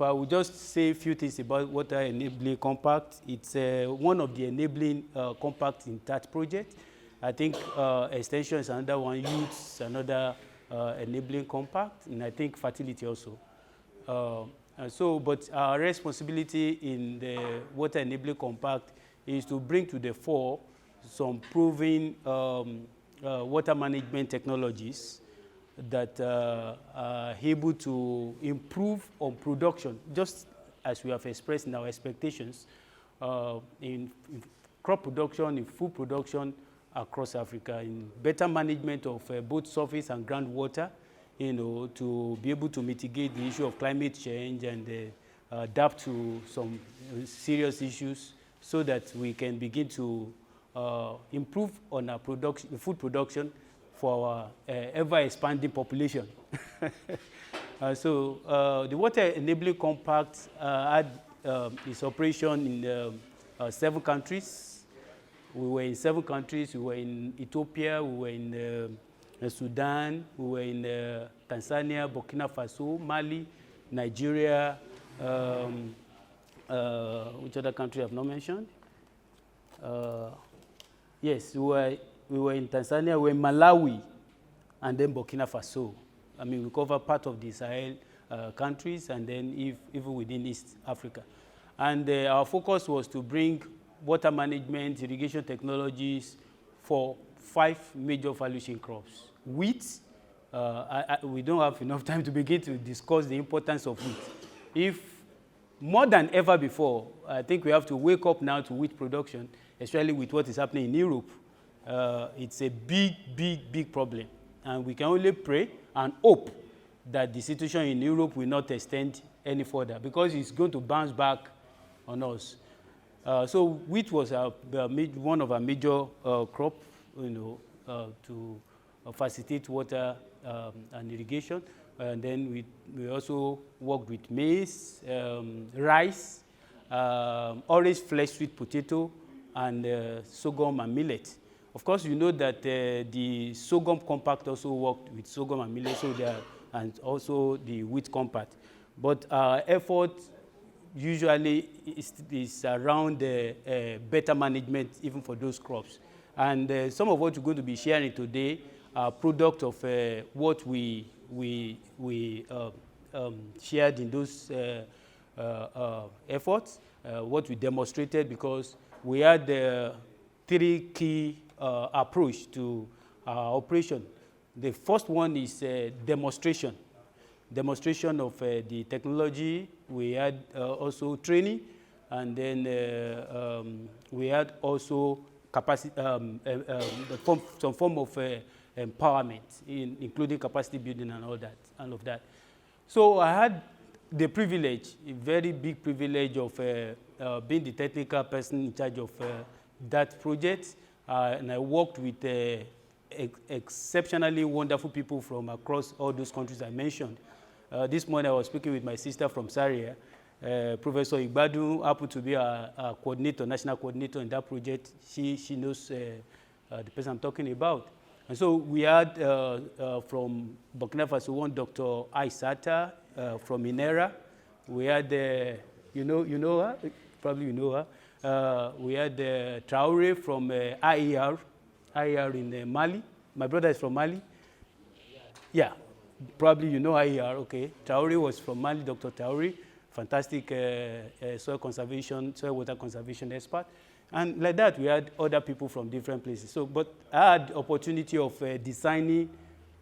I will just say a few things about water enabling compact. It's one of the enabling compacts in TAAT project. I think extension is another one, youth is another enabling compact, and I think fertility also. But our responsibility in the water enabling compact is to bring to the fore some proven water management technologies that are able to improve on production, just as we have expressed in our expectations in crop production, in food production across Africa, in better management of both surface and groundwater, to be able to mitigate the issue of climate change and adapt to some serious issues so that we can begin to improve on our production, food production for our ever-expanding population. The Water Enabling Compact had its operation in 7 countries. We were in 7 countries. We were in Ethiopia, we were in Sudan, we were in Tanzania, Burkina Faso, Mali, Nigeria, which other country I have not mentioned? Yes, we were in Tanzania, we were in Malawi, and then Burkina Faso. I mean, we cover part of the Sahel countries, and then even within East Africa. And our focus was to bring water management, irrigation technologies for 5 major value chain crops. Wheat, we don't have enough time to begin to discuss the importance of wheat. If more than ever before, I think we have to wake up now to wheat production, especially with what is happening in Europe. It's a big problem. And we can only pray and hope that the situation in Europe will not extend any further, because it's going to bounce back on us. So wheat was one of our major crop, to facilitate water and irrigation. And then we also worked with maize, rice, orange flesh sweet potato, and sorghum and millet. Of course, you know that the sorghum compact also worked with sorghum and millet, and also the wheat compact. But our effort usually is around better management even for those crops. And some of what we're going to be sharing today are product of what we shared in those efforts, what we demonstrated, because we had 3 key approach to our operation. The first one is demonstration of the technology. We had also training, and then we had also capacity, some form of empowerment, including capacity building and all of that. So I had the privilege, a very big privilege of being the technical person in charge of that project. And I worked with exceptionally wonderful people from across all those countries I mentioned. This morning I was speaking with my sister from Zaria. Professor Igbadu happened to be a coordinator, national coordinator in that project. She knows the person I'm talking about. And so we had from Burkina Faso one Dr. Aissata from Inera. We had, you know her? Probably you know her. We had Traore from IER in Mali. My brother is from Mali. Yeah, probably you know IER, okay. Traore was from Mali, Dr. Traore, fantastic soil water conservation expert. And like that, we had other people from different places. So, but I had the opportunity of designing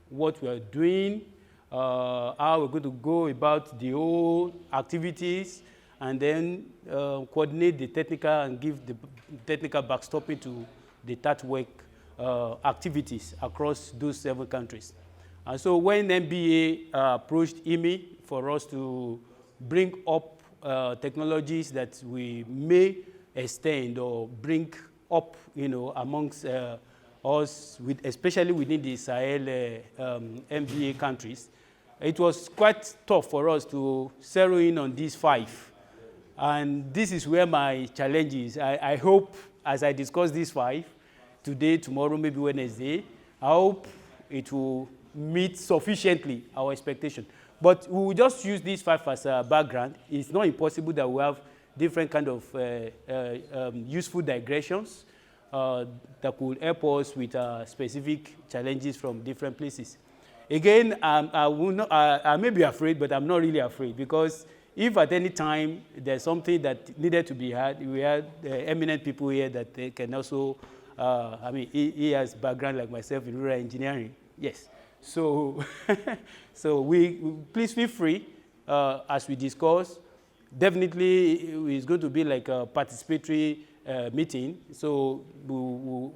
what we are doing, how we're going to go about the whole activities, and then coordinate the technical and give the technical backstopping to the TAAT work activities across those 7 countries. And so when MBA approached IMI for us to bring up technologies that we may extend or bring up, amongst us, especially within the Sahel MBA countries, it was quite tough for us to zero in on these 5. And this is where my challenge is. I hope, as I discuss these 5, today, tomorrow, maybe Wednesday, I hope it will meet sufficiently our expectation. But we will just use these 5 as a background. It's not impossible that we have different kind of useful digressions that could help us with specific challenges from different places. Again, I may be afraid, but I'm not really afraid, because if at any time there's something that needed to be had, we had eminent people here that they can also, I mean, he has background like myself in rural engineering. Yes. So, so please feel free as we discuss. Definitely, it's going to be like a participatory meeting. So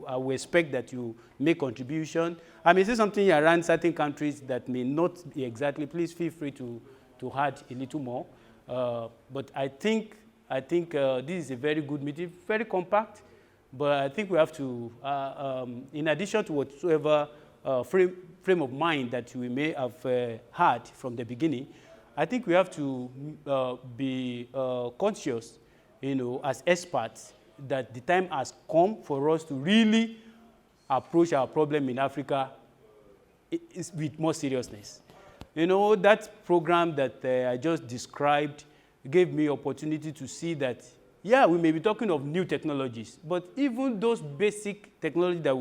I will expect that you make contribution. I may say something around certain countries that may not be exactly. Please feel free to add a little more. But I think this is a very good meeting, very compact. But I think we have to, in addition to whatsoever frame of mind that we may have had from the beginning, I think we have to be conscious, as experts, that the time has come for us to really approach our problem in Africa with more seriousness. That program that I just described gave me opportunity to see that, yeah, we may be talking of new technologies, but even those basic technologies that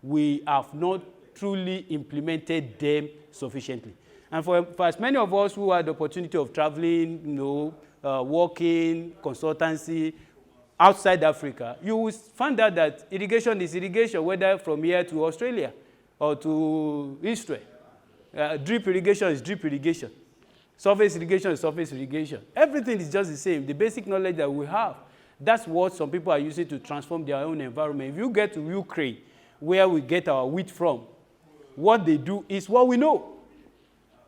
we have not truly implemented them sufficiently. And for as many of us who had the opportunity of traveling, working, consultancy outside Africa, you will find out that irrigation is irrigation, whether from here to Australia or to Israel. Drip irrigation is drip irrigation. Surface irrigation is surface irrigation. Everything is just the same. The basic knowledge that we have, that's what some people are using to transform their own environment. If you get to Ukraine, where we get our wheat from, what they do is what we know.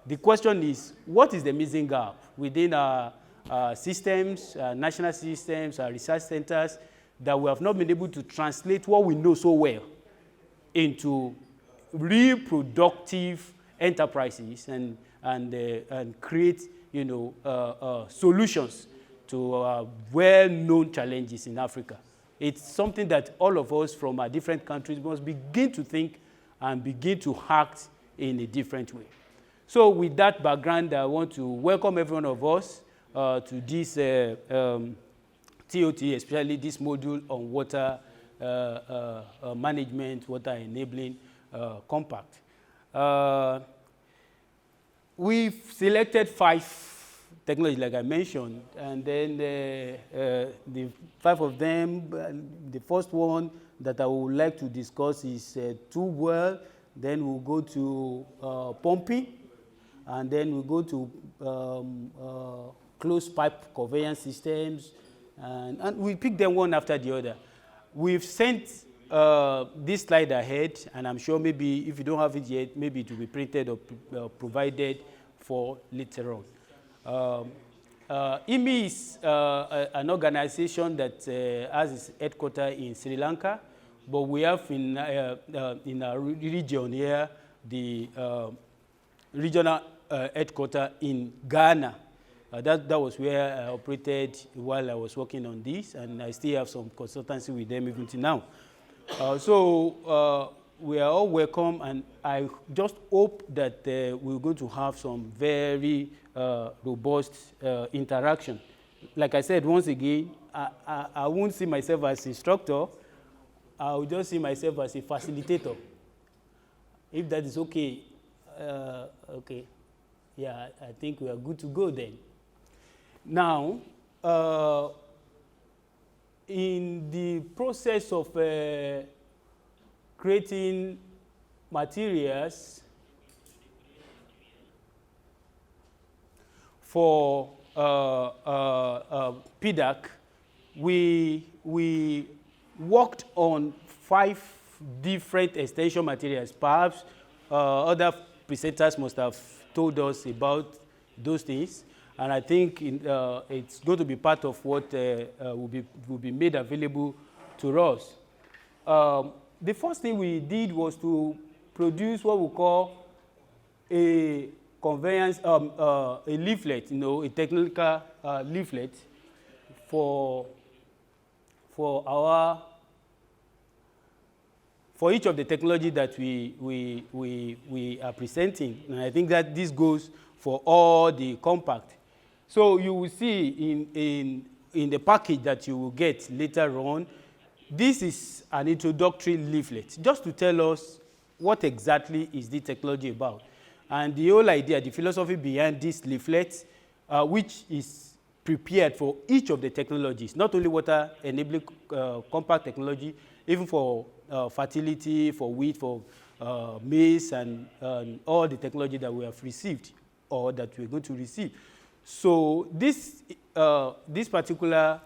The question is, what is the missing gap within our systems, national systems, our research centers, that we have not been able to translate what we know so well into reproductive enterprises and create, solutions to well-known challenges in Africa. It's something that all of us from our different countries must begin to think and begin to act in a different way. So with that background, I want to welcome every one of us to this TOT, especially this module on water management, water enabling compact. We've selected 5 technologies, like I mentioned, and then the 5 of them, the first one that I would like to discuss is tube well, then we'll go to pumping, and then we'll go to closed pipe conveyance systems, and we pick them one after the other. We've sent this slide ahead, and I'm sure maybe if you don't have it yet, maybe it will be printed or provided for later on. IMI is an organization that has its headquarters in Sri Lanka, but we have in our region here the regional headquarters in Ghana. That was where I operated while I was working on this, and I still have some consultancy with them even till now. So we are all welcome, and I just hope that we're going to have some very robust interaction. Like I said, once again, I won't see myself as instructor. I will just see myself as a facilitator. If that is okay, okay. Yeah, I think we are good to go then. Now, in the process of creating materials for PIDACC, we worked on 5 different extension materials. Perhaps other presenters must have told us about those things, and I think it's going to be part of what will be made available to us. The first thing we did was to produce what we call a conveyance, a leaflet, a technical leaflet for for each of the technology that we are presenting. And I think that this goes for all the compact. So you will see in the package that you will get later on, this is an introductory leaflet, just to tell us what exactly is the technology about. And the whole idea, the philosophy behind this leaflet, which is prepared for each of the technologies, not only water enabling compact technology, even for fertility, for wheat, for maize, and all the technology that we have received or that we're going to receive. So this particular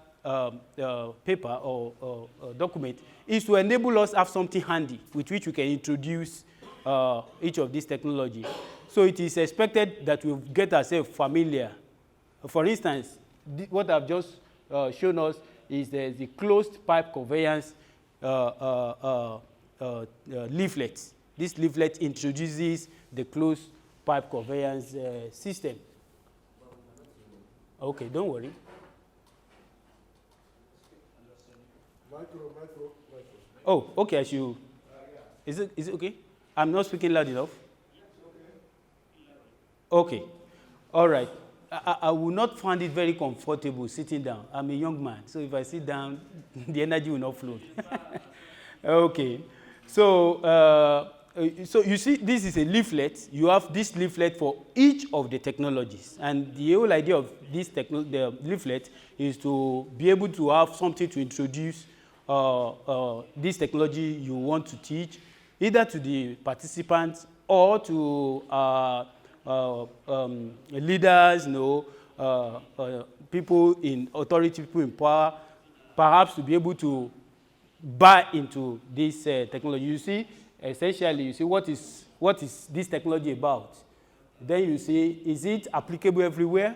paper or document is to enable us to have something handy with which we can introduce each of these technology. So it is expected that we'll get ourselves familiar. For instance, what I've just shown us is the closed pipe conveyance leaflet. This leaflet introduces the closed pipe conveyance system. Okay, don't worry. Micro. Oh, okay, I should. Is it okay? I'm not speaking loud enough. Okay, all right. I will not find it very comfortable sitting down. I'm a young man, so if I sit down, the energy will not flow. Okay, so you see, this is a leaflet. You have this leaflet for each of the technologies, and the whole idea of this the leaflet is to be able to have something to introduce this technology you want to teach, either to the participants or to leaders, people in authority, people in power, perhaps to be able to buy into this technology. You see, essentially, you see what is this technology about. Then you see, is it applicable everywhere?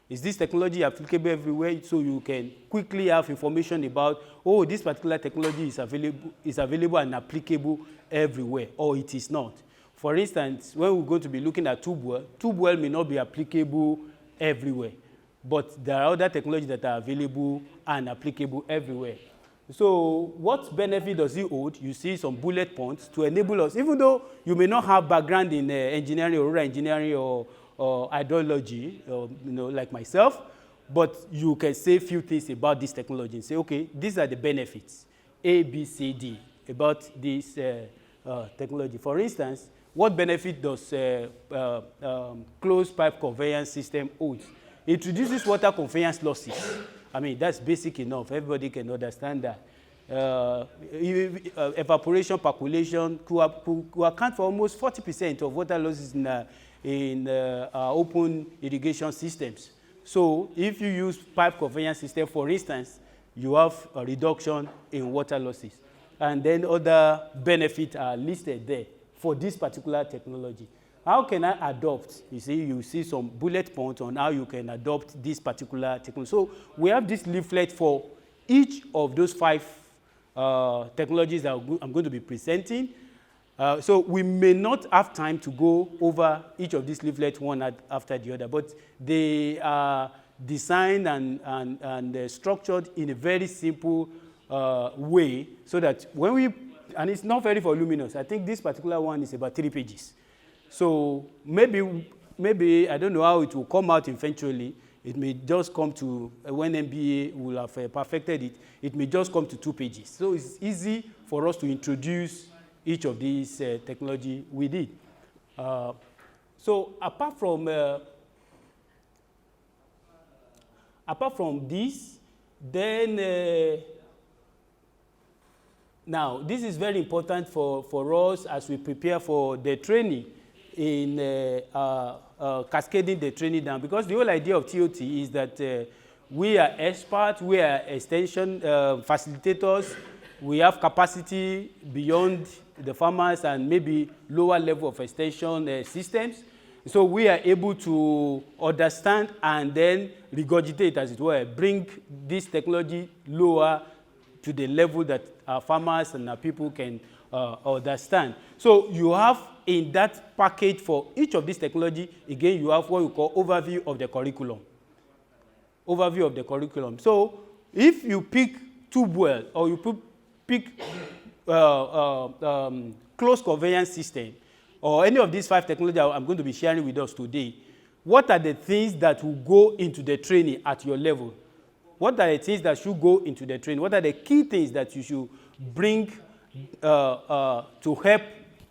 Is this technology applicable everywhere? So you can quickly have information about, oh, this particular technology is available and applicable everywhere, or it is not. For instance, when we're going to be looking at tube well may not be applicable everywhere, but there are other technologies that are available and applicable everywhere. So what benefit does it hold? You see some bullet points to enable us, even though you may not have background in engineering or rural engineering or hydrology, like myself, but you can say a few things about this technology and say, okay, these are the benefits, A, B, C, D, about this technology. For instance, what benefit does closed pipe conveyance system hold? It reduces water conveyance losses. I mean, that's basic enough. Everybody can understand that. Evaporation percolation could account for almost 40% of water losses in open irrigation systems. So if you use pipe conveyance system, for instance, you have a reduction in water losses. And then other benefits are listed there for this particular technology. How can I adopt? You see some bullet points on how you can adopt this particular technology. So we have this leaflet for each of those 5 technologies that I'm going to be presenting. So we may not have time to go over each of these leaflets one after the other, but they are designed and structured in a very simple way, so that when we, and it's not very voluminous. I think this particular one is about 3 pages. So maybe I don't know how it will come out eventually. It may just come to, when MBA will have perfected it, it may just come to 2 pages. So it's easy for us to introduce each of these technology we did. So apart from this, then now this is very important for us as we prepare for the training in cascading the training down, because the whole idea of TOT is that we are experts, we are extension facilitators, we have capacity beyond the farmers and maybe lower level of extension systems. So we are able to understand and then regurgitate, as it were, bring this technology lower to the level that our farmers and our people can understand. So you have in that package for each of these technology, again, you have what we call overview of the curriculum. Overview of the curriculum. So if you pick tube well or you pick closed conveyance system, or any of these 5 technologies I'm going to be sharing with us today, what are the things that will go into the training at your level? What are the things that should go into the training? What are the key things that you should bring to help,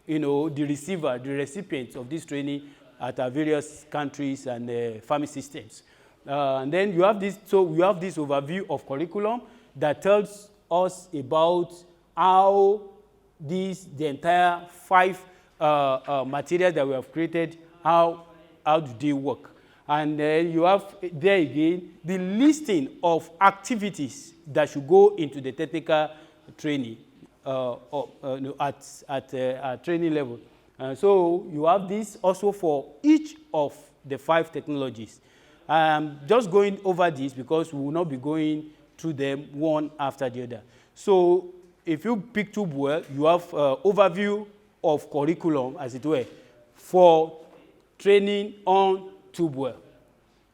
the receiver, the recipients of this training at our various countries and farming systems? And then you have this, so we have this overview of curriculum that tells us about how the entire 5 materials that we have created, how do they work. And then you have there again the listing of activities that should go into the technical training at training level. So you have this also for each of the 5 technologies. Just going over this because we will not be going through them one after the other. So if you pick tube well, you have overview of curriculum, as it were, for training on tube well.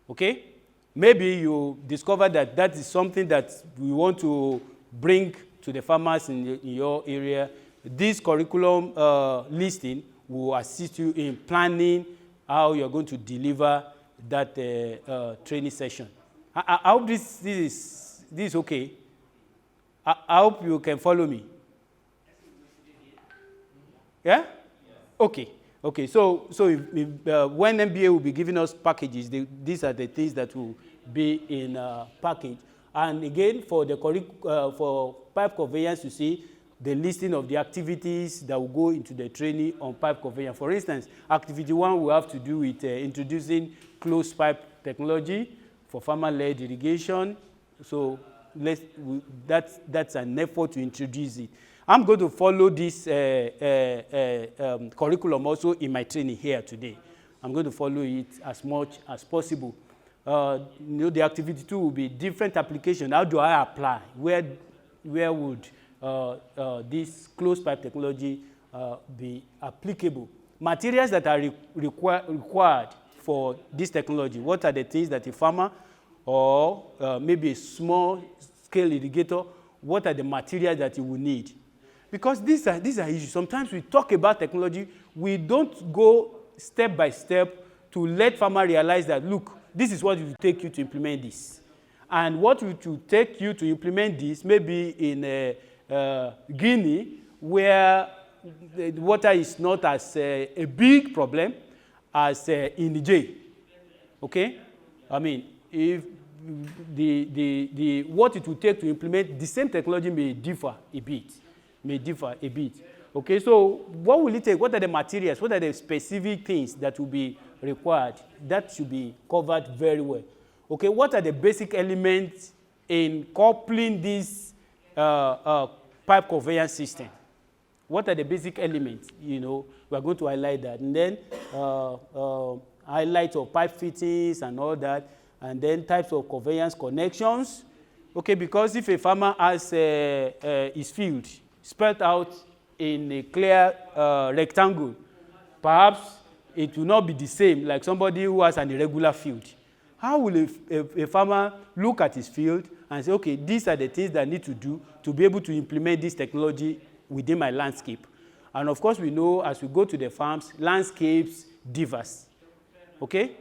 Okay? Maybe you discover that that is something that we want to bring to the farmers in your area. This curriculum listing will assist you in planning how you're going to deliver that training session. I hope this is okay. I hope you can follow me. Yeah? Okay. Okay. So when MBA will be giving us packages, these are the things that will be in package. And again, for the for pipe conveyance, you see the listing of the activities that will go into the training on pipe conveyance. For instance, activity 1 will have to do with introducing closed pipe technology for farmer-led irrigation. So that's an effort to introduce it. I'm going to follow this curriculum also in my training here today. I'm going to follow it as much as possible. The activity 2 will be different application. How do I apply? Where would this closed pipe technology be applicable? Materials that are required for this technology. What are the things that a farmer or maybe a small-scale irrigator, what are the materials that you will need? Because these are issues. Sometimes we talk about technology, we don't go step by step to let farmer realize that, look, this is what it will take you to implement this. And what will take you to implement this maybe in Guinea, where the water is not as a big problem as in Niger. Okay? I mean, if what it will take to implement the same technology may differ a bit. Okay, so what will it take? What are the materials? What are the specific things that will be required? That should be covered very well. Okay, what are the basic elements in coupling this pipe conveyance system? What are the basic elements? We are going to highlight that. And then highlight of pipe fittings and all that. And then types of conveyance connections. Okay, because if a farmer has his field spelled out in a clear rectangle, perhaps it will not be the same like somebody who has an irregular field. How will a farmer look at his field and say, okay, these are the things that I need to do to be able to implement this technology within my landscape? And of course, we know as we go to the farms, landscapes differs. Okay?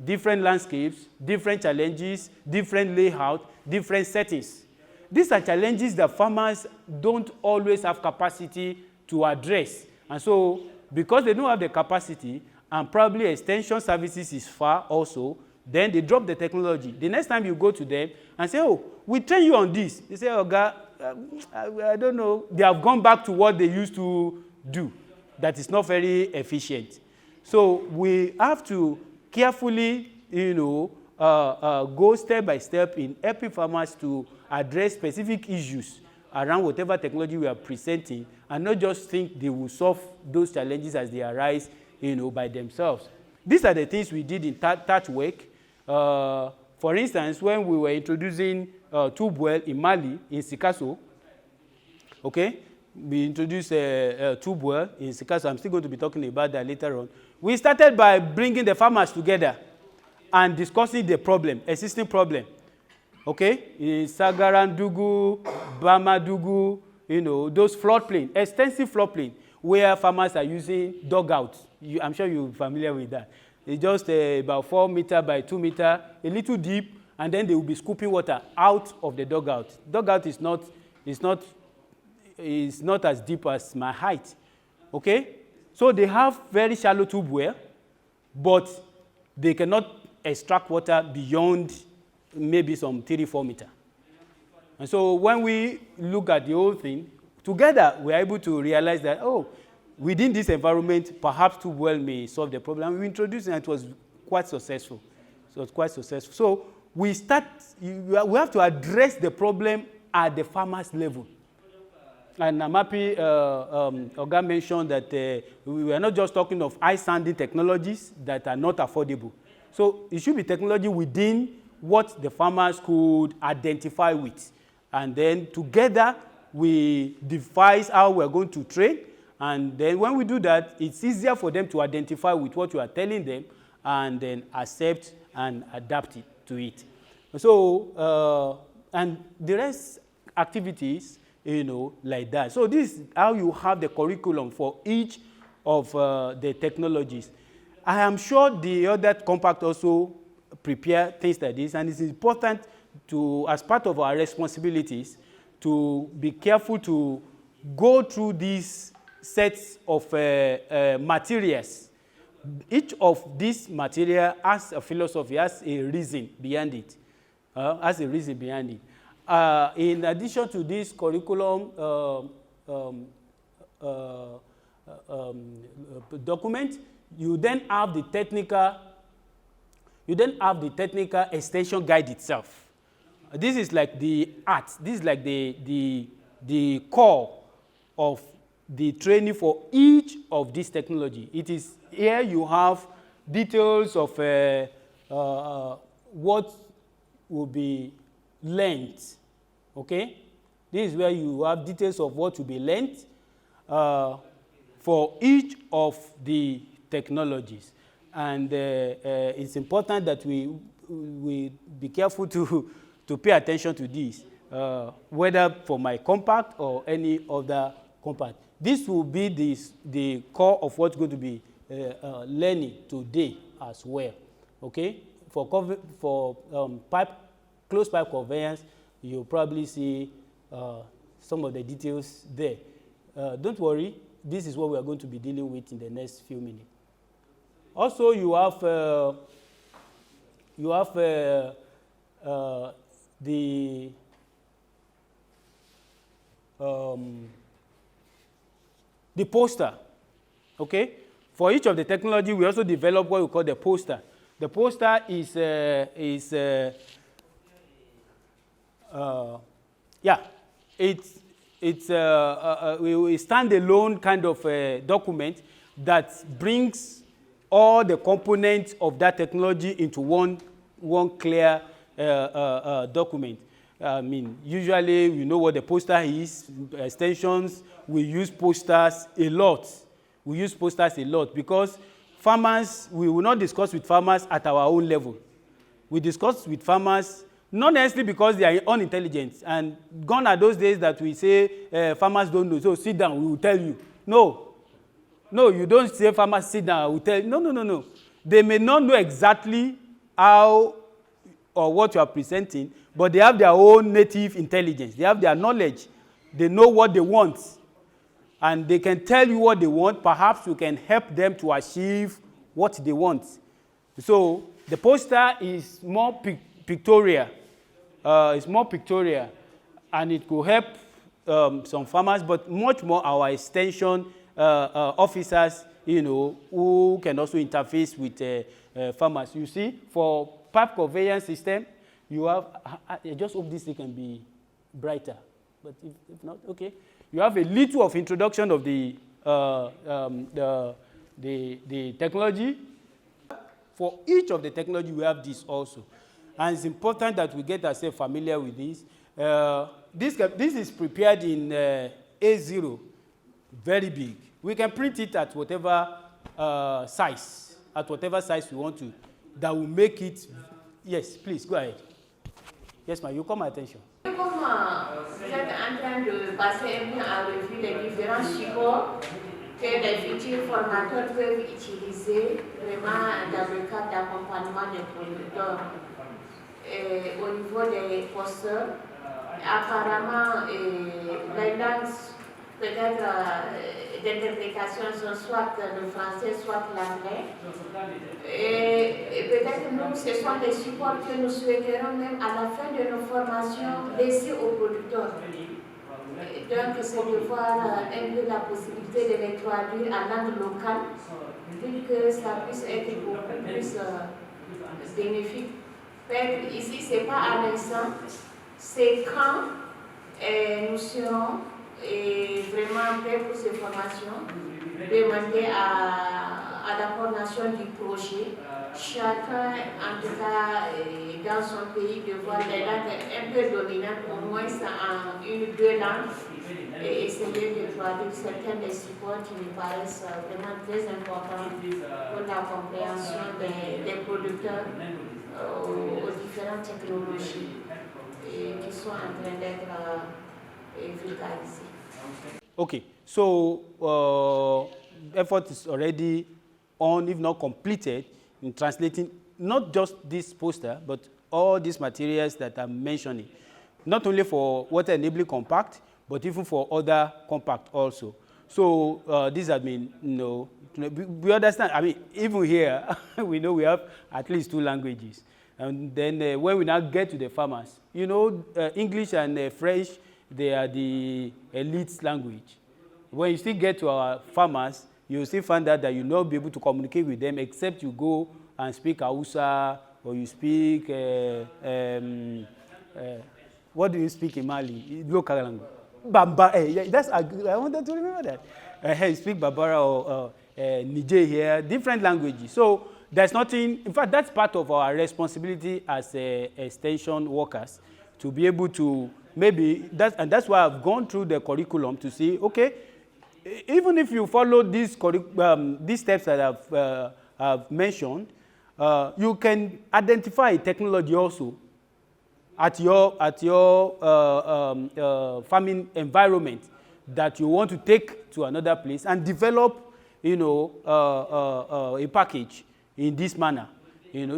Different landscapes, different challenges, different layout, different settings. These are challenges that farmers don't always have capacity to address. And so, because they don't have the capacity, and probably extension services is far also, then they drop the technology. The next time you go to them and say, oh, we train you on this. They say, oh, God, I don't know. They have gone back to what they used to do. That is not very efficient. So we have to carefully, go step by step in helping farmers to address specific issues around whatever technology we are presenting, and not just think they will solve those challenges as they arise, by themselves. These are the things we did in TAAT work. For instance, when we were introducing tube well in Mali, in Sikasso, okay, we introduced tube well in Sikasso. I'm still going to be talking about that later on. We started by bringing the farmers together and discussing the problem, existing problem. Okay, in Sagaran Dugu, Bama Dugu, you know, those floodplain, extensive floodplain, where farmers are using dugouts. I'm sure you're familiar with that. It's just about 4 meters by 2 meters, a little deep, and then they will be scooping water out of the dugout. Dugout is not as deep as my height, okay? So they have very shallow tube well, but they cannot extract water beyond maybe some 3-4 meters. And so when we look at the whole thing, together we're able to realize that, oh, within this environment, perhaps tube well may solve the problem. We introduced it and it was quite successful. So it's quite successful. So we have to address the problem at the farmer's level. And I'm happy Oga mentioned that we are not just talking of high-standing technologies that are not affordable. So it should be technology within what the farmers could identify with. And then together we devise how we're going to train. And then when we do that, it's easier for them to identify with what you are telling them and then accept and adapt it to it. So, and the rest activities, you know, like that. So this is how you have the curriculum for each of the technologies. I am sure the other compact also prepare things like this, and it's important to, as part of our responsibilities, to be careful to go through these sets of materials. Each of these material has a philosophy, has a reason behind it. In addition to this curriculum document, you then have the technical extension guide itself. This is like the art. This is like the core of the training for each of these technology. It is here you have details of what will be learned. Okay, this is where you have details of what will be learned for each of the technologies, and it's important that we be careful to pay attention to this, whether for my compact or any other compact. This will be the core of what's going to be learning today as well. Okay, for closed pipe conveyance, you'll probably see some of the details there. Don't worry, this is what we are going to be dealing with in the next few minutes. Also, you have the poster, okay? For each of the technology, we also develop what we call the poster. The poster is it's a standalone kind of document that brings all the components of that technology into one clear document. I mean, usually we know what the poster is, extensions, we use posters a lot. We use posters a lot because farmers, we will not discuss with farmers at our own level. We discuss with farmers not necessarily because they are unintelligent, and gone are those days that we say farmers don't know, so sit down, we will tell you. No, you don't say farmers sit down, I will tell you. No. They may not know exactly how or what you are presenting, but they have their own native intelligence. They have their knowledge. They know what they want. And they can tell you what they want. Perhaps you can help them to achieve what they want. So the poster is more pictorial. It's more pictorial. And it could help some farmers, but much more our extension officers, you know, who can also interface with farmers. You see, for pipe conveyance system, you have, I just hope this thing can be brighter, but if not, okay. You have a little of introduction of the technology. For each of the technology, we have this also. And it's important that we get ourselves familiar with this. This is prepared in A0, very big. We can print it at whatever size we want to, that will make it. Yes, please, go ahead. Yes, ma'am, you call my attention. comme vous êtes en train de passer un peu en revue les différents supports que les futurs formateurs peuvent utiliser vraiment dans le cadre d'accompagnement des producteurs au niveau des posters, apparemment les langues peut-être d'interprétation sont soit le français, soit l'anglais. Et peut-être nous, ce sont des supports que nous souhaiterons même à la fin de nos formations laisser aux producteurs. Donc c'est de voir un peu la possibilité de les traduire en langue locale, pour que ça puisse être beaucoup plus bénéfique. Peut-être ici, ce n'est pas à l'instant, c'est quand nous serons vraiment prêts pour ces formations, demander à la coordination du projet, chacun, en tout cas dans son pays, de voir les langues un peu dominantes, au moins en une ou deux langues, et essayer de traduire certains des supports qui me paraissent vraiment très importants pour la compréhension des producteurs aux différentes technologies qui sont en train d'être vulgarisées. Okay, so effort is already on, if not completed, in translating not just this poster, but all these materials that I'm mentioning, not only for water enabling compact, but even for other compact also. So these have been, we understand, I mean, even here, we know we have at least 2 languages. And then when we now get to the farmers, English and French, they are the elite language. When you still get to our farmers, you still find out that you'll not be able to communicate with them except you go and speak Hausa or you speak, what do you speak in Mali? Local language. I wanted to remember that. You speak Bambara or Niger here, different languages. So there's nothing, in fact, that's part of our responsibility as extension workers to be able to maybe, and that's why I've gone through the curriculum to see, okay, even if you follow these steps that I've mentioned, you can identify technology also at your farming environment that you want to take to another place and develop, a package in this manner.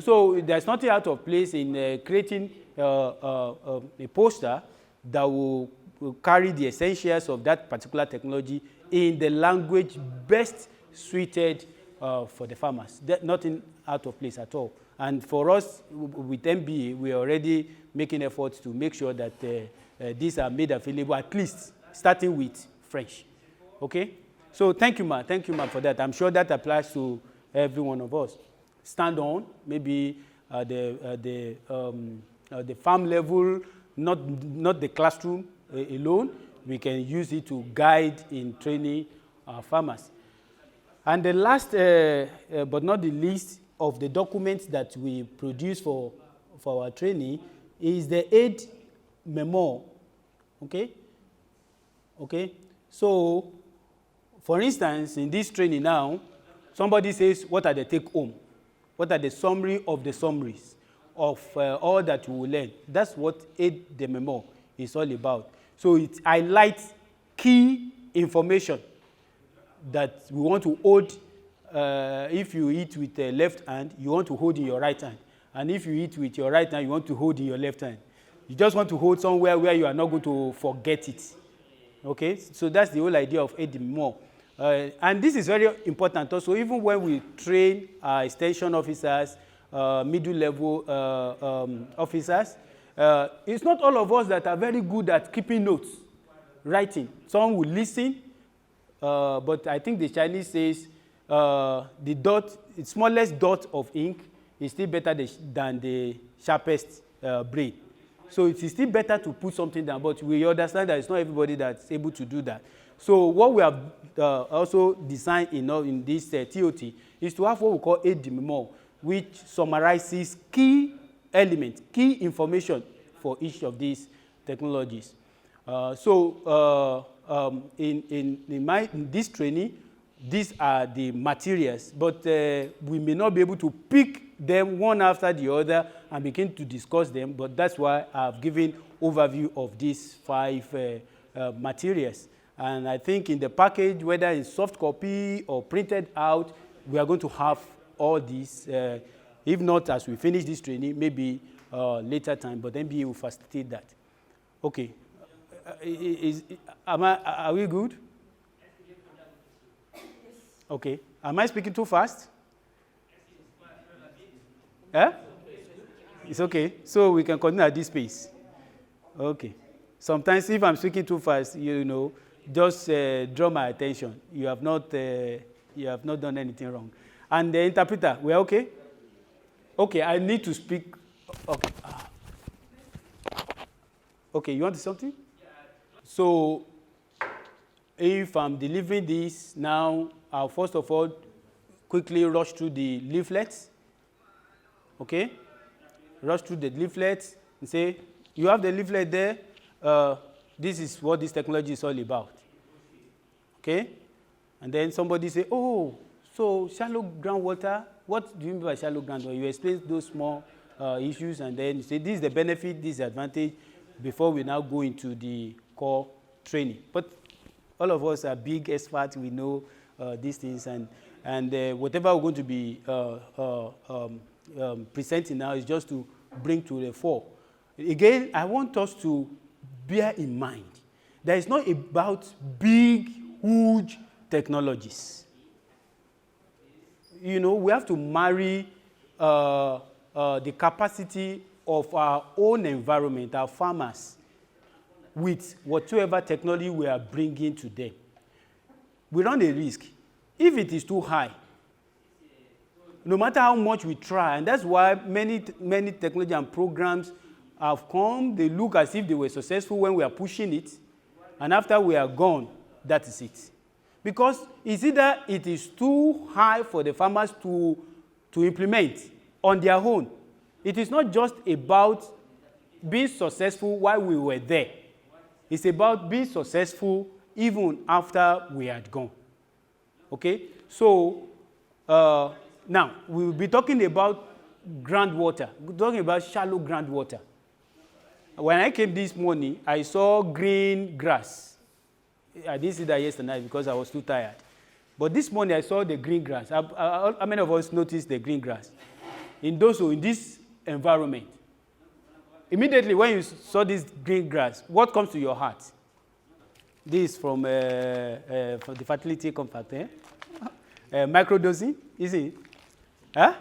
So there's nothing out of place in creating a poster that will carry the essentials of that particular technology in the language best suited for the farmers. Nothing out of place at all. And for us, with MBA, we are already making efforts to make sure that these are made available, at least starting with French. Okay? So thank you, ma'am. Thank you, ma'am, for that. I'm sure that applies to every one of us. Stand on, maybe the farm level, not the classroom alone. We can use it to guide in training our farmers. And the last, but not the least, of the documents that we produce for our training is the aid memo. Okay? Okay? So, for instance, in this training now, somebody says, what are the take-home? What are the summary of the summaries of all that we will learn? That's what aid the memo is all about. So it highlights key information that we want to hold. If you eat with the left hand, you want to hold in your right hand. And if you eat with your right hand, you want to hold in your left hand. You just want to hold somewhere where you are not going to forget it. Okay? So that's the whole idea of aid the memo. And this is very important also, even when we train extension officers, middle level officers. It's not all of us that are very good at keeping notes, writing. Some will listen, but I think the Chinese says the dot, the smallest dot of ink is still better than the sharpest brain. So it is still better to put something down, but we understand that it's not everybody that's able to do that. So what we have also designed in this TOT is to have what we call aid the memo, which summarizes key elements, key information for each of these technologies. In this training, these are the materials, but we may not be able to pick them one after the other and begin to discuss them, but that's why I've given overview of these 5 materials. And I think in the package, whether in soft copy or printed out, we are going to have all these. If not as we finish this training, maybe later time, but MBA will facilitate that. Okay. Are we good? Okay. Am I speaking too fast? Eh? It's okay. So we can continue at this pace. Okay. Sometimes if I'm speaking too fast, you know, just draw my attention. You have not done anything wrong. And the interpreter, we're okay? Okay, I need to speak. Okay. Okay, you want something? So if I'm delivering this now, I'll first of all quickly rush through the leaflets. Okay? Rush through the leaflets and say, you have the leaflet there. This is what this technology is all about. Okay? And then somebody say, oh, so shallow groundwater, what do you mean by shallow groundwater? You explain those small issues, and then you say, this is the benefit, this is the advantage, before we now go into the core training. But all of us are big experts, we know these things, and whatever we're going to be presenting now is just to bring to the fore. Again, I want us to bear in mind that it's not about big, huge technologies. You know, we have to marry the capacity of our own environment, our farmers, with whatever technology we are bringing to them. We run a risk. If it is too high, no matter how much we try, and that's why many technology and programs have come, they look as if they were successful when we are pushing it, and after we are gone, that is it. Because it's either it is too high for the farmers to implement on their own. It is not just about being successful while we were there. It's about being successful even after we had gone. Okay? So, now, we will be talking about groundwater, talking about shallow groundwater. When I came this morning, I saw green grass. I didn't see that yesterday night because I was too tired. But this morning, I saw the green grass. How many of us noticed the green grass? In Dosso, in this environment. Immediately when you saw this green grass, what comes to your heart? This is from the Fertility Compact. Microdosing, is it? Huh?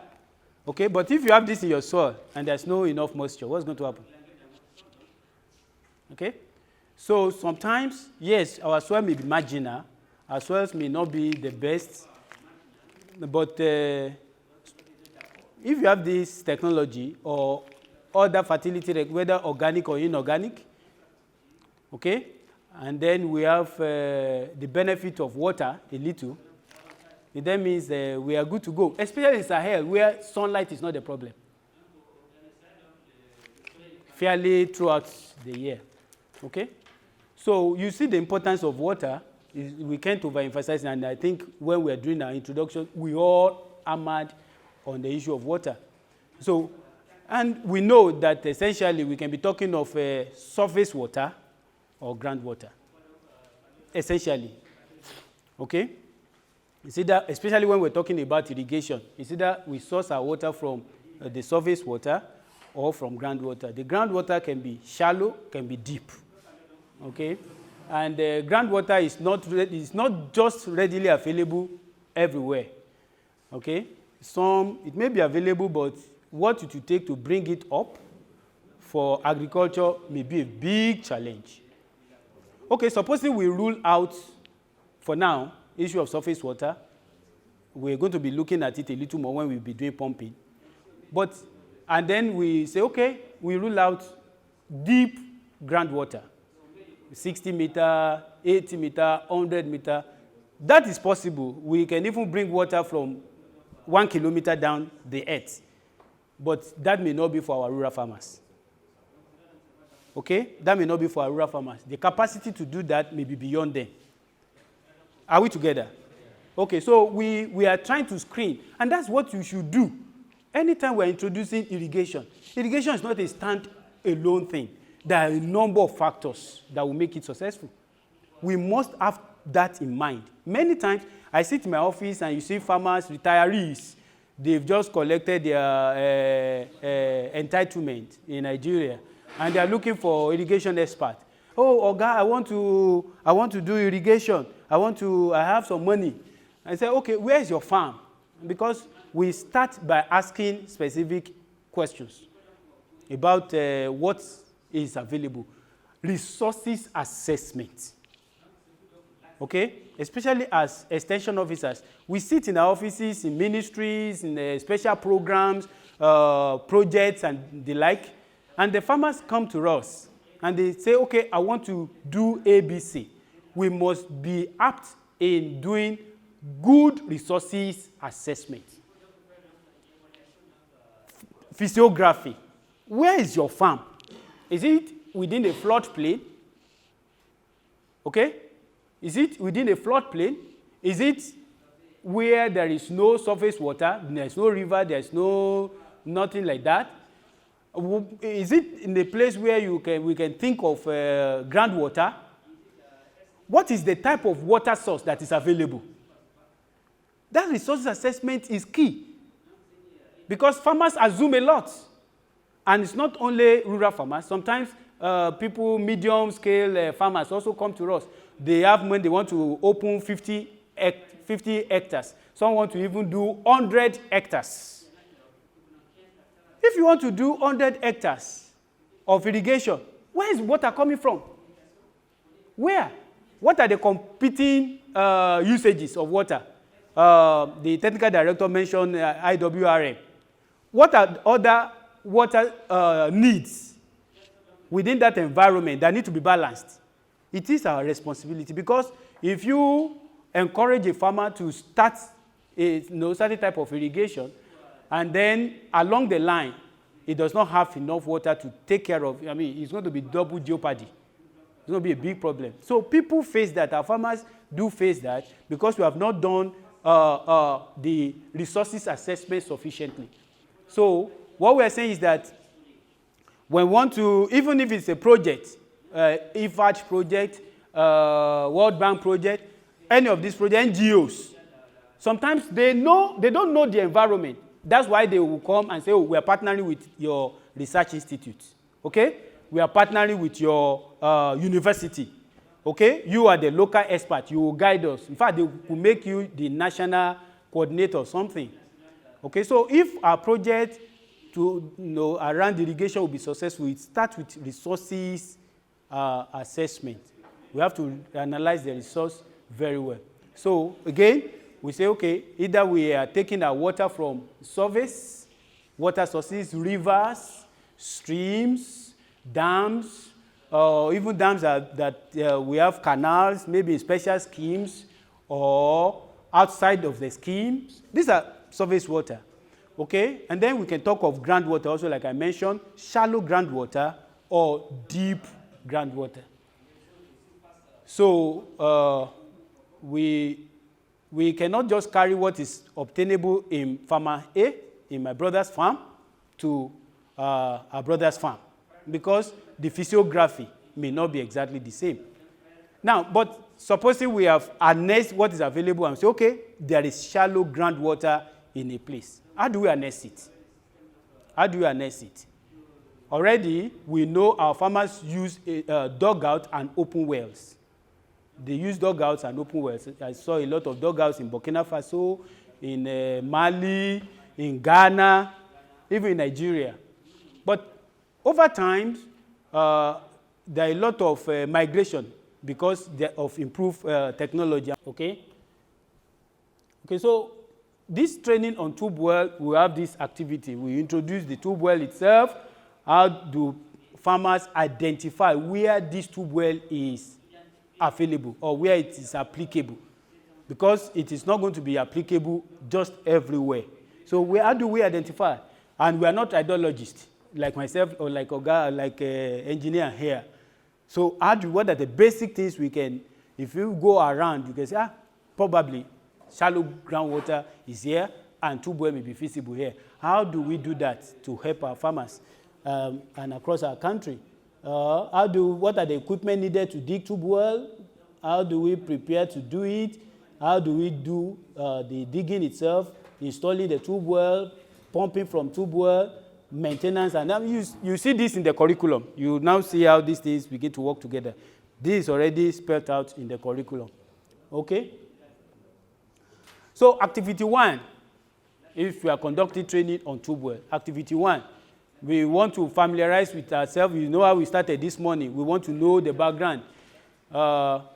Okay, but if you have this in your soil and there's no enough moisture, what's going to happen? Okay? So sometimes, yes, our soil may be marginal, our soils may not be the best, but if you have this technology or other fertility, whether organic or inorganic, okay, and then we have the benefit of water a little, it then means we are good to go, especially in Sahel where sunlight is not a problem. Fairly throughout the year, okay? So you see the importance of water. We can't overemphasize, and I think when we are doing our introduction, we all hammered on the issue of water. So, and we know that essentially we can be talking of surface water or groundwater, essentially, okay? It's either, especially when we're talking about irrigation, it's either we source our water from the surface water or from groundwater. The groundwater can be shallow, can be deep, okay? And groundwater is not just readily available everywhere, okay? It may be available, but what it will take to bring it up for agriculture may be a big challenge. Okay, supposing we rule out, for now, issue of surface water. We're going to be looking at it a little more when we'll be doing pumping. And then we say, okay, we rule out deep groundwater, 60 meter, 80 meter, 100 meter. That is possible. We can even bring water from 1 kilometer down the earth. But that may not be for our rural farmers. Okay? That may not be for our rural farmers. The capacity to do that may be beyond them. Are we together? Okay, so we are trying to screen, and that's what you should do. Anytime we're introducing irrigation, irrigation is not a stand-alone thing. there are a number of factors that will make it successful. We must have that in mind. Many times, I sit in my office and you see farmers, retirees, they've just collected their entitlement in Nigeria, and they are looking for irrigation expert. Oh, Oga, I want to do irrigation. I have some money. I say, okay, where's your farm? Because we start by asking specific questions about what is available. Resources assessment. Okay? Especially as extension officers. We sit in our offices, in ministries, in special programs, projects, and the like. And the farmers come to us and they say, okay, I want to do ABC. We must be apt in doing good resources assessment. Physiography. Where is your farm? Is it within a floodplain? Okay? Is it within a floodplain? Is it where there is no surface water, there's no river, there's nothing like that? Is it in a place where we can think of groundwater? What is the type of water source that is available? That resources assessment is key because farmers assume a lot. And it's not only rural farmers. Sometimes people, medium-scale farmers also come to us. They have money, they want to open 50 hectares. Some want to even do 100 hectares. If you want to do 100 hectares of irrigation, where is water coming from? Where? What are the competing usages of water? The technical director mentioned IWRM. What are other water needs within that environment that need to be balanced? It is our responsibility because if you encourage a farmer to start a certain type of irrigation and then along the line it does not have enough water to take care of, it's going to be double jeopardy. It's going to be a big problem. So people face that, our farmers do face that because we have not done the resources assessment sufficiently. So what we are saying is that when we want to, even if it's a project, IFAD project, World Bank project, any of these projects, NGOs, sometimes they don't know the environment. That's why they will come and say, oh, we are partnering with your research institute. Okay? We are partnering with your university. Okay? You are the local expert. You will guide us. In fact, they will make you the national coordinator or something. Okay? So if our project around irrigation will be successful, it starts with resources assessment. We have to analyze the resource very well. So again, we say, okay, either we are taking our water from surface, water sources, rivers, streams, dams, even dams that we have canals, maybe special schemes, or outside of the schemes. These are surface water. Okay, and then we can talk of groundwater also, like I mentioned, shallow groundwater or deep groundwater. So we cannot just carry what is obtainable in farmer A, in my brother's farm, to our brother's farm, because the physiography may not be exactly the same. Now, but supposing we have harnessed what is available and say, okay, there is shallow groundwater in a place. How do we harness it? How do we harness it? Already, we know our farmers use dugout and open wells. They use dugouts and open wells. I saw a lot of dugouts in Burkina Faso, in Mali, in Ghana, even in Nigeria. But over time, there are a lot of migration because of improved technology. Okay, so this training on tube well, we have this activity. We introduce the tube well itself. How do farmers identify where this tube well is available or where it is applicable? Because it is not going to be applicable just everywhere. So how do we identify? And we are not hydrologists like myself or like Oga, like engineer here. So what are the basic things we can, if you go around, you can say, probably shallow groundwater is here and tube well may be feasible here. How do we do that to help our farmers and across our country? What are the equipment needed to dig tube well? How do we prepare to do it? How do we do the digging itself, installing the tube well, pumping from tube well, maintenance, and now you see this in the curriculum. You now see how these things begin to work together. This is already spelled out in the curriculum. Okay? So activity 1, if we are conducting training on tube well, activity 1, we want to familiarize with ourselves. You know how we started this morning. We want to know the background.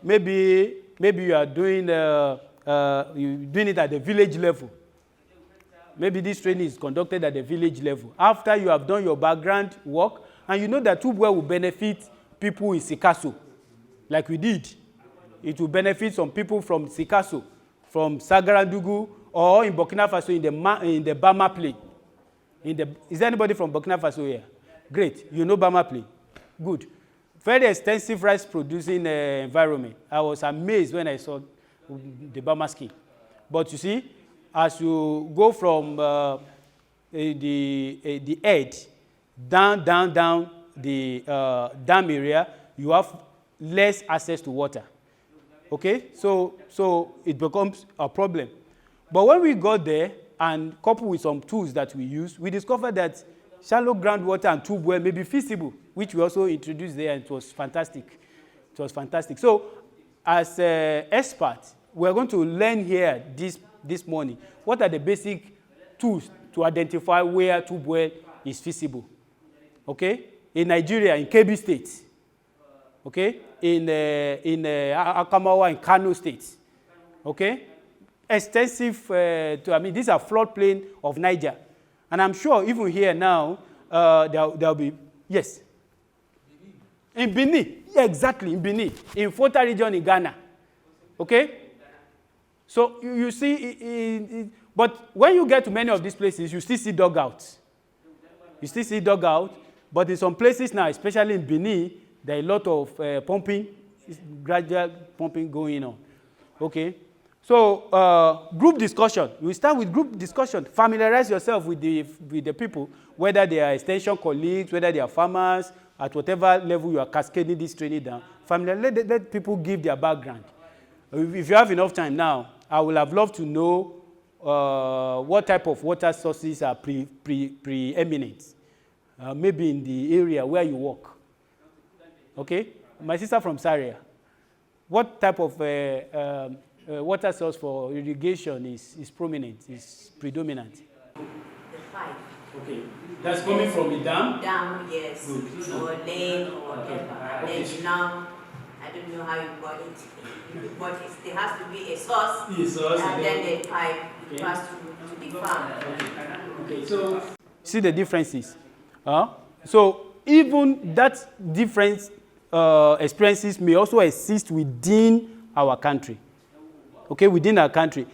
Maybe you are doing it at the village level. Maybe this training is conducted at the village level. After you have done your background work, and you know that tube well will benefit people in Sikasso, like we did. It will benefit some people from Sikasso, from Sagarandugu, or in Burkina Faso in the Bama Plain. Is there anybody from Burkina Faso here? Great. You know Bama Plain. Good. Very extensive rice producing environment. I was amazed when I saw the Bama scheme. But you see, as you go from the edge down the dam area, you have less access to water. Okay? So it becomes a problem. But when we got there and coupled with some tools that we use, we discovered that shallow groundwater and tube well may be feasible, which we also introduced there, and it was fantastic. It was fantastic. So as experts, we're going to learn here this morning what are the basic tools to identify where tube well is feasible. Okay? In Nigeria, in Kebbi State. Okay? In Akamawa, in Kano State. Okay? Extensive, these are floodplain of Niger. And I'm sure even here now, there'll be, yes. In Benin, yeah, exactly, in Benin. In Fota region in Ghana. Okay? So you see, but when you get to many of these places, you still see dugouts. You still see dugouts, but in some places now, especially in Benin, there are a lot of pumping, gradual pumping going on. Okay? So group discussion. We start with group discussion. Familiarize yourself with the people, whether they are extension colleagues, whether they are farmers, at whatever level you are cascading this training down. Let people give their background. If you have enough time now, I would have loved to know what type of water sources are preeminent, maybe in the area where you work. Okay? My sister from Zaria, what type of water source for irrigation is prominent, is predominant? The pipe. Okay. That's coming from the dam? Dam, yes. Good. Or lake or whatever. Okay. Then now, I don't know how you call it, but there has to be a source, and then the pipe pass to the farm. Okay, so see the differences. So even that different experiences may also exist within our country. Okay, within our country.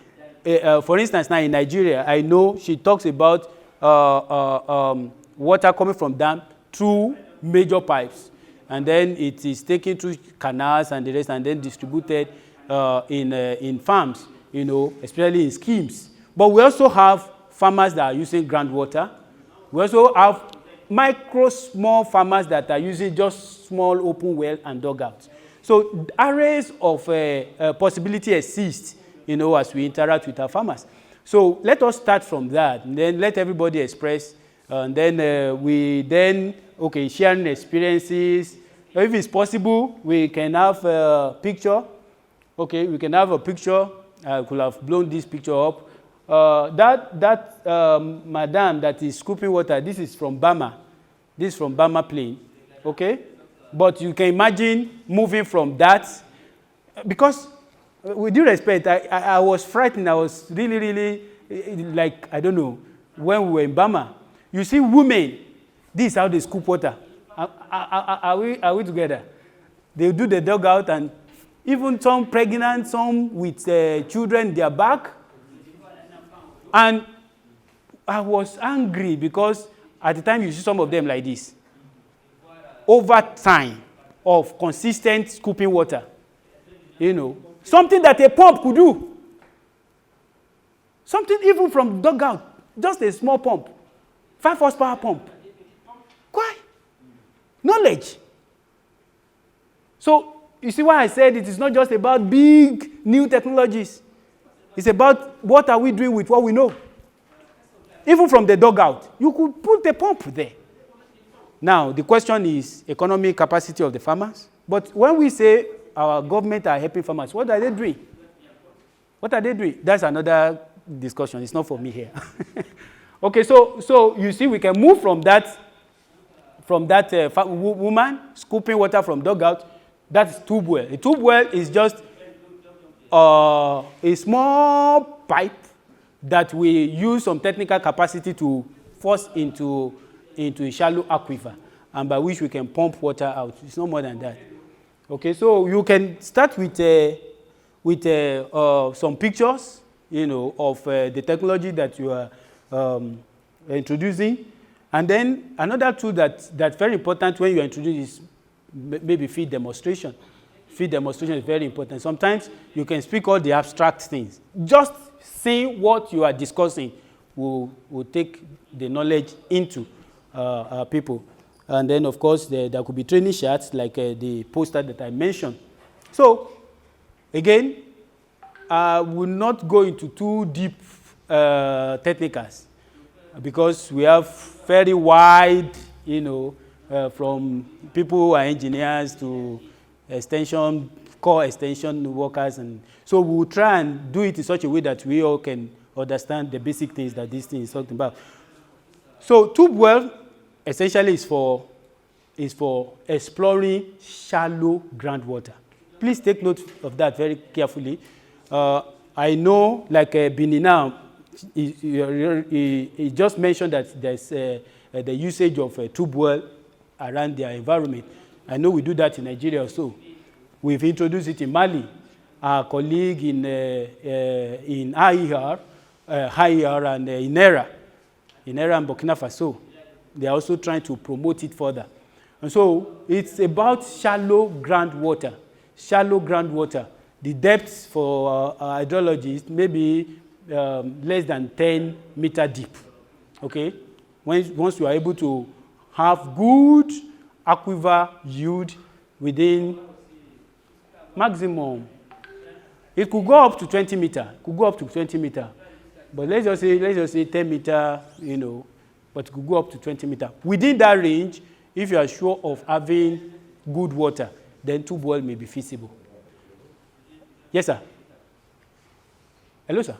For instance, now in Nigeria, I know she talks about water coming from dam through major pipes. And then it is taken through canals and the rest, and then distributed in farms, you know, especially in schemes. But we also have farmers that are using groundwater. We also have small farmers that are using just small open well and dugouts. So arrays of possibility exist, you know, as we interact with our farmers. So let us start from that, and then let everybody express, and then we sharing experiences. If it's possible, we can have a picture. Okay, we can have a picture. I could have blown this picture up. That madam that is scooping water, this is from Bama. This is from Bama Plain. Okay? But you can imagine moving from that. Because, with due respect, I was frightened. I was really, like, I don't know, when we were in Bama. You see women, this is how they scoop water. Are we together? They do the dugout, and even some pregnant, some with children, they are back. And I was angry because at the time you see some of them like this. Over time of consistent scooping water, you know, something that a pump could do. Something even from dugout, just a small pump, 5 horsepower pump. Why? Knowledge. So you see why I said it is not just about big new technologies. It's about what are we doing with what we know. Even from the dugout, you could put a pump there. Now, the question is economic capacity of the farmers. But when we say our government are helping farmers, what are they doing? What are they doing? That's another discussion. It's not for me here. Okay, so you see we can move from that woman scooping water from dugout. That's tube well. A tube well is just a small pipe that we use some technical capacity to force into a shallow aquifer, and by which we can pump water out. It's no more than that. Okay, so you can start with some pictures, of the technology that you are introducing, and then another tool that's very important when you introduce is maybe field demonstration. Field demonstration is very important. Sometimes you can speak all the abstract things. Just seeing what you are discussing will take the knowledge into people. And then, of course, there could be training charts like the poster that I mentioned. So, again, I will not go into too deep technicals because we have very wide, from people who are engineers to core extension workers. And so we'll try and do it in such a way that we all can understand the basic things that this thing is talking about. So tube well essentially is for exploring shallow groundwater. Please take note of that very carefully. I know, like Bini now, he just mentioned that there's the usage of tube well around their environment. I know we do that in Nigeria also. We've introduced it in Mali. Our colleague in IER and INERA and Burkina Faso, they are also trying to promote it further. And so it's about shallow groundwater. Shallow groundwater. The depth for hydrology is maybe less than 10 meters deep. Okay? Once you are able to have good aquifer yield within maximum, it could go up to 20 meters. But let's just say 10 meters, but it could go up to 20 meters. Within that range, if you are sure of having good water, then tube well may be feasible. Yes, sir? Hello, sir?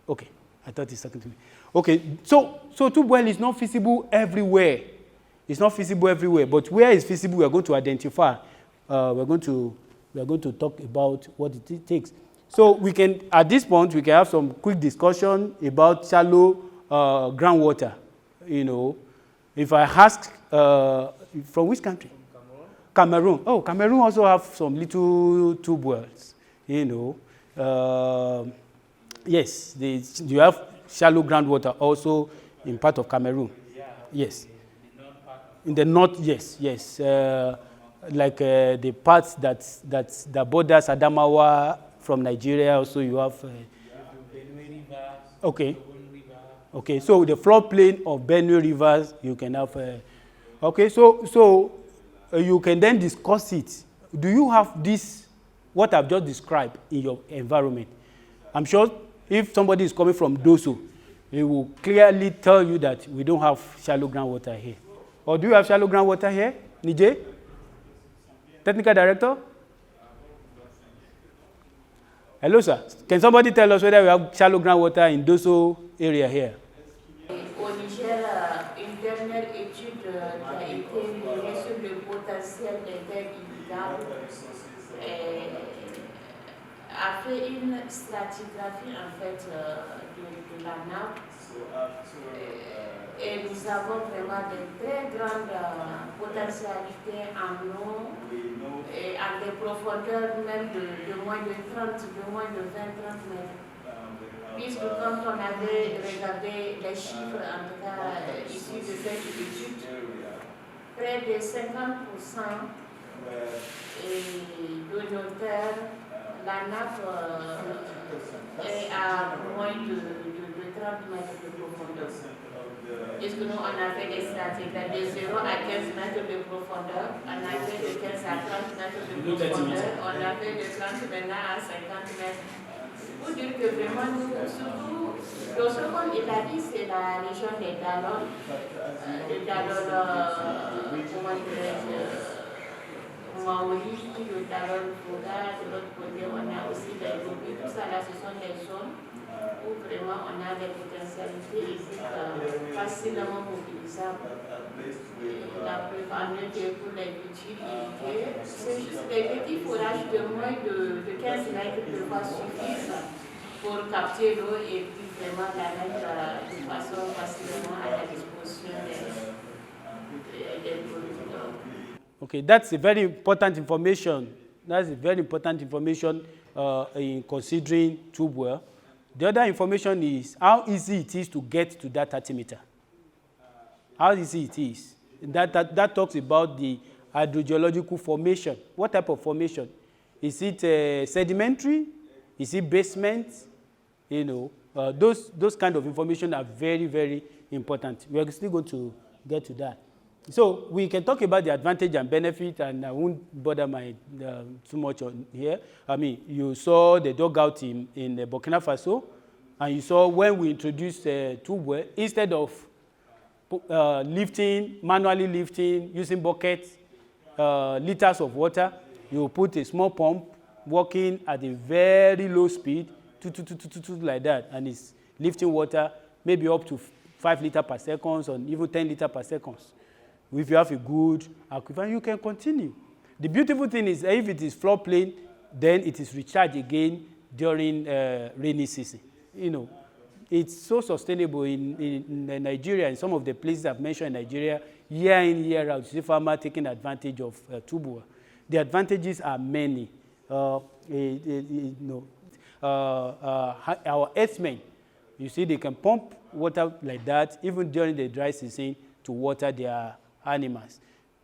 Okay, I thought he's talking to me. Okay, so tube well is not feasible everywhere. It's not feasible everywhere, but where it's feasible, we are going to identify. We're going to talk about what it takes. So we can, at this point, we can have some quick discussion about shallow groundwater. If I ask, from which country? Cameroon. Oh, Cameroon also have some little tube wells. Yes, you have shallow groundwater also in part of Cameroon. Yes. In the north, yes. Like the parts that borders Adamawa from Nigeria, also you have. Okay. Okay, so the floodplain of Benue rivers, you can have. Okay, so you can then discuss it. Do you have this, what I've just described, in your environment? I'm sure if somebody is coming from Dosso, he will clearly tell you that we don't have shallow groundwater here. Or do you have shallow groundwater here, Nije? Technical director? Hello, sir. Can somebody tell us whether we have shallow groundwater in Dosso area here? Au Niger, une dernière étude qui a été menée sur le potentiel des terres irrigables a fait une stratigraphie en fait de la nappe. Et nous avons vraiment de très grandes potentialités en eau et à des profondeurs même de moins de 30, de moins de 20-30 mètres. Puisque quand on avait regardé les chiffres, en tout cas issus de cette étude, près de 50% de nos terres, la nappe est à moins de 30 mètres de profondeur. Puisque nous, on a fait des statistiques de 0 à 15 mètres de profondeur, on a fait de 15 à 30 mètres de profondeur, on a fait de 30 maintenant à 50 mètres. Pour dire que vraiment, nous, surtout, Dosso, comme il a dit, c'est la région des Dallol, comment dirais-je, Maori, le Dallol Foga, de l'autre côté, on a aussi les Gobi, tout ça là, ce sont des zones où vraiment on a des potentialités hydriques facilement mobilisables. La preuve en est que pour les cultures irriguées, c'est juste des petits forages de moins de 15 mètres de fois suffisent pour capter l'eau et puis vraiment la mettre de façon facilement à la disposition des producteurs. Okay, that's a very important information. That's a very important information in considering tube well. The other information is how easy it is to get to that 30 meter. How easy it is. That talks about the hydrogeological formation. What type of formation? Is it sedimentary? Is it basement? You know, those kind of information are very, very important. We are still going to get to that. So we can talk about the advantage and benefit, and I won't bother too much on here. I mean, you saw the dugout in Burkina Faso, and you saw when we introduced tube well, instead of manually lifting, using buckets, liters of water, you put a small pump working at a very low speed, like that, and it's lifting water maybe up to 5 liters per second, or even 10 liters per second. If you have a good aquifer, you can continue. The beautiful thing is if it is floodplain, then it is recharged again during rainy season. You know, it's so sustainable in Nigeria, and some of the places I've mentioned in Nigeria, year in, year out, you see farmers taking advantage of tube well. The advantages are many. Our herdsmen, you see, they can pump water like that, even during the dry season, to water their animals.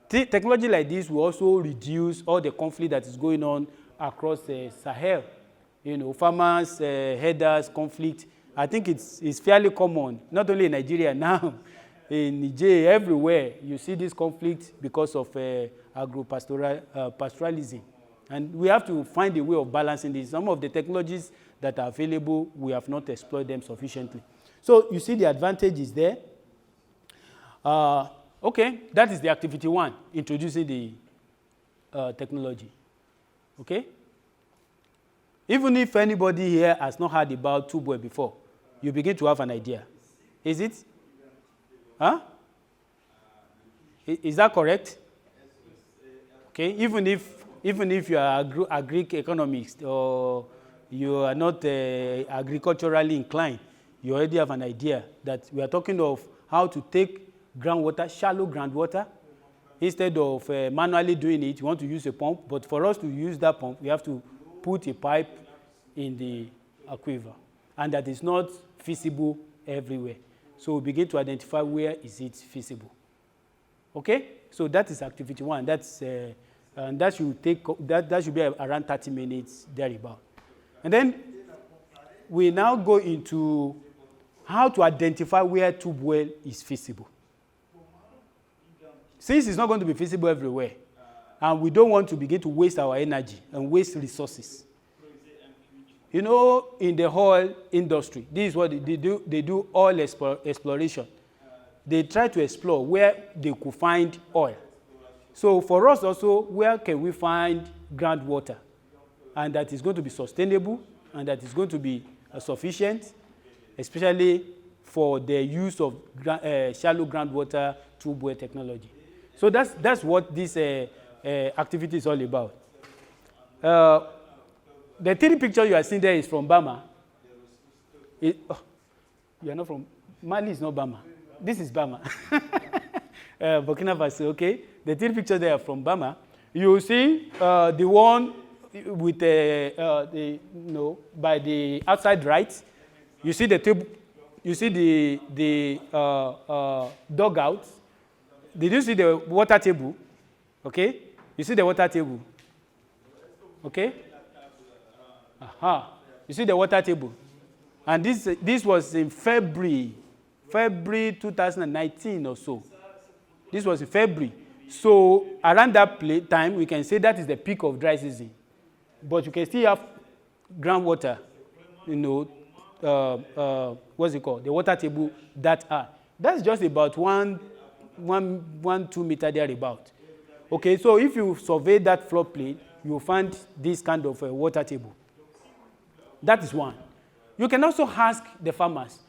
Technology like this will also reduce all the conflict that is going on across the Sahel. You know, farmers, herders, conflict. I think it's fairly common, not only in Nigeria now, in Niger, everywhere. You see this conflict because of pastoralism. And we have to find a way of balancing this. Some of the technologies that are available, we have not explored them sufficiently. So you see the advantage is there. Okay, that is the activity 1, introducing the technology. Okay? Even if anybody here has not heard about tube well before, you begin to have an idea. Is it? Huh? Is that correct? Okay, even if you are agric economist or you are not agriculturally inclined, you already have an idea that we are talking of how to take groundwater, shallow groundwater, instead of manually doing it. You want to use a pump, but for us to use that pump, we have to put a pipe in the aquifer, and that is not feasible everywhere. So we begin to identify where is it feasible. Okay, so that is activity 1. That's and that should take that should be around 30 minutes thereabout. And then we now go into how to identify where tube well is feasible. Since it's not going to be feasible everywhere, and we don't want to begin to waste our energy and waste resources. You know, in the oil industry, this is what they do. They do oil exploration. They try to explore where they could find oil. So for us also, where can we find groundwater? And that is going to be sustainable, and that is going to be sufficient, especially for the use of shallow groundwater tube well technology. So that's what this activity is all about. The 3 pictures you are seeing there is from Burma. You are not from Mali. Is not Burma. This is Burma. Burkina Faso. Okay. The 3 pictures there are from Burma. You see the one with by the outside right. You see the table. You see the dugout. Did you see the water table? Okay. You see the water table. Okay. Aha. You see the water table. And this was in February 2019 or so. This was in February. So around that time, we can say that is the peak of dry season. But you can still have groundwater, you know, what's it called? The water table that are. That's just about 2 meters thereabout. Okay, so if you survey that floodplain, you'll find this kind of water table. That is one. You can also ask the farmers,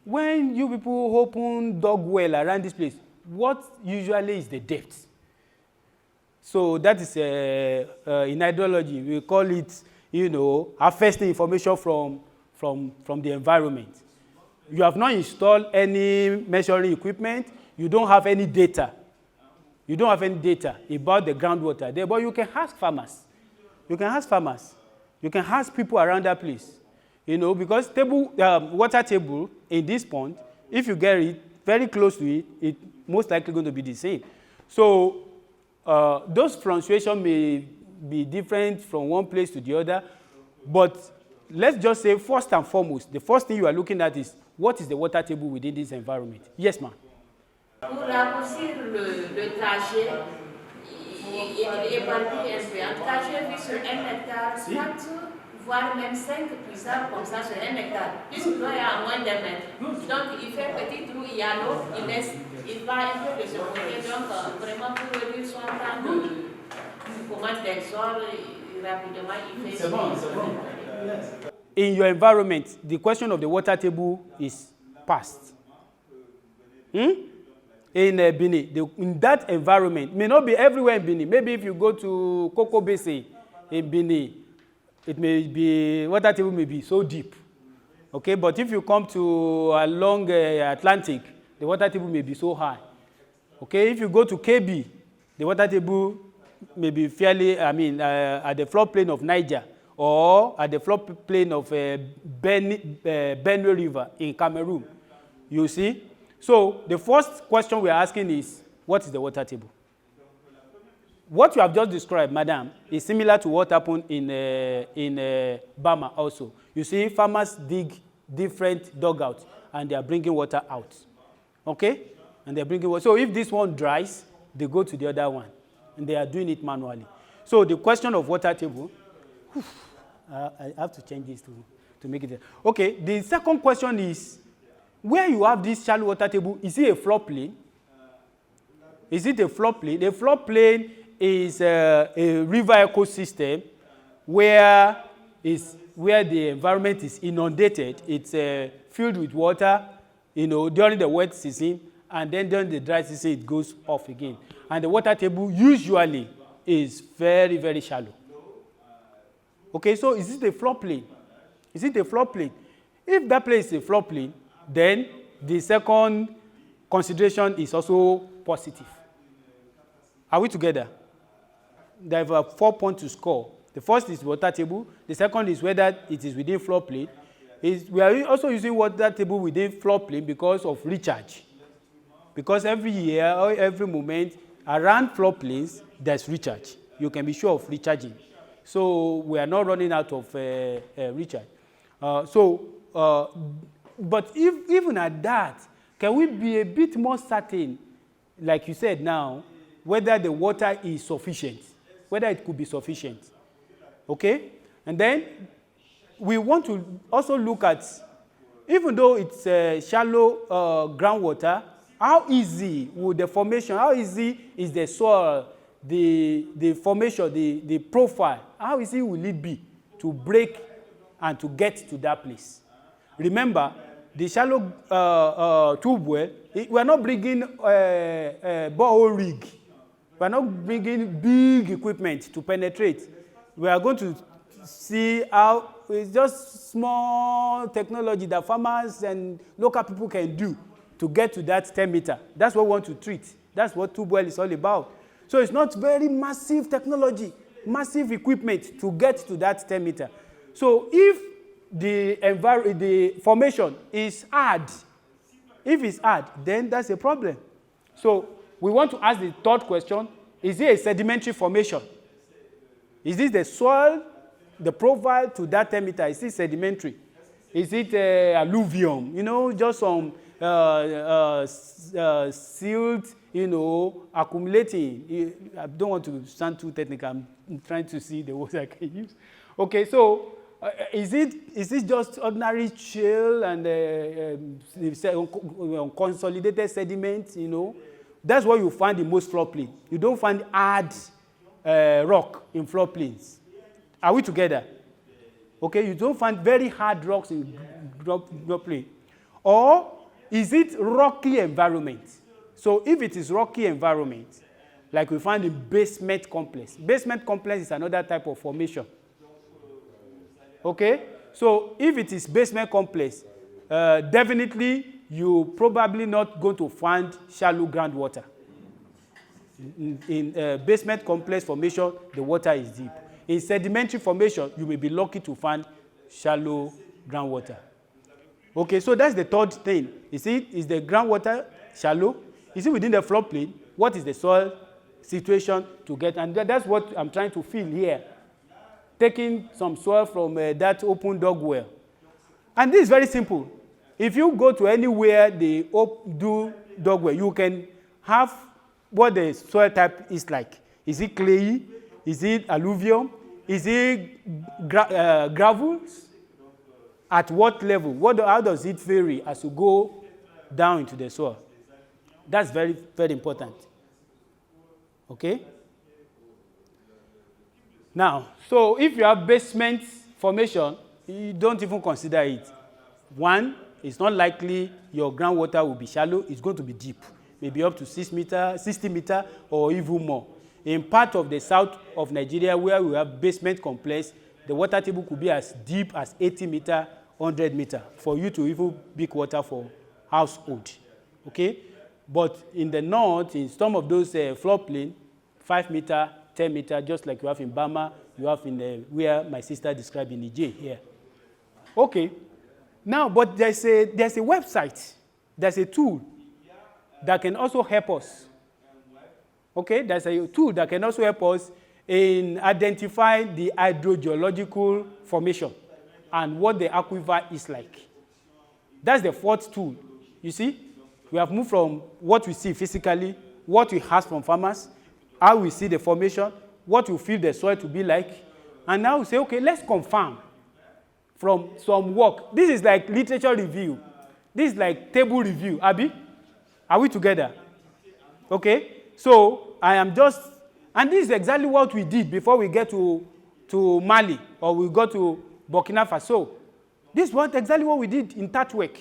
when you people open dug well around this place, what usually is the depth? So that is in hydrology, we call it, you know, harvesting information from the environment. You have not installed any measuring equipment. You don't have any data. You don't have any data about the groundwater there, but you can ask farmers. You can ask farmers. You can ask people around that place. You know, because water table in this pond, if you get it very close to it, it's most likely going to be the same. So those fluctuations may be different from one place to the other, but let's just say first and foremost, the first thing you are looking at is what is the water table within this environment. Yes, ma'am. Pour raccourcir le trajet, il est éparpillé un peu. En tout cas, j'ai vu sur 1 hectare, 4, voire même 5 puissants comme ça sur 1 hectare. Puisque l'eau est à moins d'1 mètre. Donc, il fait petit trou, il y a l'eau, il va un peu de ce côté. Donc, vraiment, pour réduire son temps de commande del sol, rapidement, il fait... C'est bon, c'est bon. In your environment, the question of the water table is passed. In Benin, in that environment, may not be everywhere in Benin. Maybe if you go to Cocoa Basin in Benin, it may be, water table may be so deep. Okay, but if you come to along Atlantic, the water table may be so high. Okay, if you go to KB, the water table may be fairly, at the floodplain of Niger, or at the floodplain of Benue River in Cameroon. You see? So the first question we are asking is, what is the water table? What you have just described, madam, is similar to what happened in Bama also. You see, farmers dig different dugouts, and they are bringing water out. Okay? And they're bringing water. So if this one dries, they go to the other one, and they are doing it manually. So the question of water table, I have to change this to make it. Okay, the second question is, where you have this shallow water table, is it a floodplain? Is it a floodplain? A floodplain is a river ecosystem where the environment is inundated. It's filled with water, you know, during the wet season, and then during the dry season, it goes off again. And the water table usually is very, very shallow. Okay, so is it a floodplain? Is it a floodplain? If that place is a floodplain, then the second consideration is also positive. Are we together? There are 4 points to score. The first is water table. The second is whether it is within floodplain. We are also using water table within floodplain because of recharge. Because every year or every moment around floodplains, there's recharge. You can be sure of recharging. So we are not running out of recharge. But even at that, can we be a bit more certain, like you said now, whether the water is sufficient, whether it could be sufficient? Okay? And then we want to also look at, even though it's shallow groundwater, how easy would the formation, how easy is the soil, the formation, the profile, how easy will it be to break and to get to that place? Remember, the shallow tube well, we are not bringing borehole rig. We are not bringing big equipment to penetrate. We are going to see how it's just small technology that farmers and local people can do to get to that 10 meter. That's what we want to treat. That's what tube well is all about. So it's not very massive technology, massive equipment to get to that 10 meter. So if the formation is hard, if it's hard, then that's a problem. So we want to ask the third question, is it a sedimentary formation? Is this the soil, the profile to that 10 meter, is it sedimentary? Is it alluvium? You know, just some silt, you know, accumulating. I don't want to sound too technical. I'm trying to see the words I can use. Okay, so is it just ordinary shale and consolidated sediment, you know? That's what you find in most floodplains. You don't find hard rock in floodplains. Are we together? Okay, you don't find very hard rocks in floodplain. Or is it rocky environment? So if it is rocky environment, like we find in basement complex is another type of formation. Okay, so if it is basement complex, definitely you probably not going to find shallow groundwater. In basement complex formation, the water is deep. In sedimentary formation, you may be lucky to find shallow groundwater. Okay, so that's the third thing. You see, is the groundwater shallow? Is it within the floodplain? What is the soil situation to get? And that's what I'm trying to feel here. Taking some soil from that open dug well. And this is very simple. If you go to anywhere they do dug well, you can have what the soil type is like. Is it clayey? Is it alluvium? Is it gravels? At what level? How does it vary as you go down into the soil? That's very, very important. Okay? Now, so if you have basement formation, you don't even consider it. One, it's not likely your groundwater will be shallow. It's going to be deep, maybe up to 60 meters, or even more. In part of the south of Nigeria, where we have basement complex, the water table could be as deep as 80 meters, 100 meters, for you to even pick water for household. Okay? But in the north, in some of those floodplain, 5 meters, 10 meters, just like you have in Bama, you have in where my sister described in Niger here. Okay. Now, but there's a website, there's a tool that can also help us. Okay, there's a tool that can also help us in identifying the hydrogeological formation and what the aquifer is like. That's the fourth tool. You see, we have moved from what we see physically, what we have from farmers, how we see the formation, what we feel the soil to be like, and now we say, okay, let's confirm from some work. This is like literature review. This is like table review. Abi, are we together? Okay, so I am just, and this is exactly what we did before we get to Mali, or we go to Burkina Faso. This is exactly what we did in that work.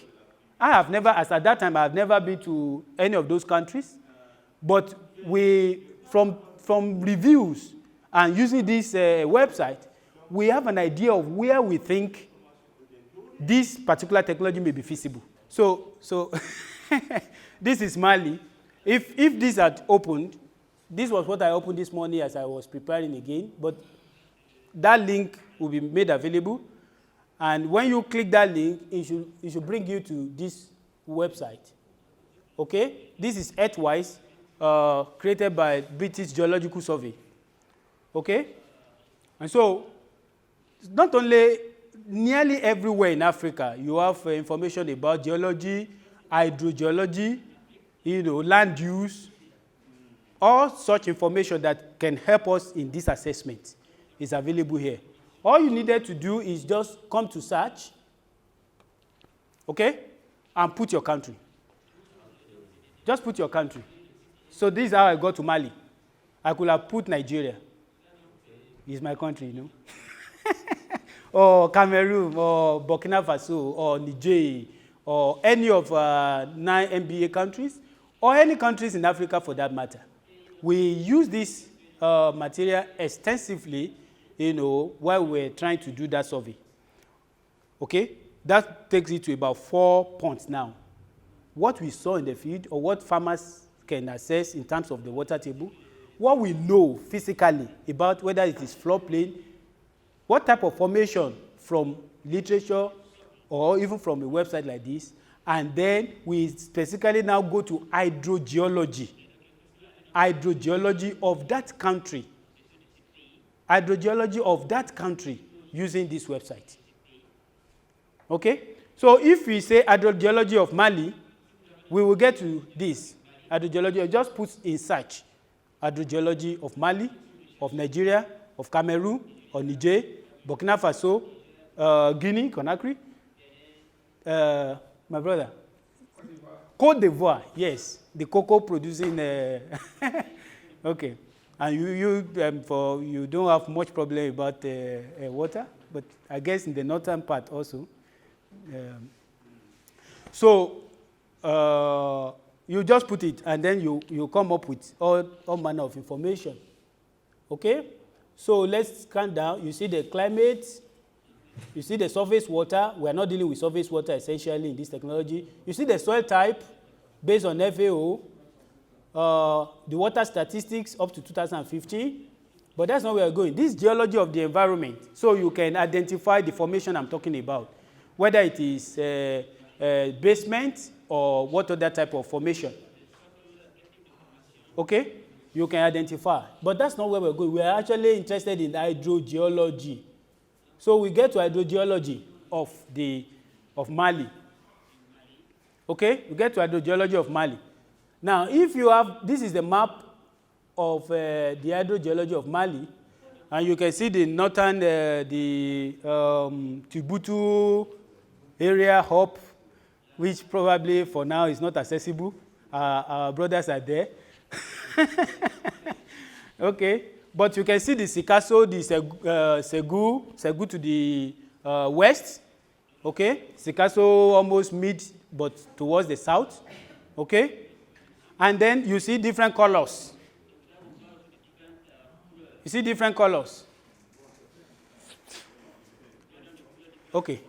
I have never, as at that time, I have never been to any of those countries, but we, from reviews and using this website, we have an idea of where we think this particular technology may be feasible. So this is Mali. If this had opened, this was what I opened this morning as I was preparing again, but that link will be made available. And when you click that link, it should bring you to this website. Okay? This is Earthwise, created by British Geological Survey. Okay? And so, not only nearly everywhere in Africa, you have information about geology, hydrogeology, land use, all such information that can help us in this assessment is available here. All you needed to do is just come to search, okay, and put your country. Just put your country. So this is how I got to Mali. I could have put Nigeria. It's my country, or Cameroon, or Burkina Faso, or Niger, or any of 9 NBA countries, or any countries in Africa for that matter. We use this material extensively, while we're trying to do that survey. Okay? That takes it to about 4 points now. What we saw in the field, or what farmers can assess in terms of the water table, what we know physically about whether it is floodplain, what type of formation from literature or even from a website like this, and then we specifically now go to hydrogeology of that country. Hydrogeology of that country using this website. Okay? So if we say hydrogeology of Mali, we will get to this. Hydrogeology, just put in search. Hydrogeology of Mali, of Nigeria, of Cameroon, or Niger, Burkina Faso, Guinea, Conakry. My brother. Côte d'Ivoire, yes. The cocoa producing. Okay. And you don't have much problem about water, but I guess in the northern part also. You just put it, and then you come up with all manner of information. Okay? So let's count down. You see the climate. You see the surface water. We are not dealing with surface water essentially in this technology. You see the soil type based on FAO. The water statistics up to 2015. But that's not where we're going. This is geology of the environment. So you can identify the formation I'm talking about, whether it is basement or what other type of formation. Okay? You can identify. But that's not where we're going. We're actually interested in hydrogeology. So we get to hydrogeology of Mali. Okay? We get to hydrogeology of Mali. Now, if you have, this is the map of the hydrogeology of Mali, and you can see the northern, Tibutu area hub, which probably for now is not accessible. Our brothers are there. Okay, but you can see the Sikasso, the Segu to the west. Okay, Sikasso almost mid, but towards the south. Okay, and then you see different colors. You see different colors. Okay.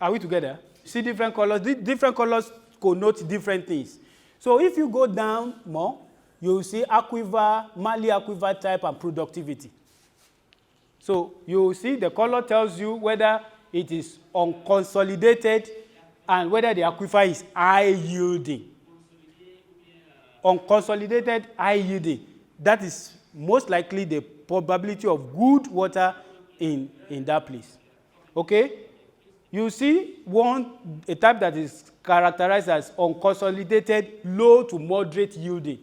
Are we together? See different colors. Different colors connote different things. So if you go down more, you will see aquifer, Mali aquifer type and productivity. So you will see the color tells you whether it is unconsolidated and whether the aquifer is high yielding. Unconsolidated, high yielding. That is most likely the probability of good water in that place. Okay? You see a type that is characterized as unconsolidated, low to moderate yielding.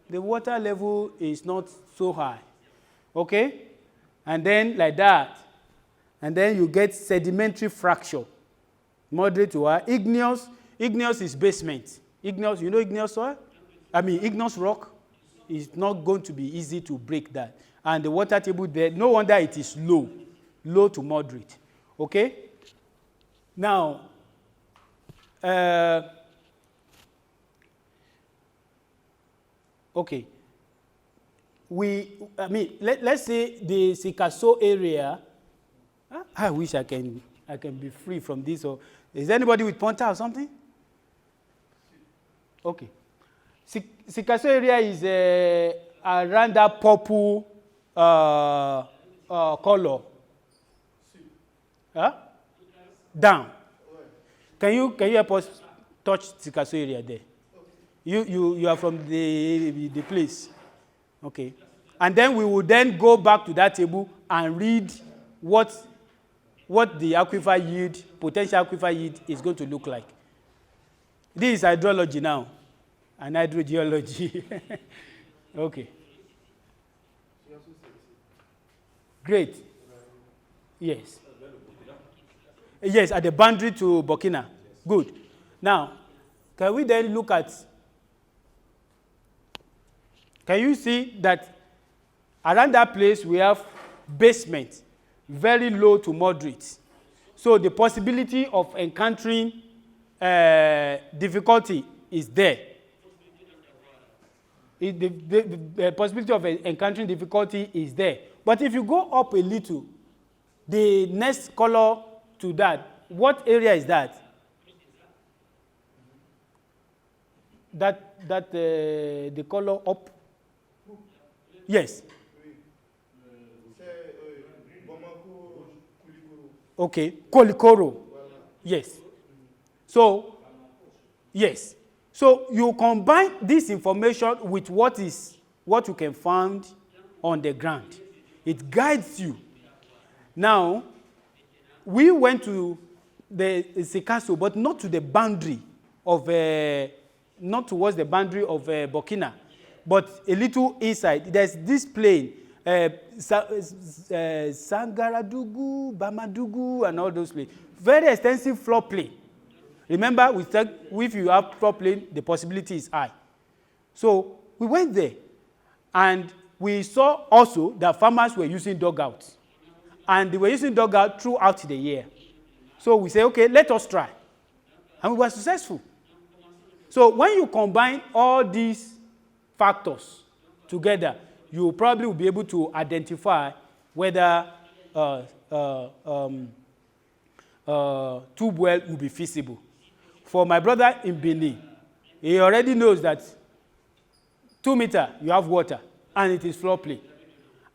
The water level is not so high. Okay? And then like that. And then you get sedimentary fracture. Moderate to high. Igneous is basement. Igneous, you know igneous soil? Igneous rock is not going to be easy to break that. And the water table there, no wonder it is low to moderate. Okay? Now, okay. Let's say the Sikasso area. I wish I can be free from this. Or is anybody with pointer or something? Okay. Sikasso area is around that purple color. Huh? Down. Can you help us touch Sikasso area there? You are from the place. Okay. And then we will then go back to that table and read what the aquifer yield, potential aquifer yield is going to look like. This is hydrology now. And hydrogeology. Okay. Great. Yes. Yes, at the boundary to Burkina. Good. Now, can we then look at, can you see that around that place we have basement, very low to moderate. So the possibility of encountering difficulty is there. The possibility of encountering difficulty is there. But if you go up a little, the next color to that, what area is that? The color up? Yes. Okay, Kolikoro. Yes. So, yes. So you combine this information with what you can find on the ground. It guides you. Now, we went to the Sikasso, but not to the boundary of, not towards the boundary of Burkina, but a little inside. There's this plain, Sangaradugu, Bamadugu, and all those places. Very extensive floor plain. Remember, we said if you have floor plain, the possibility is high. So we went there, and we saw also that farmers were using dugouts. And they were using dugout throughout the year. So we say, okay, let us try. And we were successful. So when you combine all these factors together, you probably will be able to identify whether tube well will be feasible. For my brother in Benin, he already knows that 2 meters, you have water, and it is floor plain.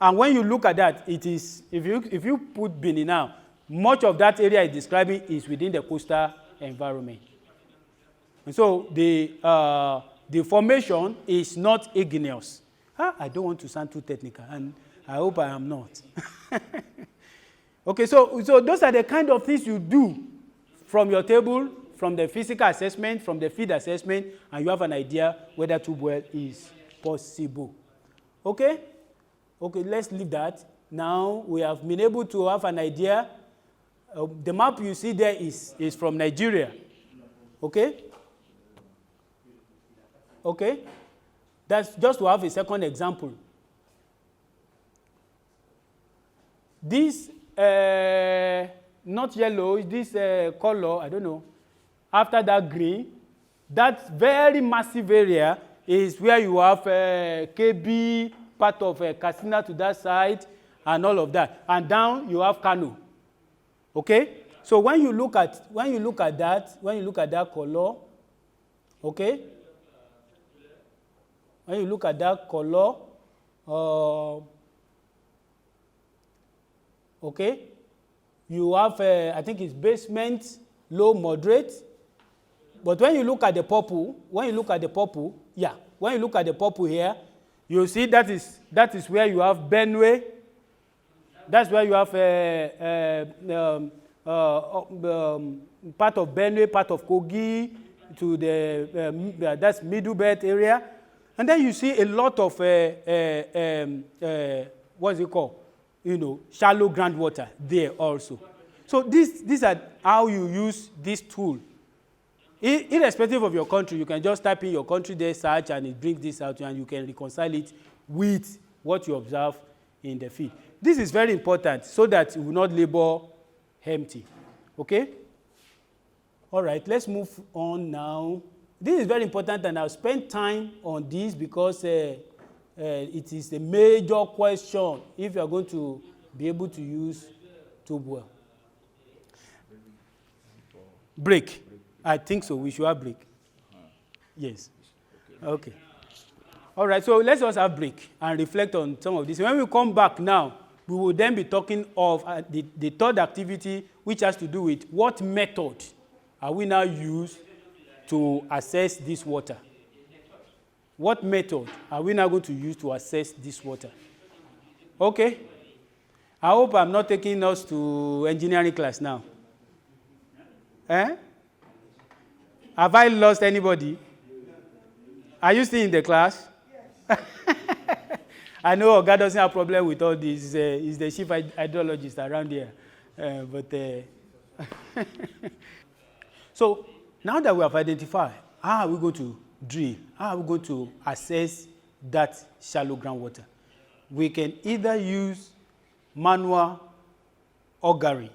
And when you look at that, it is, if you put Benin now, much of that area is describing is within the coastal environment. And so the formation is not igneous. I don't want to sound too technical, and I hope I am not. Okay, so those are the kind of things you do from your table, from the physical assessment, from the field assessment, and you have an idea whether tube well is possible. Okay? Okay, let's leave that. Now we have been able to have an idea. The map you see there is from Nigeria. Okay? Okay? That's just to have a second example. This, not yellow, this color, I don't know. After that green, that very massive area is where you have KB, part of Katsina to that side, and all of that. And down you have Kano. Okay? So when you look at that color, okay? When you look at that color, okay, you have I think it's basement, low, moderate. But when you look at the purple, when you look at the purple here, you see that is where you have Benue. That's where you have part of Benue, part of Kogi, to the that's Middle Belt area, and then you see a lot of what's it called? You know, shallow groundwater there also. So these are how you use this tool. Irrespective of your country, you can just type in your country there, search, and it brings this out, and you can reconcile it with what you observe in the field. This is very important so that you will not labor empty. Okay? All right, let's move on now. This is very important, and I'll spend time on this because it is a major question if you are going to be able to use tube well. Break. I think so. We should have break. Yes. Okay. All right. So let's just have break and reflect on some of this. When we come back now, we will then be talking of the third activity, which has to do with what method are we now use to assess this water. What method are we now going to use to assess this water? Okay. I hope I'm not taking us to engineering class now. Eh? Have I lost anybody? Are you still in the class? Yes. I know Oga doesn't have a problem with all this. He's the chief hydrologist around here. So now that we have identified how are we going to drill, how are we going to assess that shallow groundwater, we can either use manual augury.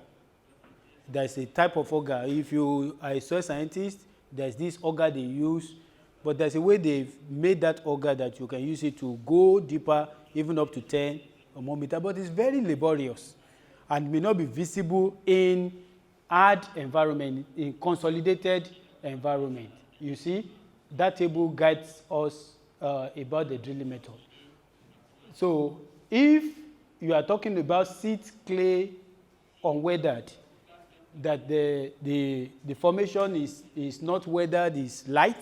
There's a type of auger. If you are a soil scientist, there's this auger they use, but there's a way they've made that auger that you can use it to go deeper, even up to 10 or more meters, but it's very laborious and may not be visible in hard environment, in consolidated environment. You see, that table guides us about the drilling method. So if you are talking about seed clay unweathered, that the formation is not weathered, is light,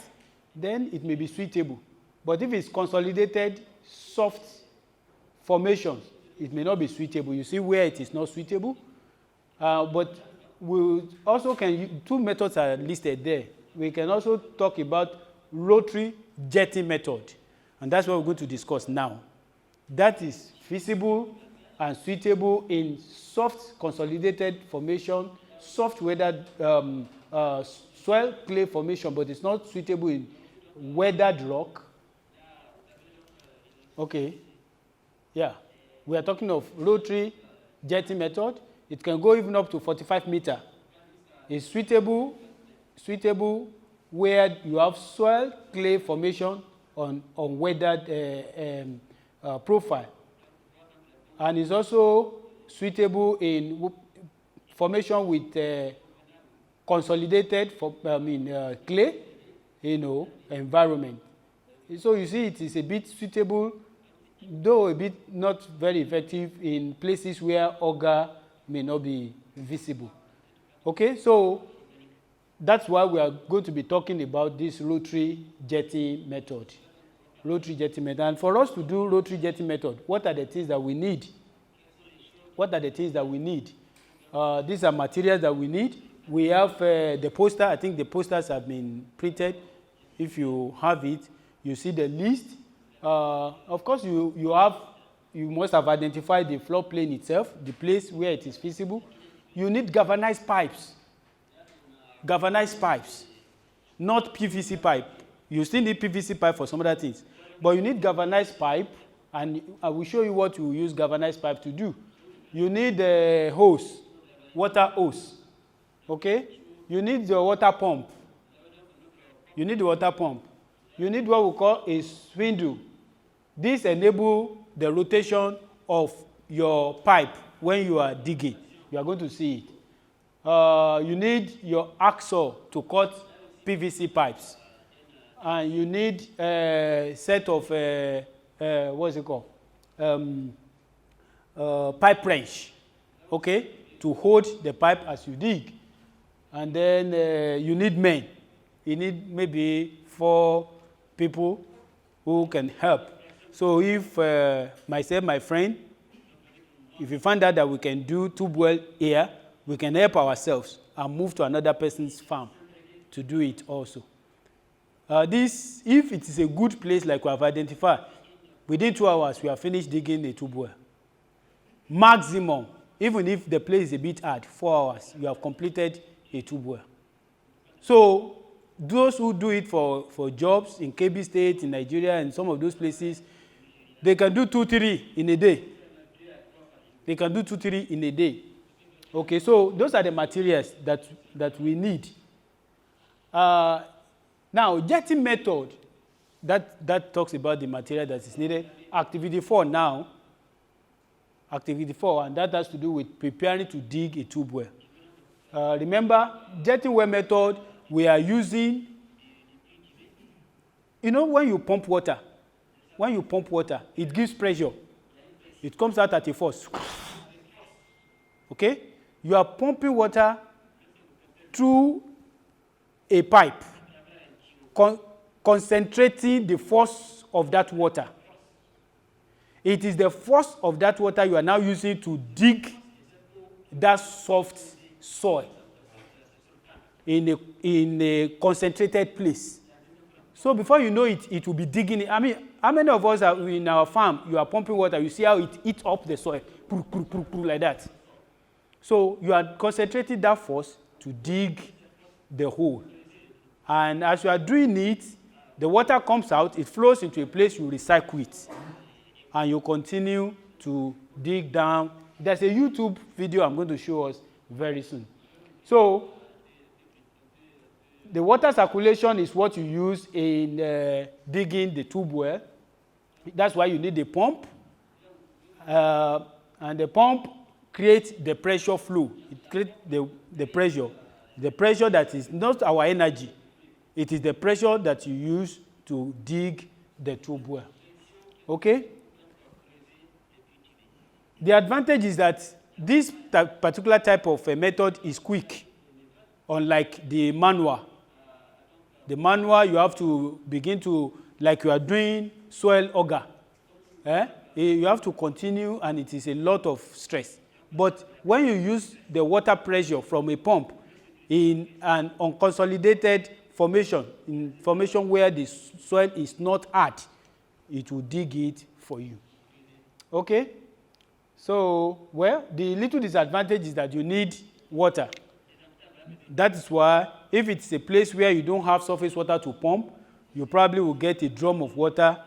then it may be suitable. But if it's consolidated, soft formations, it may not be suitable. You see where it is not suitable? But we also two methods are listed there. We can also talk about rotary jetty method, and that's what we're going to discuss now. That is feasible and suitable in soft consolidated formation, soft weathered soil clay formation, but it's not suitable in weathered rock. Okay, yeah, we are talking of rotary jetty method. It can go even up to 45 meters. It's suitable where you have soil clay formation on weathered profile, and it's also suitable in formation with consolidated clay, environment. So you see, it is a bit suitable, though a bit not very effective in places where auger may not be visible. Okay, so that's why we are going to be talking about this rotary jetty method. Rotary jetty method. And for us to do rotary jetty method, what are the things that we need? What are the things that we need? These are materials that we need. We have the poster. I think the posters have been printed. If you have it, you see the list. Of course, you must have identified the floor plane itself, the place where it is feasible. You need galvanized pipes. Galvanized pipes, not PVC pipe. You still need PVC pipe for some other things, but you need galvanized pipe, and I will show you what you use galvanized pipe to do. You need a hose, water hose. Okay? You need the water pump. You need the water pump. You need what we call a spindle. This enables the rotation of your pipe when you are digging. You are going to see it. You need your axle to cut PVC pipes. And you need a set of, what's it called? Pipe wrench, okay, to hold the pipe as you dig. And then you need men. You need maybe 4 people who can help. So if myself, my friend, if you find out that we can do tube well here, we can help ourselves and move to another person's farm to do it also. If it is a good place like we have identified, within 2 hours we have finished digging a tube well. Maximum, even if the place is a bit hard, 4 hours, you have completed a tube well. So those who do it for jobs in KB State, in Nigeria, and some of those places, they can do 2-3 in a day. They can do 2-3 in a day. Okay, so those are the materials that we need. Now, jetting method, that talks about the material that is needed. Activity 4 now. Activity 4, and that has to do with preparing to dig a tube well. Remember, jetting well method, we are using, when you pump water, it gives pressure. It comes out at a force. Okay? You are pumping water through a pipe, concentrating the force of that water. It is the force of that water you are now using to dig that soft soil in a concentrated place. So before you know it, it will be digging it. I mean, how many of us are in our farm, you are pumping water, you see how it eats up the soil, like that. So you are concentrating that force to dig the hole. And as you are doing it, the water comes out, it flows into a place, you recycle it. And you continue to dig down. There's a YouTube video I'm going to show us very soon. So the water circulation is what you use in digging the tube well. That's why you need the pump. And the pump creates the pressure flow. It creates the pressure. The pressure that is not our energy. It is the pressure that you use to dig the tube well. Okay? The advantage is that this particular type of method is quick, unlike the manual. The manual, you have to begin to, like you are doing soil auger. You have to continue, and it is a lot of stress. But when you use the water pressure from a pump in an unconsolidated formation, in formation where the soil is not hard, it will dig it for you. Okay? So, well, the little disadvantage is that you need water. That is why if it's a place where you don't have surface water to pump, you probably will get a drum of water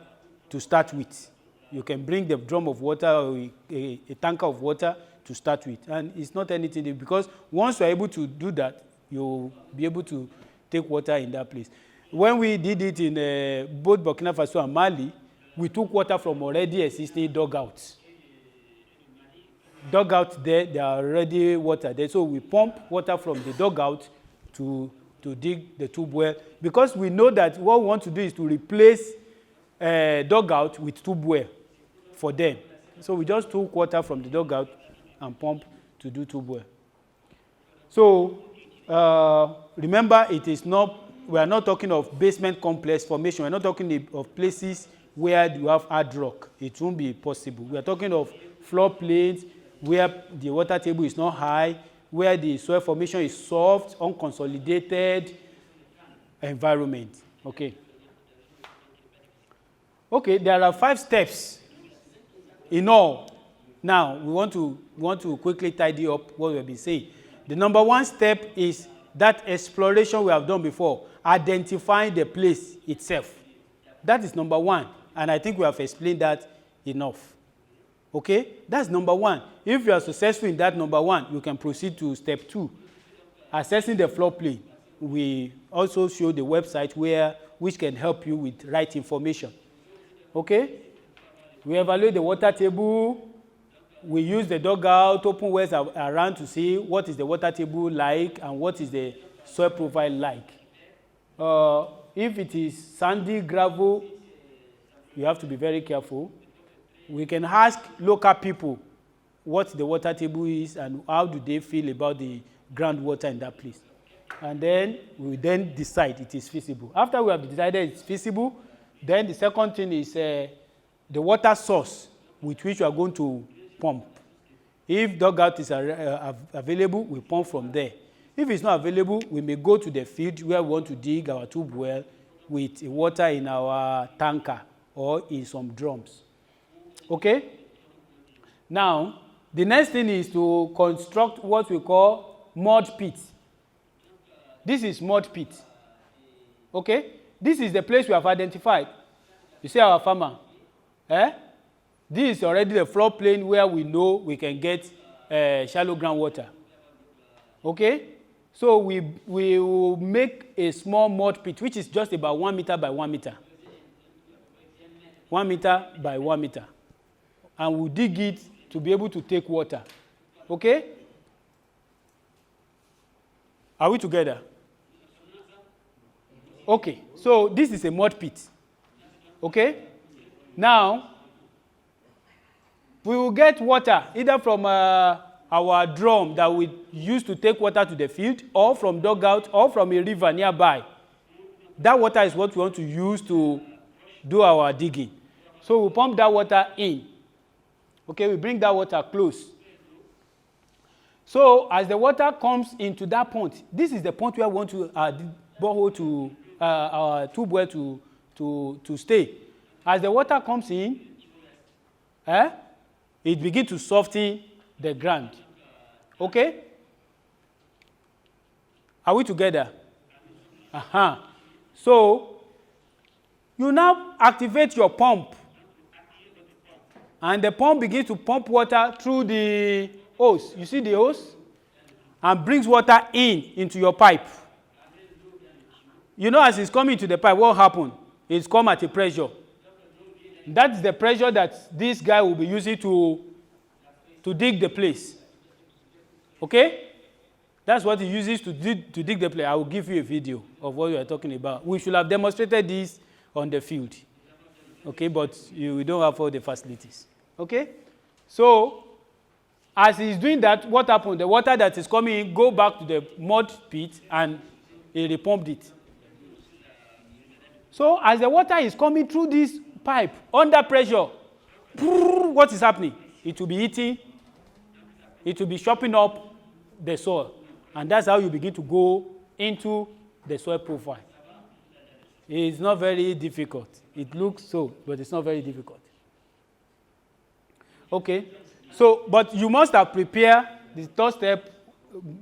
to start with. You can bring the drum of water or a tanker of water to start with. And it's not anything, because once you're able to do that, you'll be able to take water in that place. When we did it in both Burkina Faso and Mali, we took water from already existing dugouts. Dugout there are already water there. So we pump water from the dugout to dig the tube well. Because we know that what we want to do is to replace dugout with tube well for them. So we just took water from the dugout and pump to do tube well. So remember, we are not talking of basement complex formation. We're not talking of places where you have hard rock. It won't be possible. We are talking of floor plains where the water table is not high, where the soil formation is soft, unconsolidated environment. Okay. Okay, there are 5 steps in all. Now, we want to quickly tidy up what we've been saying. The number 1 step is that exploration we have done before, identifying the place itself. That is number 1, and I think we have explained that enough. Okay, that's number 1. If you are successful in that number 1, you can proceed to step 2, assessing the floor plane. We also show the website which can help you with right information. Okay, we evaluate the water table. We use the dugout, open wells around to see what is the water table like and what is the soil profile like. If it is sandy gravel, you have to be very careful. We can ask local people what the water table is and how do they feel about the groundwater in that place. And then we then decide it is feasible. After we have decided it's feasible, then the second thing is the water source with which we are going to pump. If dugout is available, we pump from there. If it's not available, we may go to the field where we want to dig our tube well with water in our tanker or in some drums. Okay? Now, the next thing is to construct what we call mud pit. This is mud pit. Okay? This is the place we have identified. You see our farmer? This is already the floor plane where we know we can get shallow groundwater. Okay? So we will make a small mud pit, which is just about 1 meter by 1 meter. 1 meter by 1 meter. And we'll dig it to be able to take water. Okay? Are we together? Okay, so this is a mud pit. Okay? Now, we will get water either from our drum that we use to take water to the field, or from dugout, or from a river nearby. That water is what we want to use to do our digging. So we pump that water in. Okay, we bring that water close. So as the water comes into that point, this is the point where we want to borehole to our tube well to stay. As the water comes in, it begins to soften the ground. Okay? Are we together? So you now activate your pump, and the pump begins to pump water through the hose. You see the hose? And brings water into your pipe. You know, as it's coming to the pipe, what happened? It's come at a pressure. That's the pressure that this guy will be using to dig the place. Okay? That's what he uses to dig the place. I will give you a video of what we are talking about. We should have demonstrated this on the field. Okay, but we don't have all the facilities. Okay? So, as he's doing that, what happened? The water that is coming in go back to the mud pit and he repumped it. So, as the water is coming through this pipe under pressure, what is happening? It will be hitting it will be chopping up the soil. And that's how you begin to go into the soil profile. It's not very difficult. It looks so, but it's not very difficult. Okay. So, but you must have prepared, the third step,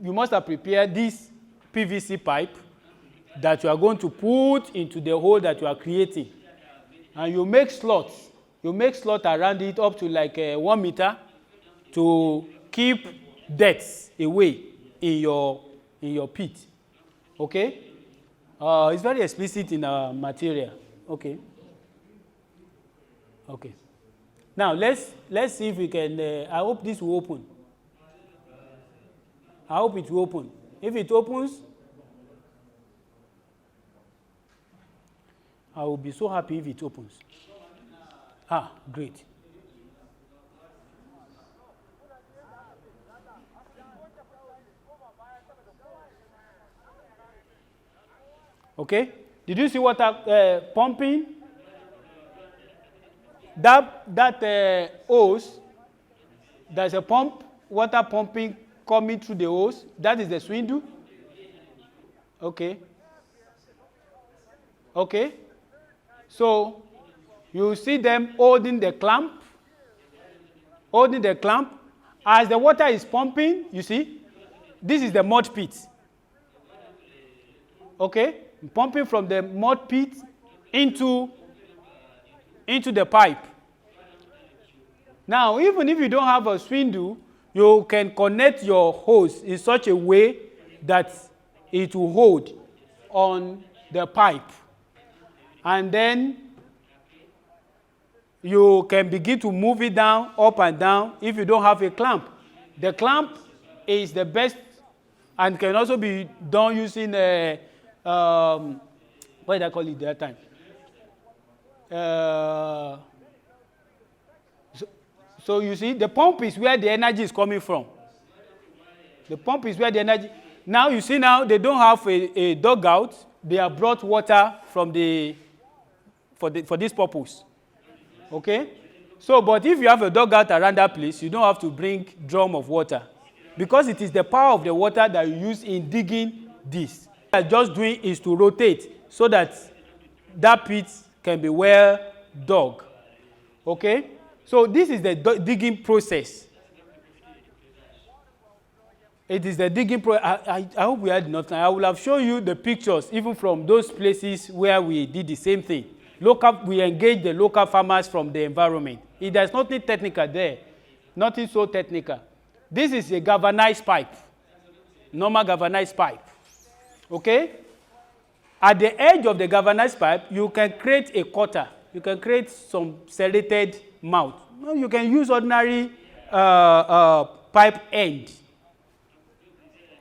you must have prepared this PVC pipe that you are going to put into the hole that you are creating. And you make slots. You make slots around it up to like 1 meter to keep debts away in your pit. Okay? It's very explicit in our material. Okay. Okay. Now let's see if we can. I hope this will open. I hope it will open. If it opens, I will be so happy if it opens. Ah, great. Okay? Did you see water pumping? That hose, there's a pump, water pumping coming through the hose. That is the swindle. Okay. Okay. So you see them holding the clamp. Holding the clamp. As the water is pumping, you see, this is the mud pit. Okay? Pumping from the mud pit into the pipe. Now, even if you don't have a swindle, you can connect your hose in such a way that it will hold on the pipe. And then you can begin to move it down, up and down, if you don't have a clamp. The clamp is the best and can also be done using what did I call it that time? So you see, the pump is where the energy is coming from. The pump is where the energy. Now you see, now they don't have a dugout. They have brought water from for this purpose. Okay. So, but if you have a dugout around that place, you don't have to bring drum of water, because it is the power of the water that you use in digging this. What I'm just doing is to rotate so that that pit can be well dug. Okay? So this is the digging process. It is the digging process. I hope we had enough time. I will have shown you the pictures even from those places where we did the same thing. We engaged the local farmers from the environment. There's nothing technical there. Nothing so technical. This is a galvanized pipe. Normal galvanized pipe. Okay? At the edge of the galvanized pipe, you can create a cutter. You can create some serrated mouth. You can use ordinary pipe end.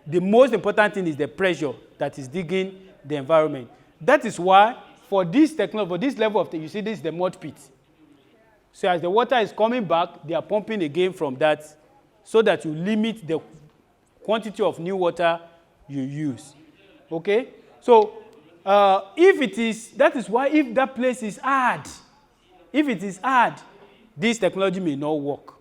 The most important thing is the pressure that is digging the environment. That is why for this technology, for this level of, you see this is the mud pit. So as the water is coming back, they are pumping again from that so that you limit the quantity of new water you use. Okay? So if it is, that is why if that place is hard, if it is hard, this technology may not work.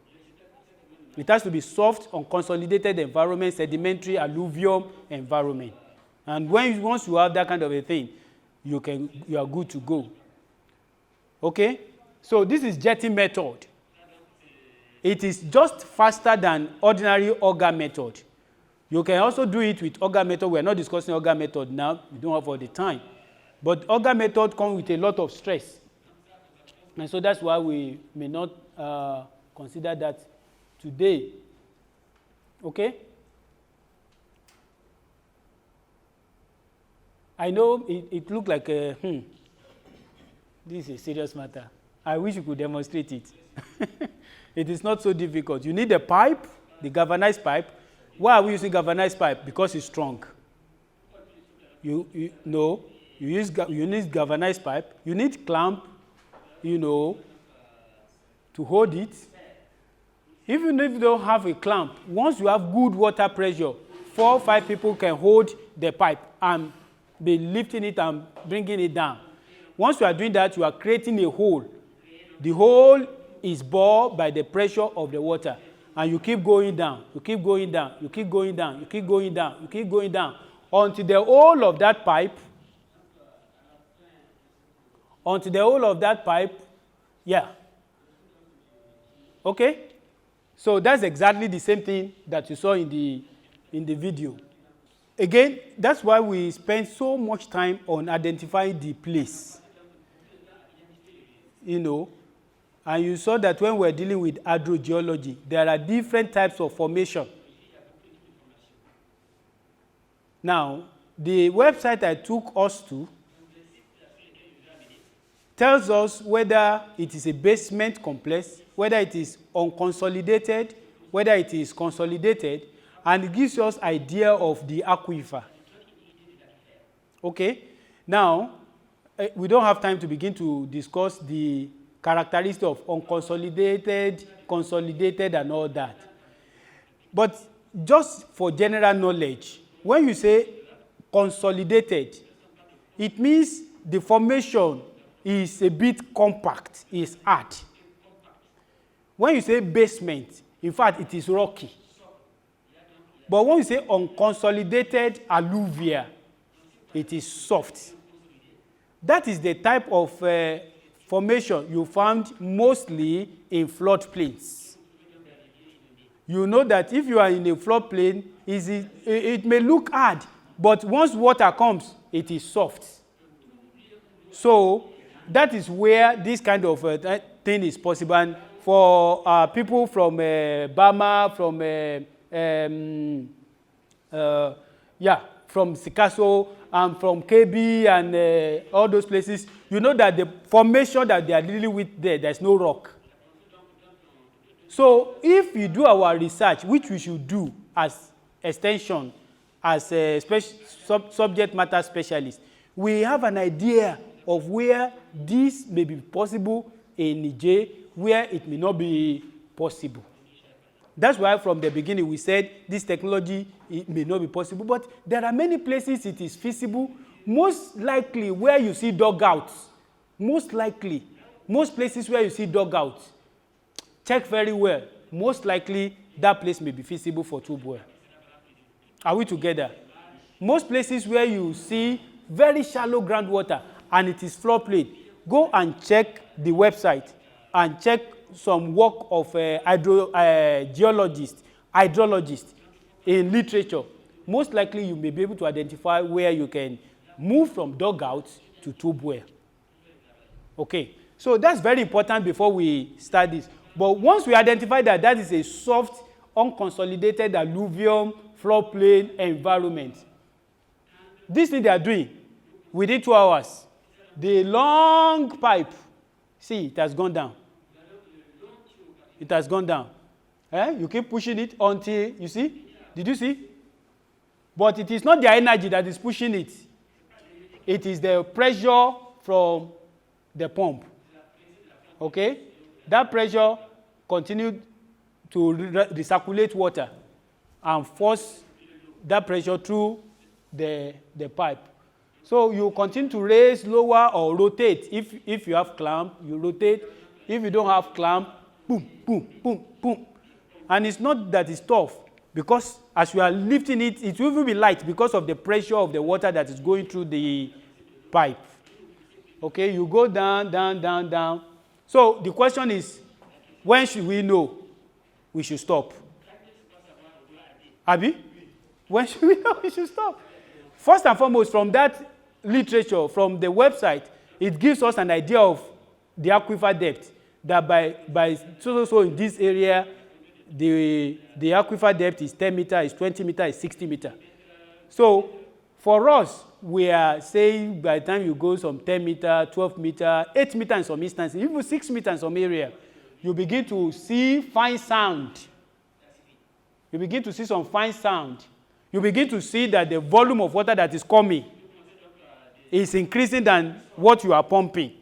It has to be soft, unconsolidated environment, sedimentary, alluvium environment. And once you have that kind of a thing, you are good to go. Okay? So this is Jetty method. It is just faster than ordinary auger method. You can also do it with auger method. We are not discussing auger method now. We don't have all the time. But auger method comes with a lot of stress. And so that's why we may not consider that today. Okay? I know it looked like a, this is a serious matter. I wish you could demonstrate it. It is not so difficult. You need a pipe, the galvanized pipe. Why are we using galvanized pipe? Because it's strong. You need galvanized pipe. You need clamp, to hold it. Even if you don't have a clamp, once you have good water pressure, 4 or 5 people can hold the pipe and be lifting it and bringing it down. Once you are doing that, you are creating a hole. The hole is bored by the pressure of the water. And you keep going down, you keep going down, you keep going down, you keep going down, you keep going down, until the whole of that pipe, yeah. Okay? So that's exactly the same thing that you saw in the video. Again, that's why we spend so much time on identifying the place. You know, and you saw that when we're dealing with hydrogeology, there are different types of formation. Now, the website I took us to tells us whether it is a basement complex, whether it is unconsolidated, whether it is consolidated, and it gives us idea of the aquifer. Okay? Now, we don't have time to begin to discuss the characteristics of unconsolidated, consolidated, and all that. But just for general knowledge, when you say consolidated, it means the formation is a bit compact, is hard. When you say basement, in fact, it is rocky. But when you say unconsolidated alluvia, it is soft. That is the type of formation you found mostly in floodplains. You know that if you are in a floodplain, it may look hard, but once water comes, it is soft. So that is where this kind of thing is possible. And for people from Bama, from Sikaso, and from KB and all those places, you know that the formation that they are dealing with there's no rock. So if you do our research, which we should do as extension, as a subject matter specialist, we have an idea of where this may be possible in Niger, where it may not be possible. That's why from the beginning we said this technology it may not be possible, but there are many places it is feasible. Most likely where you see dugouts, most likely, most places where you see dugouts, check very well. Most likely that place may be feasible for tube well. Are we together? Most places where you see very shallow groundwater and it is floodplain, go and check the website and check some work of geologists, hydrologists in literature. Most likely you may be able to identify where you can move from dugouts to tube well. Okay, so that's very important before we start this. But once we identify that that is a soft, unconsolidated alluvium floodplain environment, this thing they are doing within 2 hours, the long pipe, see, it has gone down. It has gone down. You keep pushing it until, you see? Did you see? But it is not the energy that is pushing it. It is the pressure from the pump. Okay? That pressure continued to recirculate water and force that pressure through the pipe. So you continue to raise, lower, or rotate. If you have clamp, you rotate. If you don't have clamp, boom, boom, boom, boom. And it's not that it's tough, because as you are lifting it, it will even be light because of the pressure of the water that is going through the pipe. Okay, you go down, down, down, down. So the question is, when should we know we should stop? Abi? When should we know we should stop? First and foremost, from that literature, from the website, it gives us an idea of the aquifer depth. That by so in this area, the aquifer depth is 10 meters, is 20 meters, is 60 meters. So for us, we are saying by the time you go some 10 meters, 12 meters, 8 meters in some instances, even 6 meters in some area, you begin to see fine sound. You begin to see some fine sound. You begin to see that the volume of water that is coming is increasing than what you are pumping.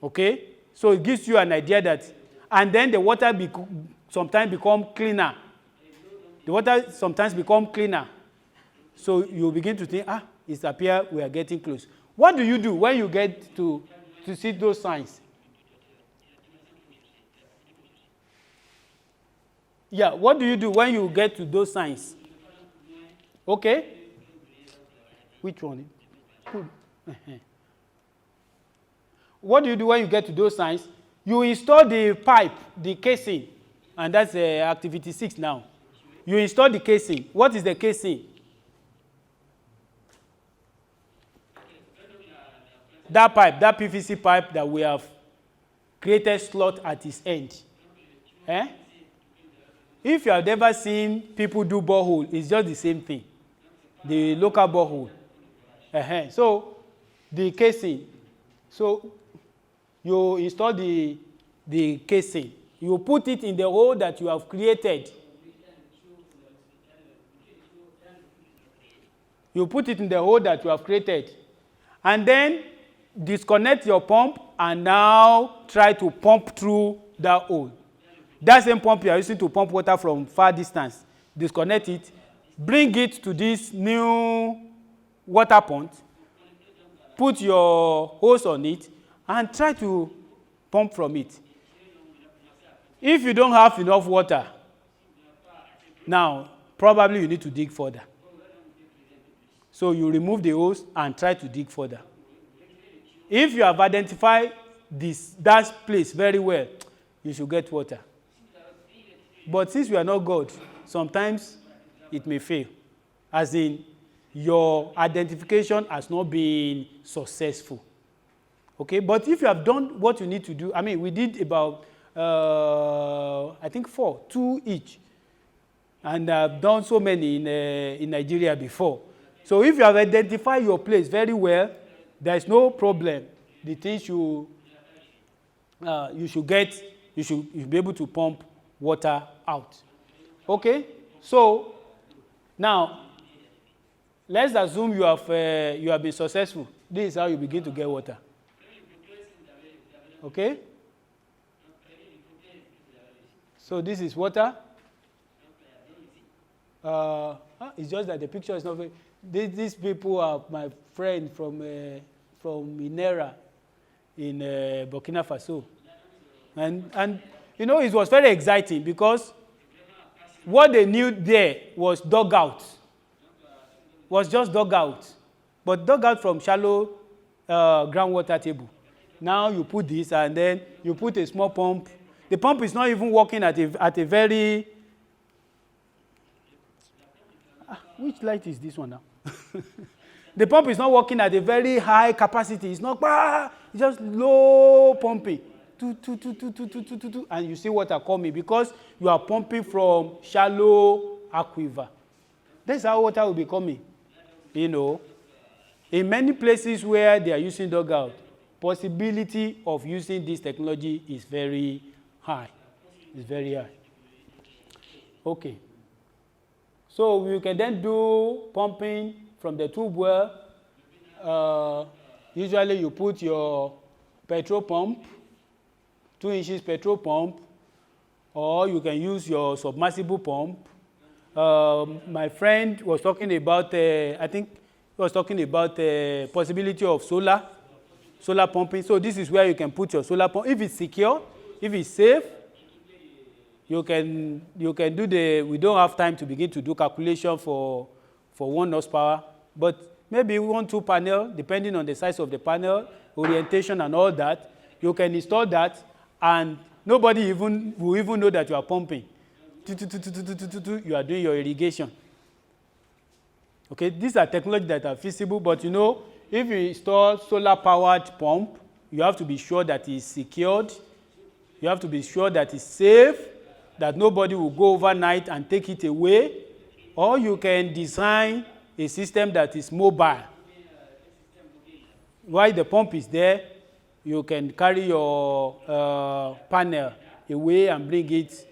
Okay? So it gives you an idea that, and then the water sometimes become cleaner. The water sometimes become cleaner. So you begin to think, it appears we are getting close. What do you do when you get to see those signs? Yeah, what do you do when you get to those signs? Okay? Which one? What do you do when you get to those signs? You install the pipe, the casing, and that's activity 6 now. You install the casing. What is the casing? That pipe, that PVC pipe that we have created slot at its end. Eh? If you have never seen people do borehole, it's just the same thing. The local borehole. So, the casing. So, you install the casing. You put it in the hole that you have created. You put it in the hole that you have created. And then, disconnect your pump and now try to pump through that hole. That same pump you are using to pump water from far distance, disconnect it, bring it to this new water pump, put your hose on it, and try to pump from it. If you don't have enough water, now probably you need to dig further. So you remove the hose and try to dig further. If you have identified that place very well, you should get water. But since we are not God, sometimes it may fail. As in, your identification has not been successful. Okay, but if you have done what you need to do, I mean, we did about, I think 4, 2 each. And I've done so many in Nigeria before. So if you have identified your place very well, there is no problem. The things you should be able to pump water out. Okay? So, now, let's assume you have been successful. This is how you begin to get water. Okay? So, this is water. It's just that the picture is not very... These people are my friend from Inera in Burkina Faso. And you know, it was very exciting because what they knew there was dugout. Was just dugout. But dugout from shallow groundwater table. Now you put this and then you put a small pump. The pump is not even working at a very... Which light is this one now? The pump is not working at a very high capacity. It's not, it's just low pumping. And you see water coming because you are pumping from shallow aquifer. That's how water will be coming. You know, in many places where they are using dugout, possibility of using this technology is very high. It's very high. Okay. So you can then do pumping from the tube well. Usually you put your petrol pump, 2 inches petrol pump, or you can use your submersible pump. My friend was talking about, I think he was talking about the possibility of solar pumping. So this is where you can put your solar pump. If it's secure, if it's safe, you can do we don't have time to begin to do calculation for 1 horsepower, but maybe 1, 2 panel, depending on the size of the panel, orientation and all that, you can install that and nobody will even know that you are pumping. You are doing your irrigation. Okay, these are technologies that are feasible, but you know, if you install solar-powered pump, you have to be sure that it's secured. You have to be sure that it's safe, that nobody will go overnight and take it away. Or you can design a system that is mobile. While the pump is there, you can carry your panel away and bring it.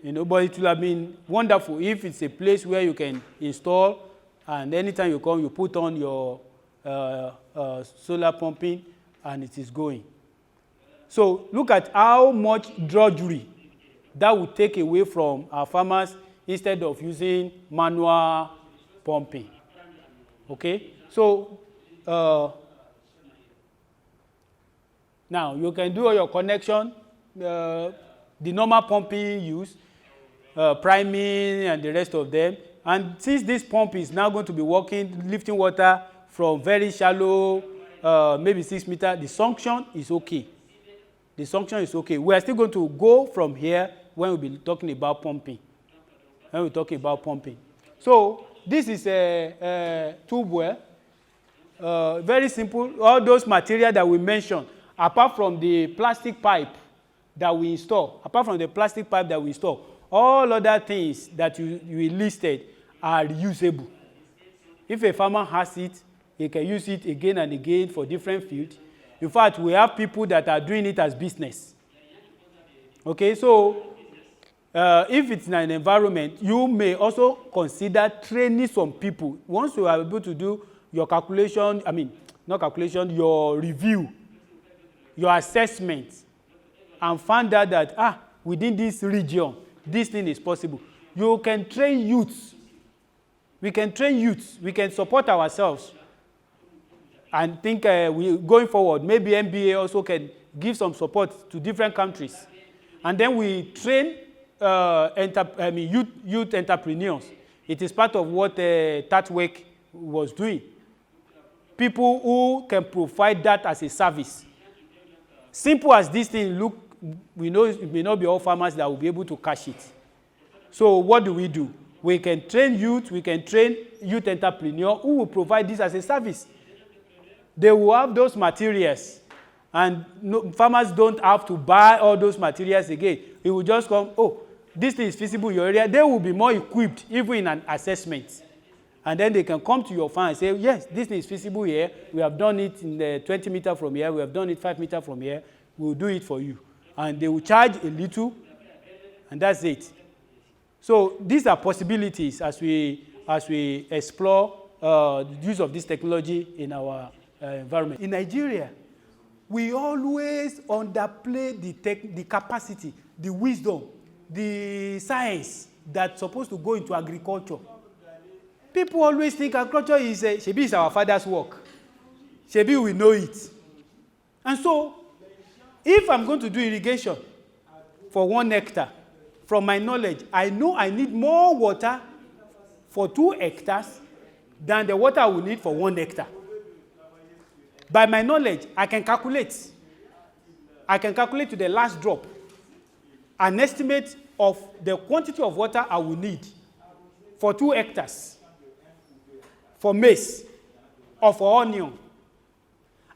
You know, but it will have been wonderful if it's a place where you can install, and anytime you come, you put on your solar pumping, and it is going. So look at how much drudgery that would take away from our farmers instead of using manual pumping. Okay? So now you can do all your connection, the normal pumping use. priming and the rest of them. And since this pump is now going to be working, lifting water from very shallow, maybe 6 meters, the suction is okay. The suction is okay. We are still going to go from here when we'll be talking about pumping. When we're talking about pumping. So this is a tube well. Very simple. All those materials that we mentioned, apart from the plastic pipe that we install, all other things that you listed are reusable. If a farmer has it, he can use it again and again for different fields. In fact, we have people that are doing it as business. Okay, so if it's in an environment, you may also consider training some people. Once you are able to do your calculation, your review, your assessment, and find out that, within this region, this thing is possible. You can train youths. We can train youths. We can support ourselves. And think going forward, maybe MBA also can give some support to different countries. And then we train youth entrepreneurs. It is part of what TAAT-PIDACC was doing. People who can provide that as a service. Simple as this thing look, we know it may not be all farmers that will be able to cash it. So what do? We can train youth, we can train youth entrepreneurs who will provide this as a service. They will have those materials, and farmers don't have to buy all those materials again. It will just come, this thing is feasible in your area. They will be more equipped, even in an assessment. And then they can come to your farm and say, yes, this thing is feasible here. We have done it in the 20 meters from here. We have done it 5 meters from here. We will do it for you. And they will charge a little, and that's it. So these are possibilities as we explore the use of this technology in our environment. In Nigeria, we always underplay the capacity, the wisdom, the science that's supposed to go into agriculture. People always think agriculture is Shebi is our father's work. Shebi we know it. And so, if I'm going to do irrigation for 1 hectare, from my knowledge, I know I need more water for 2 hectares than the water I will need for 1 hectare. By my knowledge, I can calculate. I can calculate to the last drop an estimate of the quantity of water I will need for 2 hectares, for maize, or for onion.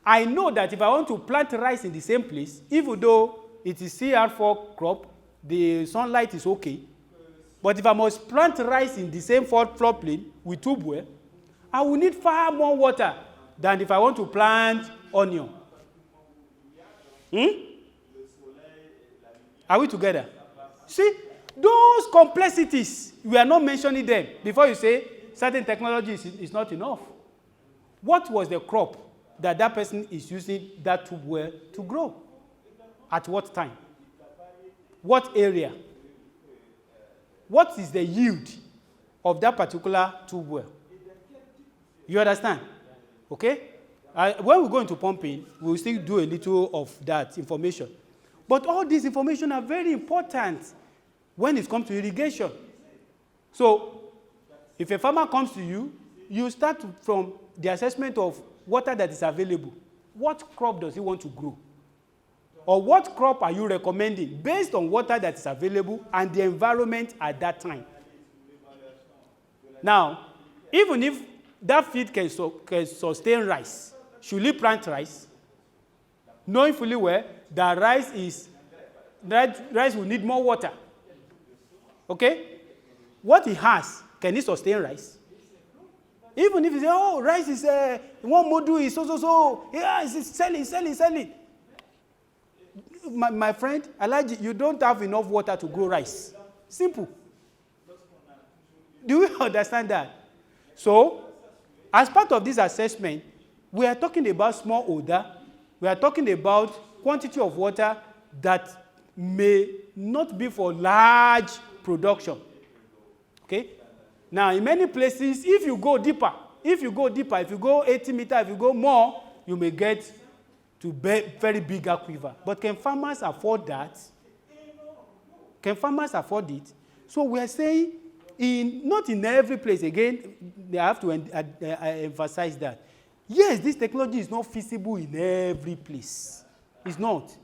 I know that if I want to plant rice in the same place, even though it is CR4 crop, the sunlight is okay. But if I must plant rice in the same floodplain with tube well, I will need far more water than if I want to plant onion. Are we together? See, those complexities, we are not mentioning them before you say certain technology is not enough. What was the crop that person is using that tube well to grow? At what time? What area? What is the yield of that particular tube well? You understand? Okay? When we go into pumping, we'll still do a little of that information. But all these information are very important when it comes to irrigation. So, if a farmer comes to you, you start from the assessment of water that is available. What crop does he want to grow? Or what crop are you recommending based on water that is available and the environment at that time? Now, even if that field can sustain rice, should he plant rice? Knowing fully well that rice will need more water. Okay? What he has, can he sustain rice? Even if he says, rice is, one module is so, yeah, it's selling. My friend, Alaji, you don't have enough water to grow rice. Simple. Do you understand that? So, as part of this assessment, we are talking about small odor. We are talking about quantity of water that may not be for large production. Okay? Now, in many places, if you go deeper, if you go 80 meters, if you go more, you may get to very big aquifer. But can farmers afford that? Can farmers afford it? So we are saying, not in every place, again, they have to emphasize that. Yes, this technology is not feasible in every place. It's not.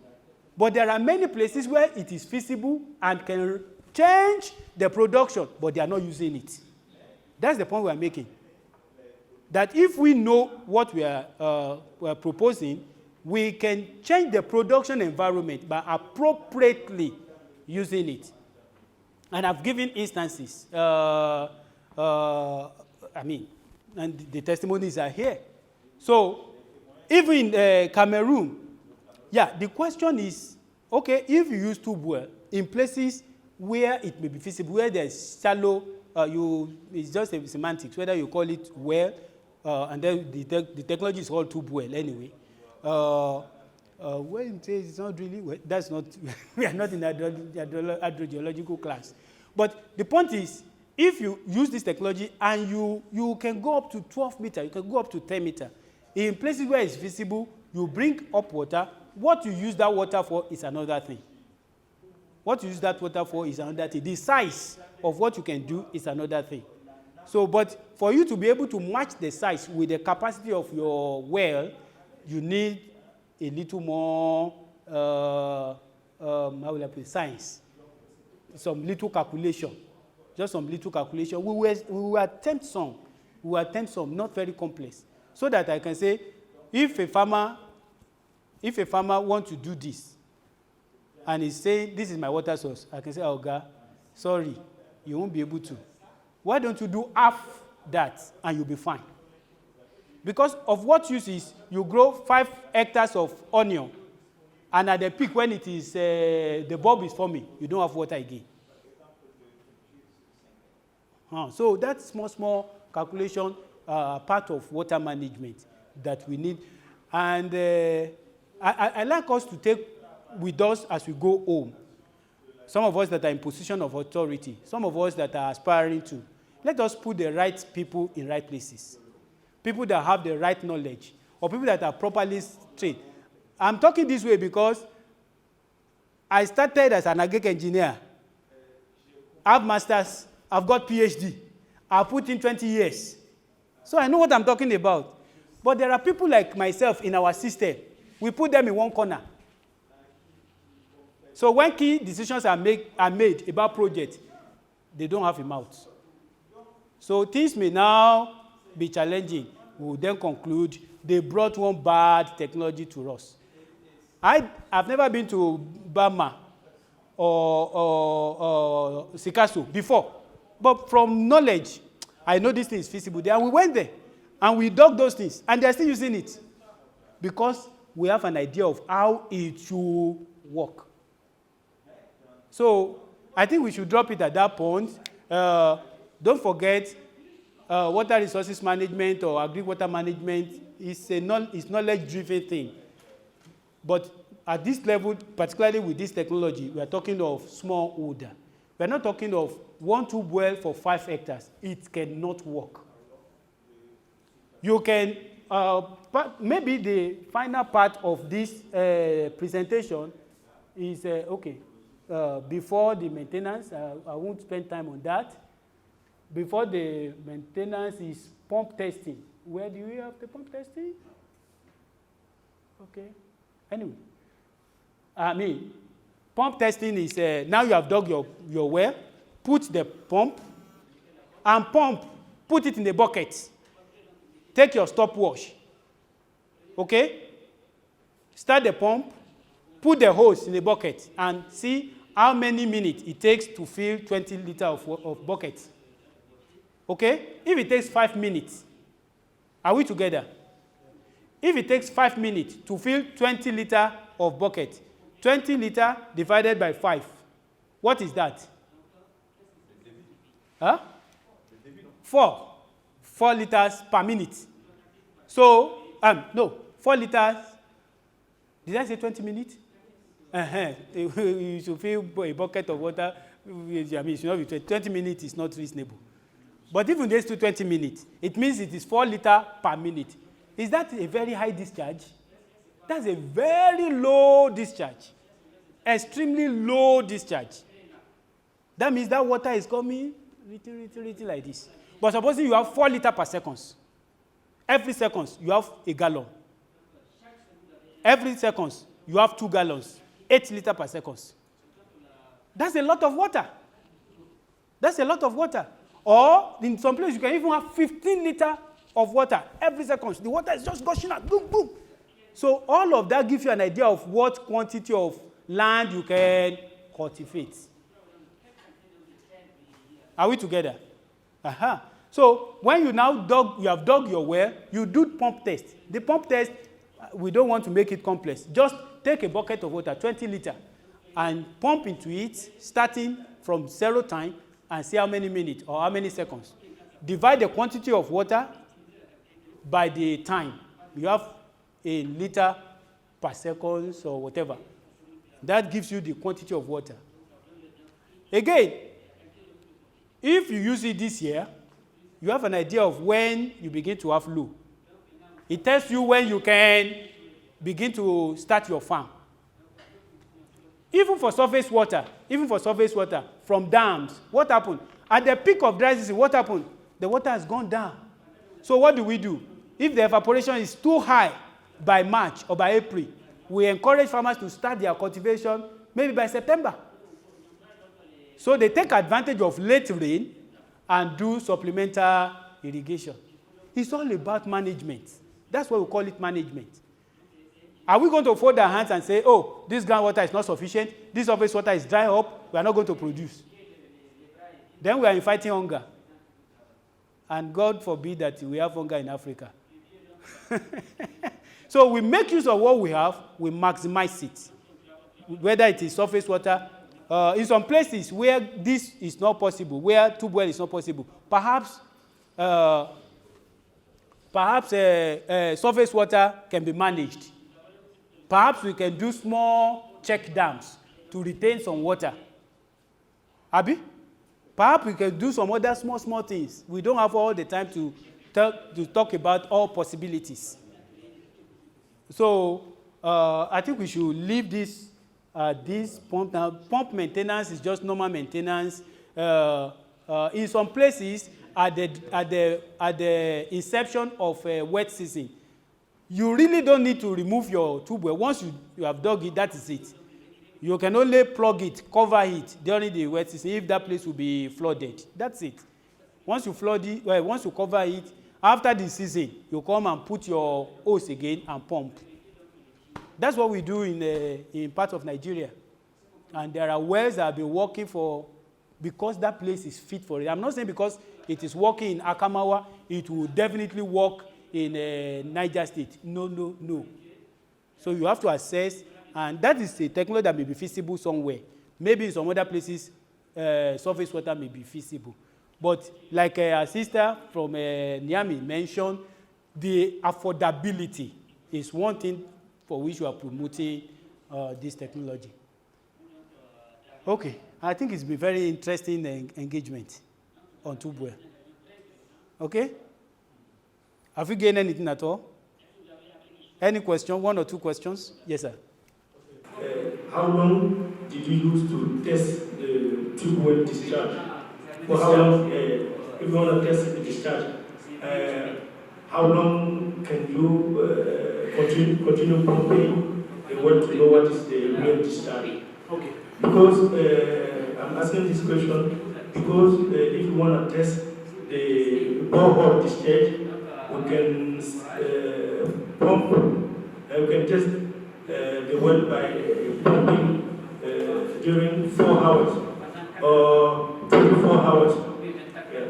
But there are many places where it is feasible and can change the production, but they are not using it. That's the point we are making. That if we know what we are proposing, we can change the production environment by appropriately using it. And I've given instances. And the testimonies are here. So, even in Cameroon, the question is, okay, if you use tube well in places where it may be feasible, where there's shallow, it's just a semantics, whether you call it well, and then the technology is called tube well anyway. When it says it's not really well, that's not, we are not in hydrogeological class. But the point is, if you use this technology and you can go up to 12 meters, you can go up to 10 meters. In places where it's feasible, you bring up water. What you use that water for is another thing. What you use that water for is another thing. The size of what you can do is another thing. So, but for you to be able to match the size with the capacity of your well, you need a little more, how will I put it, science. Some little calculation. Just some little calculation. We will attempt some. We will attempt some, not very complex. So that I can say, if a farmer wants to do this, and he's saying, this is my water source, I can say, oh, God, sorry, you won't be able to. Why don't you do half that, and you'll be fine? Because of what use is, you grow 5 hectares of onion, and at the peak, when it is, the bulb is forming, you don't have water again. So that's small calculation, part of water management that we need. And I like us to take with us as we go home. Some of us that are in position of authority, some of us that are aspiring to. Let us put the right people in right places. People that have the right knowledge, or people that are properly trained. I'm talking this way because I started as an agric engineer. I have masters, I've got PhD. I've put in 20 years. So I know what I'm talking about. But there are people like myself in our system. We put them in one corner. So when key decisions are made about projects, they don't have a mouth. So things may now be challenging. We will then conclude they brought one bad technology to us. I've never been to Burma or Sikasso before. But from knowledge, I know this thing is feasible there. And we went there, and we dug those things, and they're still using it. Because we have an idea of how it should work. So I think we should drop it at that point. Don't forget, water resources management or agri-water management is knowledge-driven thing. But at this level, particularly with this technology, we are talking of smallholder. We are not talking of 1 tube well for 5 hectares. It cannot work. You can, maybe the final part of this presentation is, before the maintenance, I won't spend time on that. Before the maintenance is pump testing. Where do we have the pump testing? Okay. Anyway, pump testing is, now you have dug your well, put the pump, and put it in a bucket. Take your stopwatch. Okay? Start the pump, put the hose in a bucket, and see how many minutes it takes to fill 20 liters of bucket. Okay? If it takes 5 minutes, are we together? If it takes 5 minutes to fill 20 liters of bucket, 20 liters divided by 5, what is that? Huh? 4 liters per minute. So, 4 liters. Did I say 20 minutes? You should fill a bucket of water. It should not be 20 minutes is not reasonable. But even this to 20 minutes, it means it is 4 liters per minute. Is that a very high discharge? That's a very low discharge. Extremely low discharge. That means that water is coming little like this. But supposing you have 4 liters per second. Every second, you have a gallon. Every second, you have 2 gallons. 8 liters per second. That's a lot of water. That's a lot of water. Or in some places, you can even have 15 liters of water every second. The water is just gushing out. Boom, boom. So all of that gives you an idea of what quantity of land you can cultivate. Are we together? Uh-huh. So when you have dug your well, you do pump test. The pump test, we don't want to make it complex. Just take a bucket of water, 20 liters, and pump into it, starting from 0 time, and see how many minutes or how many seconds. Divide the quantity of water by the time. You have a liter per second or whatever. That gives you the quantity of water. Again, if you use it this year, you have an idea of when you begin to have low. It tells you when you can begin to start your farm. Even for surface water, from dams, what happened? At the peak of dry season, what happened? The water has gone down. So what do? If the evaporation is too high by March or by April, we encourage farmers to start their cultivation maybe by September. So they take advantage of late rain and do supplemental irrigation. It's all about management. That's why we call it management. Are we going to fold our hands and say, oh, this groundwater is not sufficient, this surface water is dry up, we are not going to produce? Then we are fighting hunger. And God forbid that we have hunger in Africa. So we make use of what we have, we maximize it. Whether it is surface water, in some places where this is not possible, where tube well is not possible, perhaps surface water can be managed. Perhaps we can do small check dams to retain some water. Abi? Perhaps we can do some other small things. We don't have all the time to talk about all possibilities. So I think we should leave this pump. Now, pump maintenance is just normal maintenance. In some places, at the inception of a wet season, you really don't need to remove your tube well. Once you have dug it, that is it. You can only plug it, cover it during the wet season if that place will be flooded. That's it. Once you cover it, after the season, you come and put your hose again and pump. That's what we do in parts of Nigeria. And there are wells that have been working because that place is fit for it. I'm not saying because it is working in Akamawa, it will definitely work in Niger State. No. So you have to assess, and that is a technology that may be feasible somewhere. Maybe in some other places, surface water may be feasible. But like our sister from Niamey mentioned, the affordability is one thing for which we are promoting this technology. Okay, I think it's been very interesting engagement on tube well. Okay? Have you gained anything at all? Any question? 1 or 2 questions? Yes, sir. How long did you use to test the tube well discharge? For how long, if you want to test the discharge, how long can you continue pumping the well to know what is the real discharge? Okay. Because I'm asking this question because if you want to test the borehole discharge, we can pump, we can test the well by pumping during 4 hours or 24 hours. Yeah.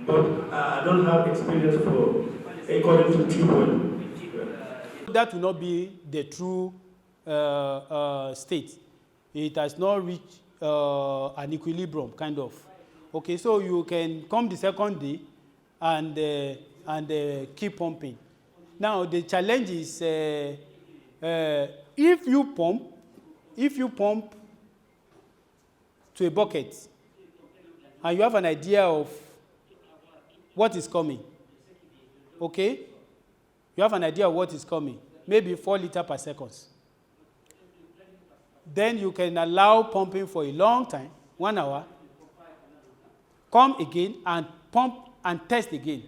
But I don't have experience according to tube well. Yeah. That will not be the true state. It has not reached an equilibrium, kind of. Okay, so you can come the second day and keep pumping. Now the challenge is if you pump to a bucket and you have an idea of what is coming, okay? You have an idea of what is coming, maybe 4 liters per second. Then you can allow pumping for a long time, 1 hour, come again and pump and test again.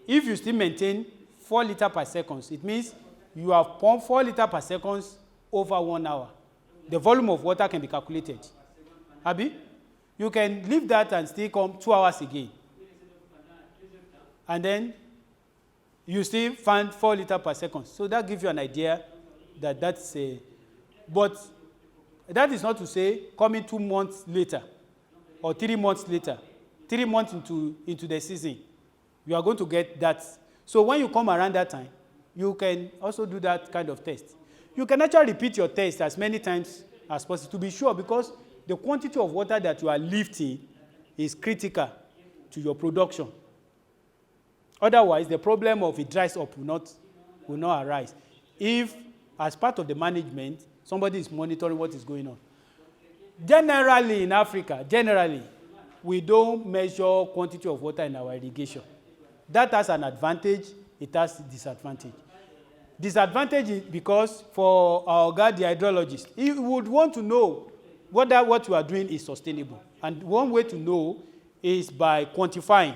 If you still maintain 4 liters per second, it means you have pumped 4 liters per second over 1 hour. The volume of water can be calculated. Abi, you can leave that and still come 2 hours again. And then you still find 4 liters per second. So that gives you an idea that that's a, but that is not to say coming 2 months later or 3 months later, 3 months into the season, you are going to get that. So when you come around that time, you can also do that kind of test. You can actually repeat your test as many times as possible to be sure, because the quantity of water that you are lifting is critical to your production. Otherwise, the problem of it dries up will not arise. If, as part of the management, somebody is monitoring what is going on. Generally, in Africa, we don't measure quantity of water in our irrigation. That has an advantage, it has a disadvantage. Disadvantage is because for our guy, the hydrologist, he would want to know whether what you are doing is sustainable. And one way to know is by quantifying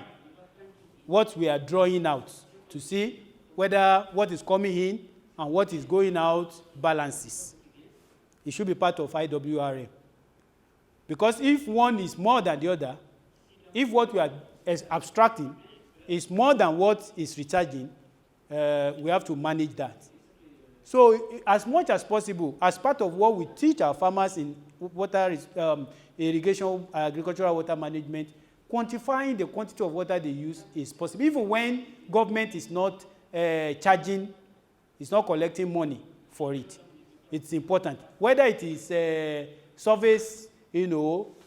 what we are drawing out to see whether what is coming in and what is going out balances. It should be part of IWRM. Because if one is more than the other, if what we are abstracting is more than what is recharging, we have to manage that. So as much as possible, as part of what we teach our farmers in water irrigation, agricultural water management, quantifying the quantity of water they use is possible. Even when government is not charging, it's not collecting money for it. It's important. Whether it is service,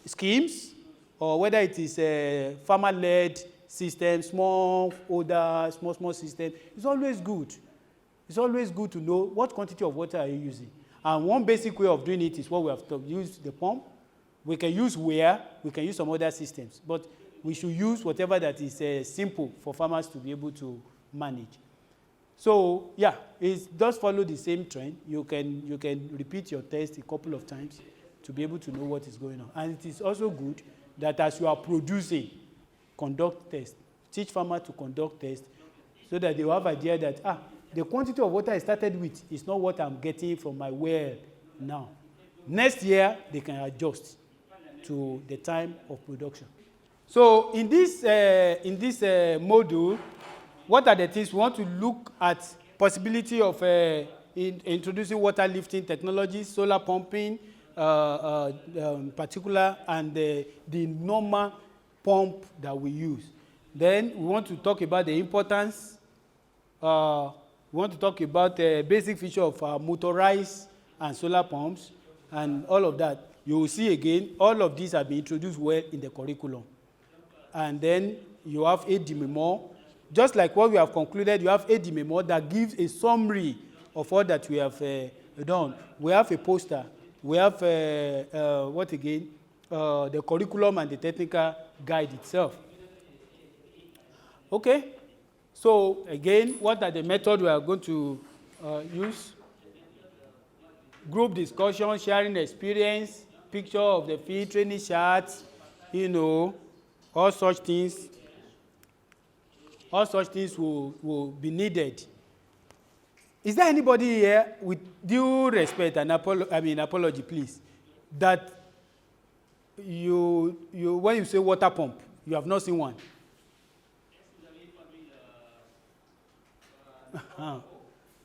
schemes, or whether it is farmer-led system, small system, it's always good. It's always good to know what quantity of water are you using. And one basic way of doing it is what we have to use the pump. We can use weir, we can use some other systems, but we should use whatever that is simple for farmers to be able to manage. So yeah, it does follow the same trend. You can repeat your test a couple of times to be able to know what is going on. And it is also good that as you are producing, conduct tests. Teach farmers to conduct tests so that they will have an idea that the quantity of water I started with is not what I'm getting from my well now. Next year, they can adjust to the time of production. So in this module, what are the things we want to look at? Possibility of introducing water lifting technologies, solar pumping, particular, and the normal pump that we use. Then we want to talk about the importance. We want to talk about the basic feature of motorized and solar pumps and all of that. You will see again, all of these have been introduced well in the curriculum. And then you have a Memo. Just like what we have concluded, you have a Memo that gives a summary of all that we have done. We have a poster. We have, what again? The curriculum and the technical guide itself. Okay. So again, what are the methods we are going to use? Group discussion, sharing experience, picture of the field, training charts, all such things. All such things will be needed. Is there anybody here, with due respect and apology, please, that you when you say water pump, you have not seen one?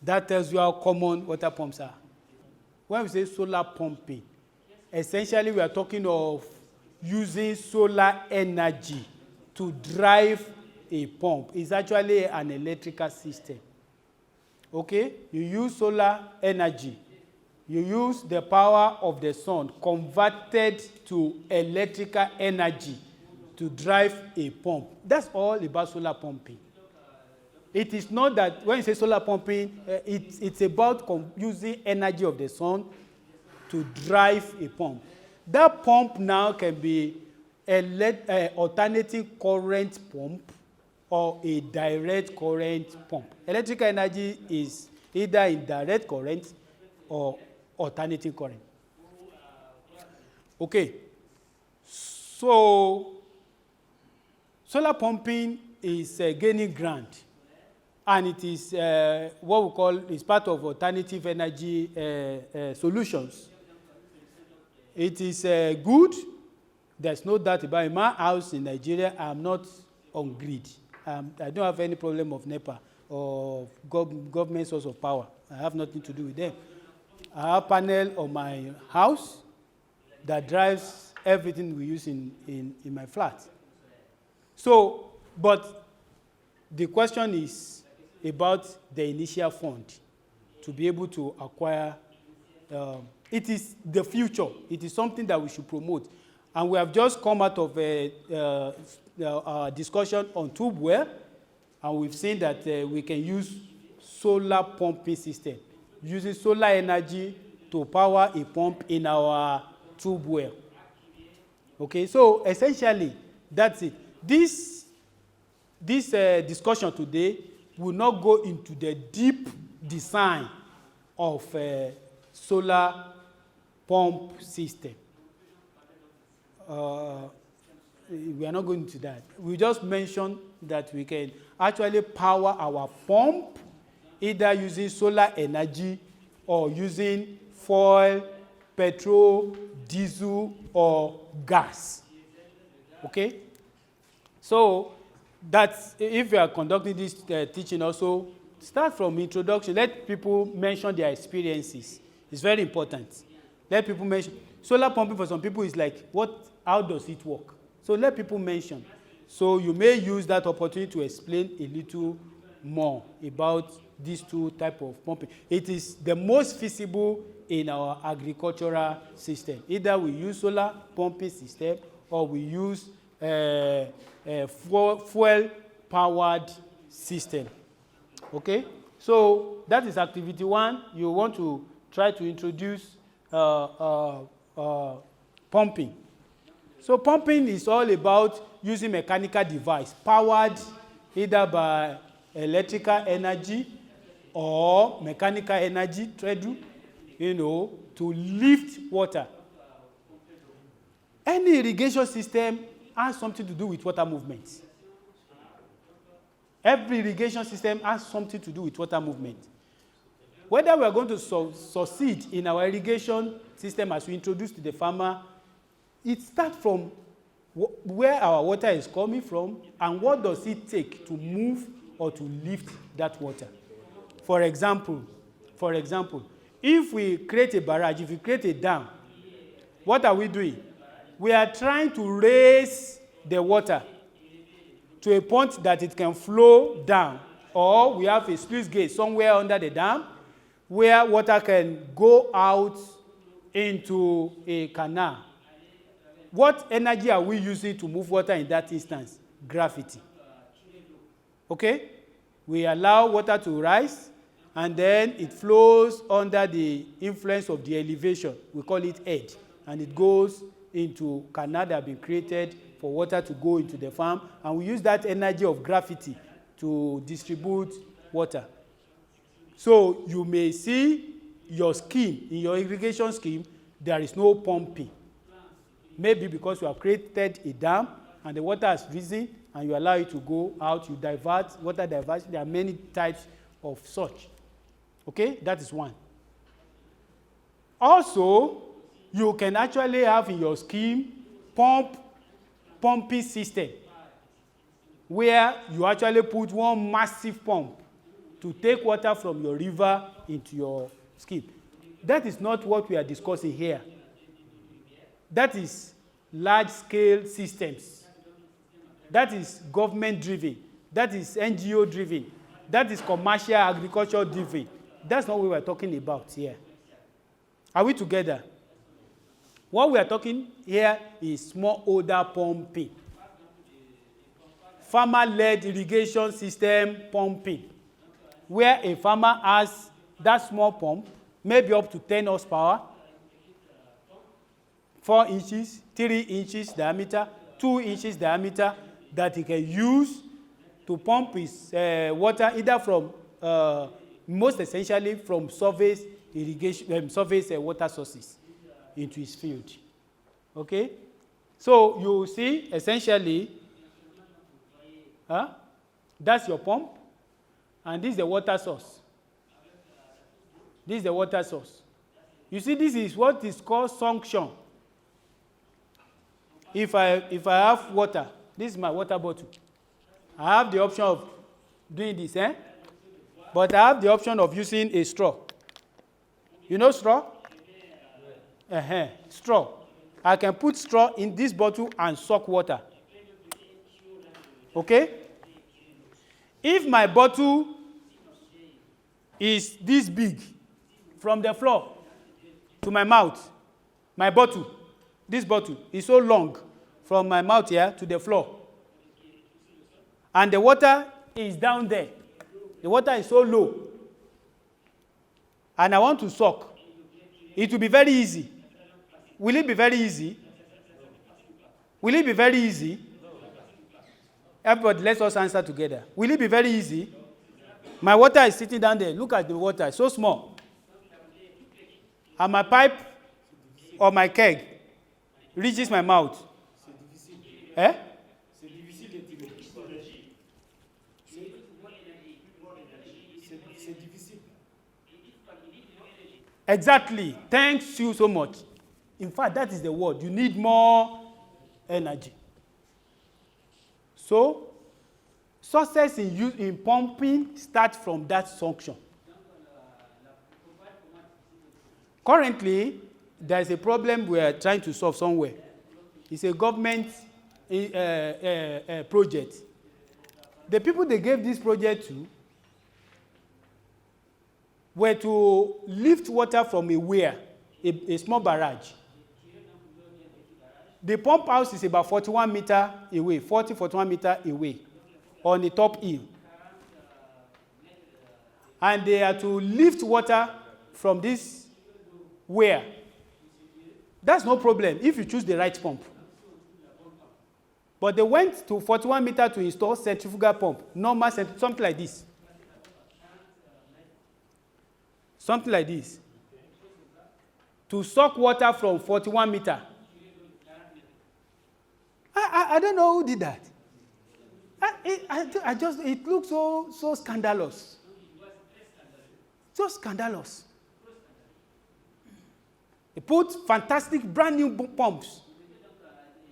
That tells you how common water pumps are. When we say solar pumping, essentially we are talking of using solar energy to drive a pump. It's actually an electrical system. Okay? You use solar energy. You use the power of the sun converted to electrical energy to drive a pump. That's all about solar pumping. It is not that when you say solar pumping, it's about using energy of the sun to drive a pump. That pump now can be alternating current pump or a direct current pump. Electrical energy is either in direct current or alternating current. Okay. So solar pumping is gaining ground, and it is what we call is part of alternative energy solutions. It is good. There's no doubt about it. In my house in Nigeria, I'm not on grid. I don't have any problem of NEPA or government source of power. I have nothing to do with them. I have a panel on my house that drives everything we use in my flat. So, but the question is about the initial fund to be able to acquire. It is the future. It is something that we should promote. And we have just come out of a discussion on tube well, and we've seen that we can use solar pumping system, using solar energy to power a pump in our tube well. Okay, so essentially, that's it. This discussion today will not go into the deep design of solar pump system. We are not going into that. We just mentioned that we can actually power our pump either using solar energy or using fuel, petrol, diesel, or gas. Okay? So that's, if you are conducting this teaching also, start from introduction. Let people mention their experiences. It's very important. Let people mention. Solar pumping for some people is like, how does it work? So let people mention. So you may use that opportunity to explain a little more about these two types of pumping. It is the most feasible in our agricultural system. Either we use solar pumping system or we use fuel-powered system. Okay? So that is activity 1. You want to try to introduce pumping. So pumping is all about using mechanical device powered either by electrical energy or mechanical energy, treadle, to lift water. Any irrigation system has something to do with water movement. Every irrigation system has something to do with water movement. Whether we are going to succeed in our irrigation system as we introduce to the farmer, it starts from where our water is coming from and what does it take to move or to lift that water. For example, if we create a barrage, if we create a dam, what are we doing? We are trying to raise the water to a point that it can flow down, or we have a sluice gate somewhere under the dam where water can go out into a canal. What energy are we using to move water in that instance? Gravity. Okay? We allow water to rise, and then it flows under the influence of the elevation. We call it edge, and it goes into canal that have been created for water to go into the farm, and we use that energy of gravity to distribute water. So you may see your scheme, in your irrigation scheme, there is no pumping. Maybe because you have created a dam and the water has risen and you allow it to go out, you divert, water diversion. There are many types of such. Okay, that is one. Also, you can actually have in your scheme pumping system where you actually put one massive pump to take water from your river into your scheme. That is not what we are discussing here. That is large-scale systems. That is government-driven. That is NGO-driven. That is commercial agriculture-driven. That's not what we are talking about here. Are we together? What we are talking here is smallholder pumping. Farmer-led irrigation system pumping, where a farmer has that small pump, maybe up to 10 horsepower, 4 inches, 3 inches diameter, 2 inches diameter, that he can use to pump his water either from, most essentially, from surface irrigation, surface water sources into his field. Okay? So you see, essentially, That's your pump. And this is the water source. This is the water source. You see, this is what is called suction. If I have water, this is my water bottle. I have the option of doing this, but I have the option of using a straw. You know straw? Straw. I can put straw in this bottle and suck water. Okay? If my bottle is this big, from the floor to my mouth, my bottle, this bottle is so long from my mouth here to the floor. And the water is down there. The water is so low. And I want to suck. It will be very easy. Will it be very easy? Will it be very easy? Everybody, let us answer together. Will it be very easy? My water is sitting down there. Look at the water. It's so small. And my pipe or my keg reaches my mouth. Exactly. Thanks you so much. In fact, that is the word. You need more energy. So, success in pumping starts from that suction. Currently, there is a problem we are trying to solve somewhere. It's a government project. The people they gave this project to were to lift water from a weir, a small barrage. The pump house is about 41 meters away, 41 meters away, on the top hill. And they are to lift water from this weir. That's no problem if you choose the right pump. But they went to 41 meters to install centrifugal pump, normal, something like this. Something like this. To suck water from 41 meters. I don't know who did that. It looks so scandalous. So scandalous. They put fantastic brand new pumps.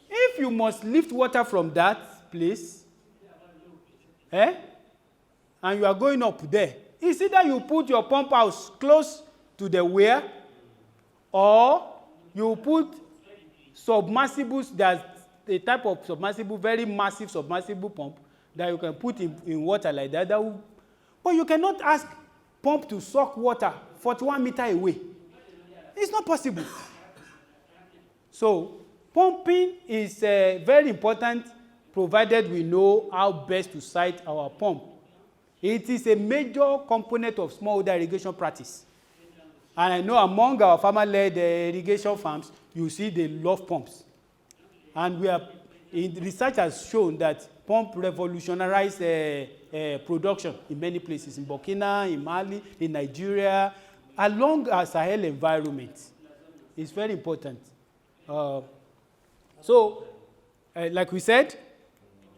If you must lift water from that place, and you are going up there, it's either you put your pump house close to the weir, or you put submersibles. There's a type of submersible, very massive submersible pump that you can put in water like that. But you cannot ask pump to suck water 41 meters away. It's not possible. So pumping is very important, provided we know how best to site our pump. It is a major component of smallholder irrigation practice. And I know among our farmer-led irrigation farms, you see they love pumps. And research has shown that pump revolutionized production in many places, in Burkina, in Mali, in Nigeria, along our Sahel environment. It's very important. Like we said,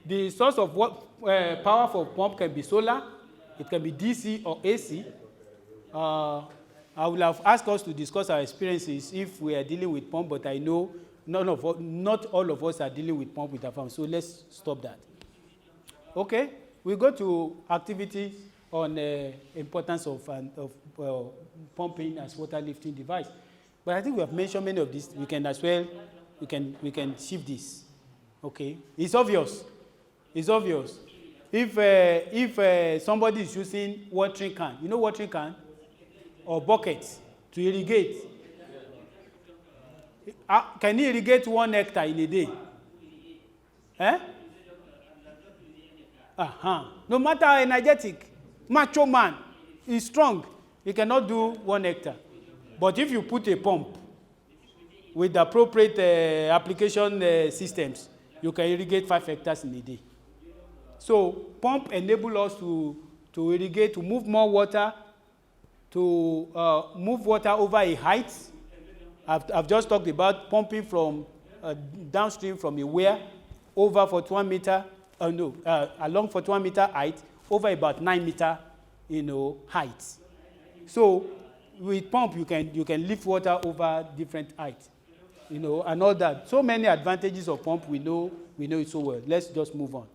the source of power for pump can be solar, it can be DC or AC. I will have asked us to discuss our experiences if we are dealing with pump, but I know not all of us are dealing with pump with our farm, so let's stop that. Okay, we go to activities on importance of pumping as water lifting device. But I think we have mentioned many of these. We can as well, we can shift this. Okay, it's obvious. It's obvious. If somebody is using watering can, you know watering can, or bucket to irrigate, can he irrigate 1 hectare in a day? No matter how energetic, macho man is strong, he cannot do 1 hectare. But if you put a pump with the appropriate application systems, you can irrigate 5 hectares in a day. So pump enable us to irrigate, to move more water, to move water over a height. I've just talked about pumping from downstream from a weir over 41 meters along 41 meter height over about 9 meter, height. So with pump, you can lift water over different heights, and all that. So many advantages of pump, we know it so well. Let's just move on.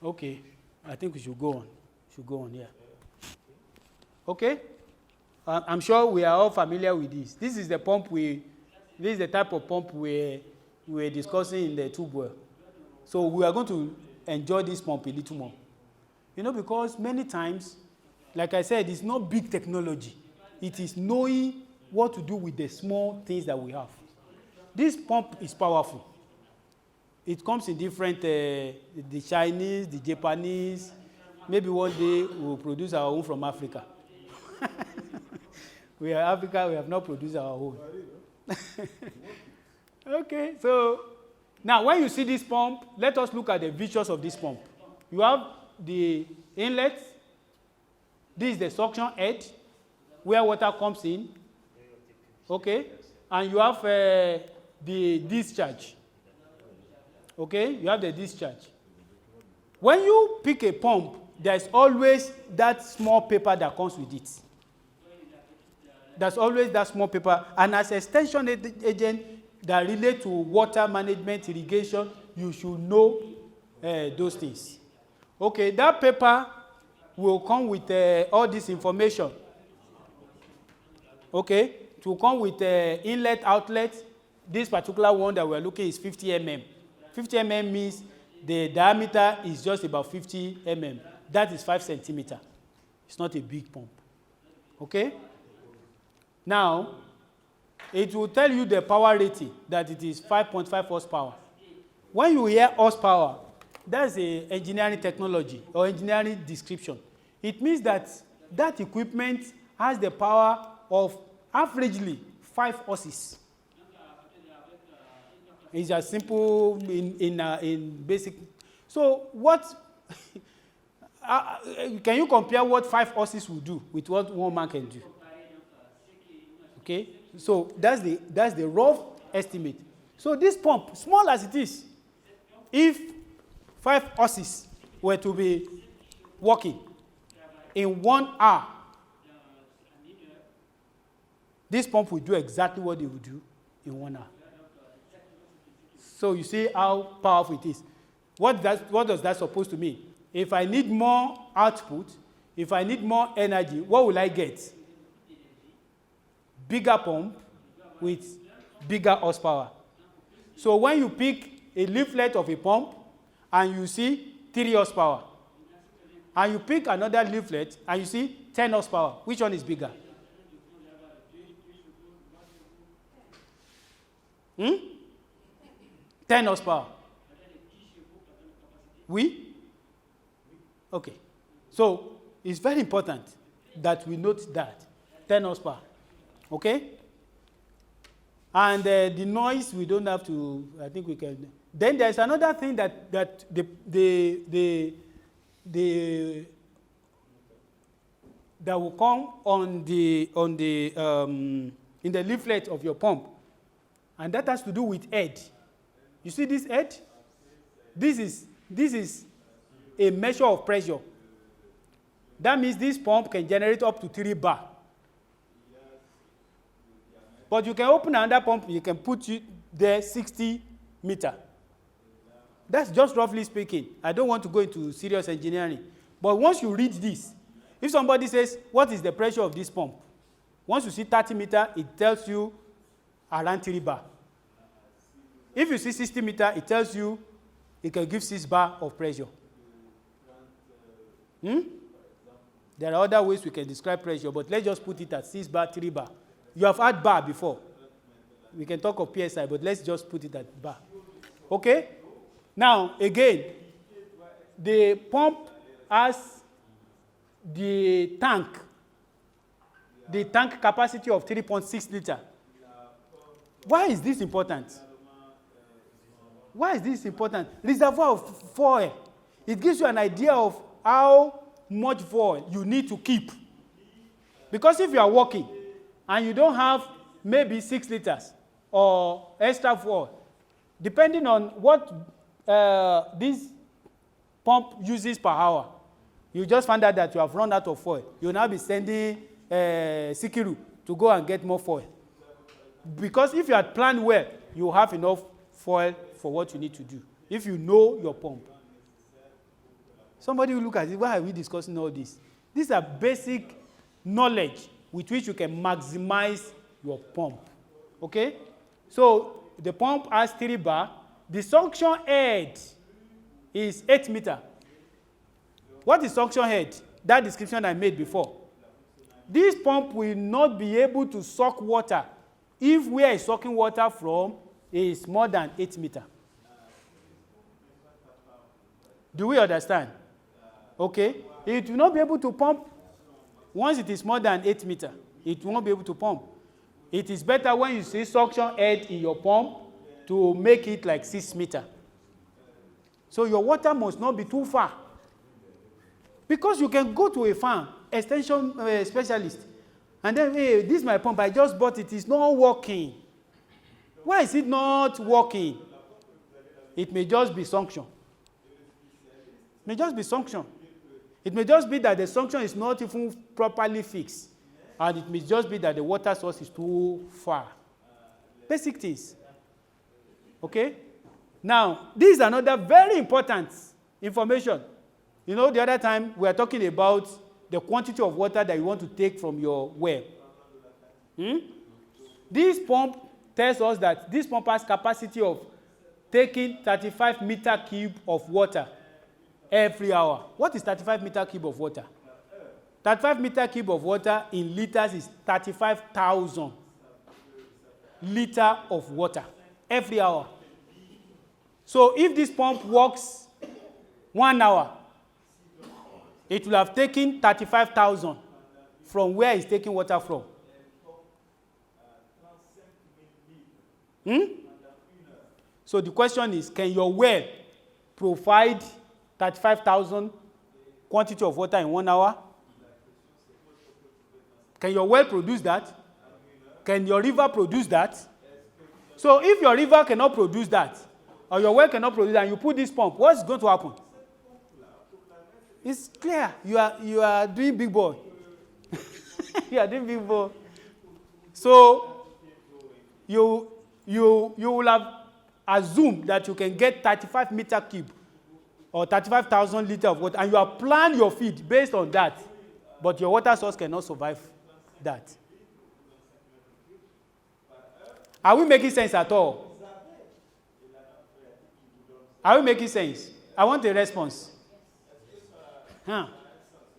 Okay, I think we should go on. Yeah. Okay, I'm sure we are all familiar with this. This is the pump this is the type of pump we're discussing in the tube well. So we are going to enjoy this pump a little more. Because many times, like I said, it's not big technology. It is knowing what to do with the small things that we have. This pump is powerful. It comes in different, the Chinese, the Japanese. Maybe one day we'll produce our own from Africa. We are Africa, we have not produced our own. Okay, so now when you see this pump, let us look at the features of this pump. You have the inlet. This is the suction head where water comes in. Okay, and you have the discharge. Okay, you have the discharge. When you pick a pump, there's always that small paper that comes with it. There's always that small paper. And as an extension agent that relate to water management, irrigation, you should know those things. Okay, that paper will come with all this information. Okay, it will come with inlet, outlet. This particular one that we're looking is 50 mm. 50 mm means the diameter is just about 50 mm. That is 5 centimeters. It's not a big pump. Okay? Now, it will tell you the power rating, that it is 5.5 horsepower. When you hear horsepower, that's an engineering technology or engineering description. It means that that equipment has the power of averagely 5 horses. It's as simple in basic. So what, can you compare what 5 horses will do with what 1 man can do? Okay, so that's the rough estimate. So this pump, small as it is, if 5 horses were to be working in 1 hour, this pump will do exactly what they would do in 1 hour. So you see how powerful it is. What does that supposed to mean? If I need more output, if I need more energy, what will I get? Bigger pump with bigger horsepower. So when you pick a leaflet of a pump and you see 3 horsepower, and you pick another leaflet and you see 10 horsepower, which one is bigger? 10 horsepower. Oui? Okay. So it's very important that we note that 10 horsepower. Okay? And the noise, we don't have to, I think we can. Then there's another thing that that will come on in the leaflet of your pump. And that has to do with head. You see this head? This is a measure of pressure. That means this pump can generate up to 3 bar. But you can open another pump, you can put it there 60 meter. That's just roughly speaking. I don't want to go into serious engineering. But once you read this, if somebody says, what is the pressure of this pump? Once you see 30 meter, it tells you around 3 bar. If you see 60 meter, it tells you it can give 6 bar of pressure. There are other ways we can describe pressure, but let's just put it at 6 bar, 3 bar. You have had bar before. We can talk of PSI, but let's just put it at bar. Okay? Now, again, the pump has the tank capacity of 3.6 liter. Why is this important? Why is this important? Reservoir of fuel. It gives you an idea of how much fuel you need to keep. Because if you are working and you don't have maybe 6 liters or extra fuel, depending on what this pump uses per hour, you just find out that you have run out of fuel, you will now be sending Sikiru to go and get more fuel. Because if you had planned well, you have enough fuel for what you need to do, if you know your pump. Somebody will look at it, why are we discussing all this? These are basic knowledge with which you can maximize your pump. Okay? So the pump has 3 bar. The suction head is 8 meters. What is suction head? That description I made before. This pump will not be able to suck water if where it's sucking water from is more than 8 meters. Do we understand? Okay? It will not be able to pump once it is more than 8 meters. It won't be able to pump. It is better when you see suction head in your pump to make it like 6 meters. So your water must not be too far. Because you can go to a farm, extension specialist, and then, hey, this is my pump, I just bought it, it's not working. Why is it not working? It may just be suction. It may just be suction. It may just be that the suction is not even properly fixed. And it may just be that the water source is too far. Basic things. Okay? Now, this is another very important information. You know, the other time we were talking about the quantity of water that you want to take from your well. This pump tells us that this pump has capacity of taking 35 meter cube of water every hour. What is 35 meter cube of water? 35 meter cube of water in liters is 35,000 liters of water every hour. So if this pump works 1 hour, it will have taken 35,000 from where it's taking water from. So the question is, can your well provide 35,000 quantity of water in 1 hour? Can your well produce that? Can your river produce that? So if your river cannot produce that, or your well cannot produce that, and you put this pump, what's going to happen? It's clear. You are doing big boy. You are doing big boy. So you will have assumed that you can get 35 meter cube or 35,000 liters of water, and you have planned your feed based on that, but your water source cannot survive that. Are we making sense at all? Are we making sense? I want a response.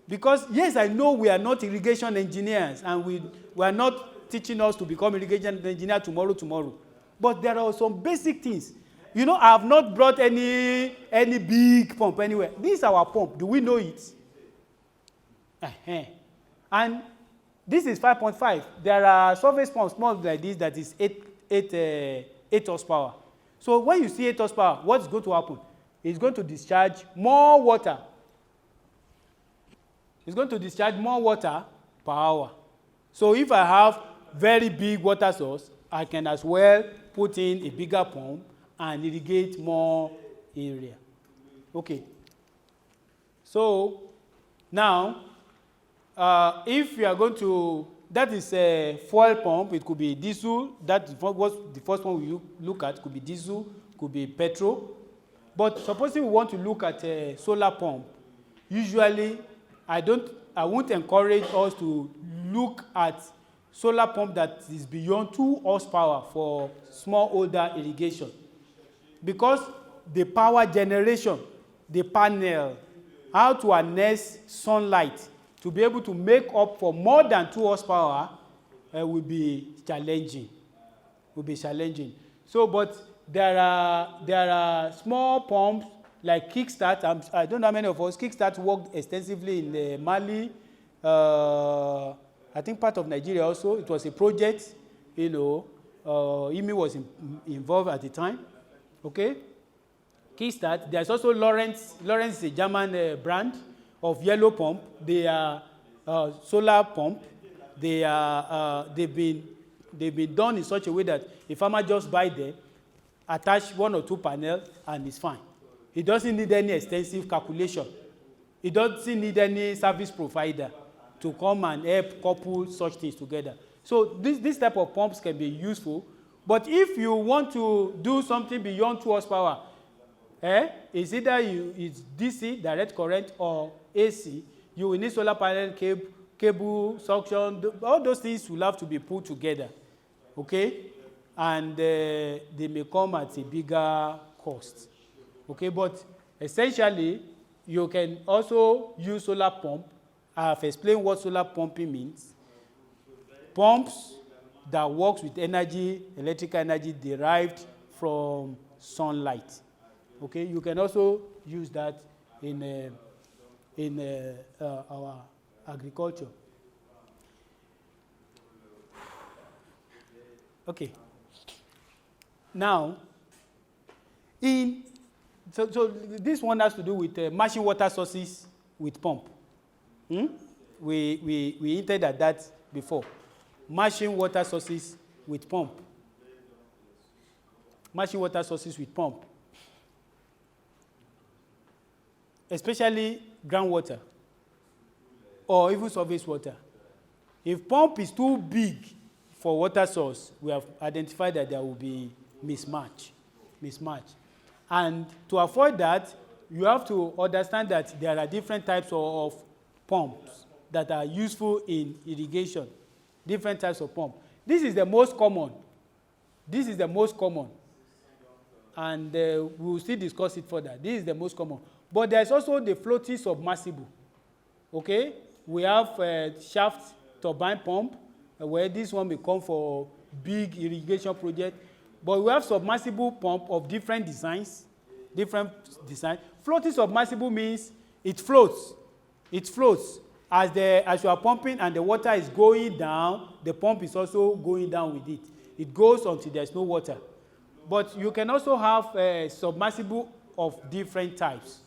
Because, yes, I know we are not irrigation engineers, and we are not teaching us to become irrigation engineer tomorrow. But there are some basic things. You know, I have not brought any big pump anywhere. This is our pump. Do we know it? And this is 5.5. There are surface pumps small like this that is 8 horsepower. So when you see 8 horsepower, what's going to happen? It's going to discharge more water. It's going to discharge more water per hour. So if I have very big water source, I can as well put in a bigger pump and irrigate more area. Okay. So now, if you are going to, that is a fuel pump, it could be diesel. That was the first one we look at. Could be diesel, could be petrol. But supposing we want to look at a solar pump, usually I won't encourage us to look at solar pump that is beyond 2 horsepower for smallholder irrigation. Because the power generation, the panel, how to harness sunlight to be able to make up for more than 2 horsepower will be challenging. So, but there are small pumps like Kickstart. I don't know how many of us. Kickstart worked extensively in Mali. I think part of Nigeria also. It was a project. You know, IMI was involved at the time. Okay. Kickstart. There's also Lawrence. Lawrence is a German brand of yellow pump. They are solar pump. They've been done in such a way that a farmer just buy them, attach 1 or 2 panels, and it's fine. It doesn't need any extensive calculation. It doesn't need any service provider to come and help couple such things together. So this type of pumps can be useful. But if you want to do something beyond 2 horsepower, it's either it's DC, direct current, or AC. You will need solar panel, cable, suction. All those things will have to be put together, okay? And they may come at a bigger cost, okay? But essentially, you can also use solar pump. I have explained what solar pumping means. Pumps that works with energy, electrical energy derived from sunlight. Okay, you can also use that in our agriculture. Okay. Now, so this one has to do with matching water sources with pump. We hinted at that before. Matching water sources with pump. Matching water sources with pump. Especially groundwater or even surface water. If pump is too big for water source, we have identified that there will be mismatch. And to avoid that, you have to understand that there are different types of pumps that are useful in irrigation. Different types of pump. This is the most common. And we will still discuss it further. This is the most common. But there's also the floating submersible. Okay? We have shaft turbine pump, where this one will come for big irrigation project. But we have submersible pump of different designs. Floating submersible means it floats. As you are pumping and the water is going down, the pump is also going down with it. It goes until there's no water. But you can also have a submersible of different types.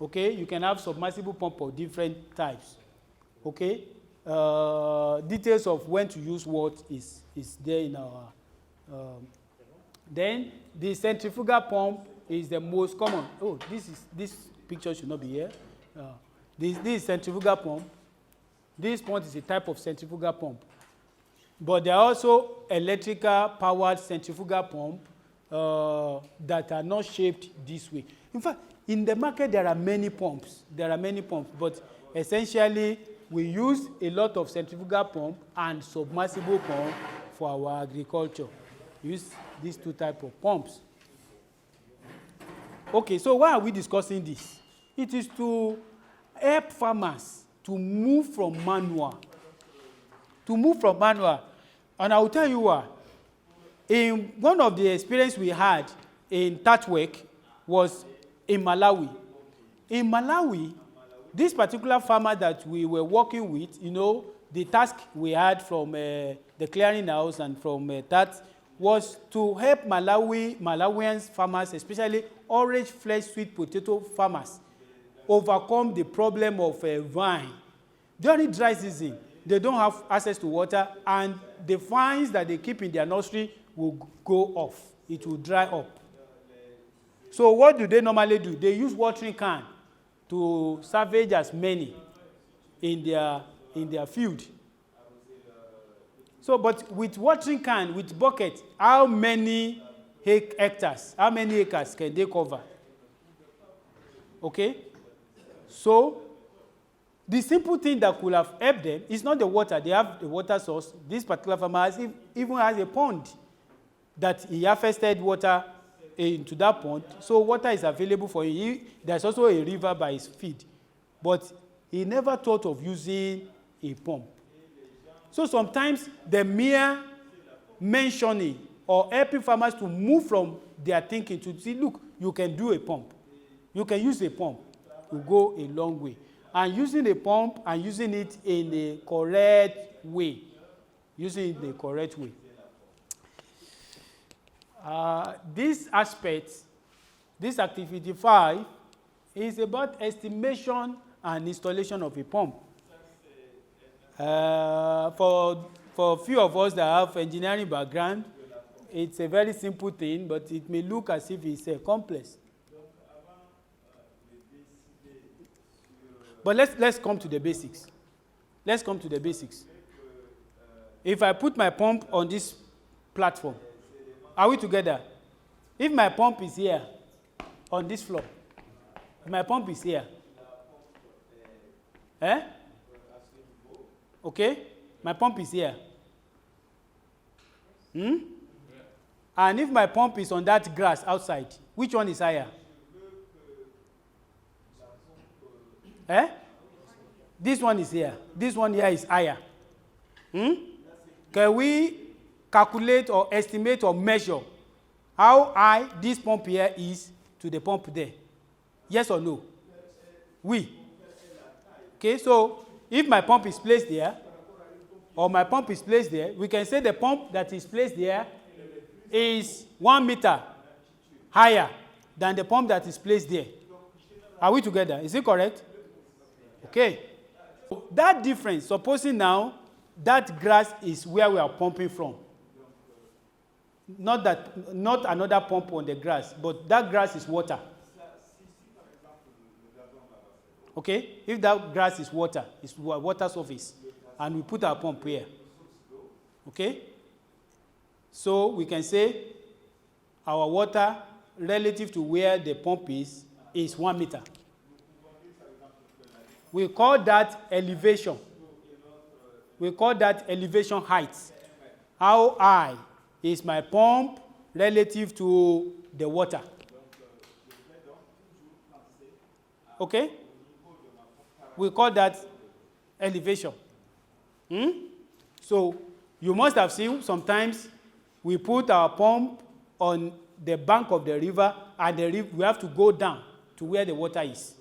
Okay, you can have submersible pump of different types. Okay, details of when to use what is there in our. Then the centrifugal pump is the most common. Oh, this picture should not be here. This is centrifugal pump. This pump is a type of centrifugal pump. But there are also electrical powered centrifugal pump that are not shaped this way. In fact, in the market there are many pumps. But essentially we use a lot of centrifugal pump and submersible pump for our agriculture. Use these two types of pumps. Okay, so why are we discussing this? It is to help farmers to move from manual. And I will tell you why. In one of the experience we had in TAAT work was in Malawi. In Malawi, this particular farmer that we were working with, the task we had from the clearinghouse and from TAAT was to help Malawian farmers, especially orange flesh sweet potato farmers, overcome the problem of vine. During dry season, they don't have access to water, and the vines that they keep in their nursery will go off. It will dry up. So what do they normally do? They use watering can to salvage as many in their field. So, but with watering can, with bucket, how many acres can they cover? Okay? So, the simple thing that could have helped them is not the water. They have the water source. This particular farmer even has a pond that he harvested water into that pond. So water is available for him. There's also a river by his feet. But he never thought of using a pump. So sometimes the mere mentioning or helping farmers to move from their thinking to see, look, you can do a pump. You can use a pump to go a long way. And using a pump and using it in a correct way. This aspect, this activity 5, is about estimation and installation of a pump. For a few of us that have engineering background, it's a very simple thing, but it may look as if it's complex. But let's come to the basics. Let's come to the basics. If I put my pump on this platform, are we together? If my pump is here, on this floor, if my pump is here, okay, my pump is here. And if my pump is on that grass outside, which one is higher? This one is here. This one here is higher. Can we calculate or estimate or measure how high this pump here is to the pump there? Yes or no? Oui. Okay, so if my pump is placed there, or my pump is placed there, we can say the pump that is placed there is 1 meter higher than the pump that is placed there. Are we together? Is it correct? Okay. That difference, supposing now that grass is where we are pumping from. Not another pump on the grass, but that grass is water. Okay? If that grass is water, it's water surface, and we put our pump here. Okay? So we can say our water relative to where the pump is 1 meter. We call that elevation. We call that elevation height. How high is my pump relative to the water? Okay? We call that elevation. So you must have seen sometimes we put our pump on the bank of the river, and we have to go down to where the water is.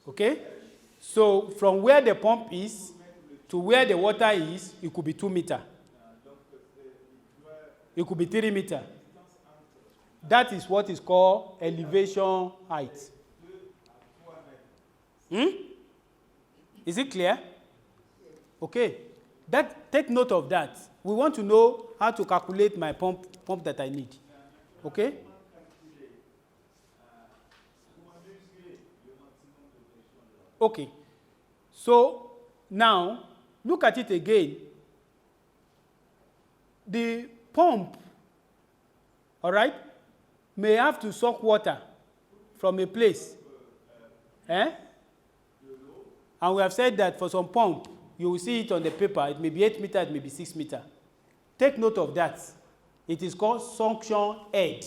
Okay? So from where the pump is to where the water is, it could be 2 meters. It could be 3 meters. That is what is called elevation height. Is it clear? Okay. Take note of that. We want to know how to calculate my pump that I need. Okay? Okay. So now look at it again. The pump, all right, may have to suck water from a place. And we have said that for some pump, you will see it on the paper. It may be 8 meters, it may be 6 meters. Take note of that. It is called suction head.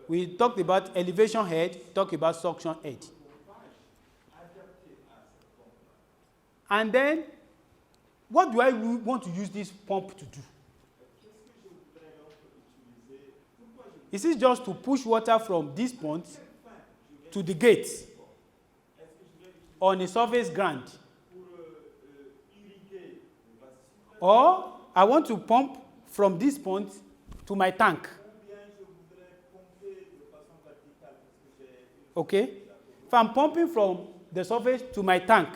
We talked about elevation head, talk about suction head. And then, what do I want to use this pump to do? Is it just to push water from this point to the gate on a surface ground? Or I want to pump from this point to my tank? Okay? If I'm pumping from the surface to my tank,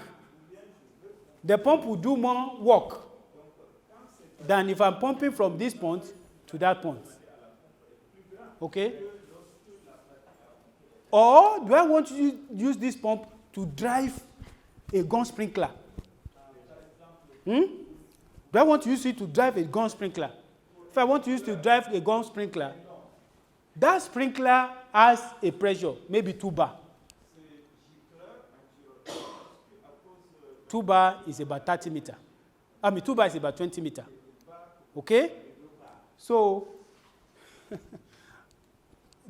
the pump will do more work than if I'm pumping from this point to that point. Okay? Or do I want to use this pump to drive a gun sprinkler? Do I want to use it to drive a gun sprinkler? If I want to use it to drive a gun sprinkler, that sprinkler has a pressure, maybe 2 bar. 2 bar is about 30 meters. 2 bar is about 20 meters. Okay? So,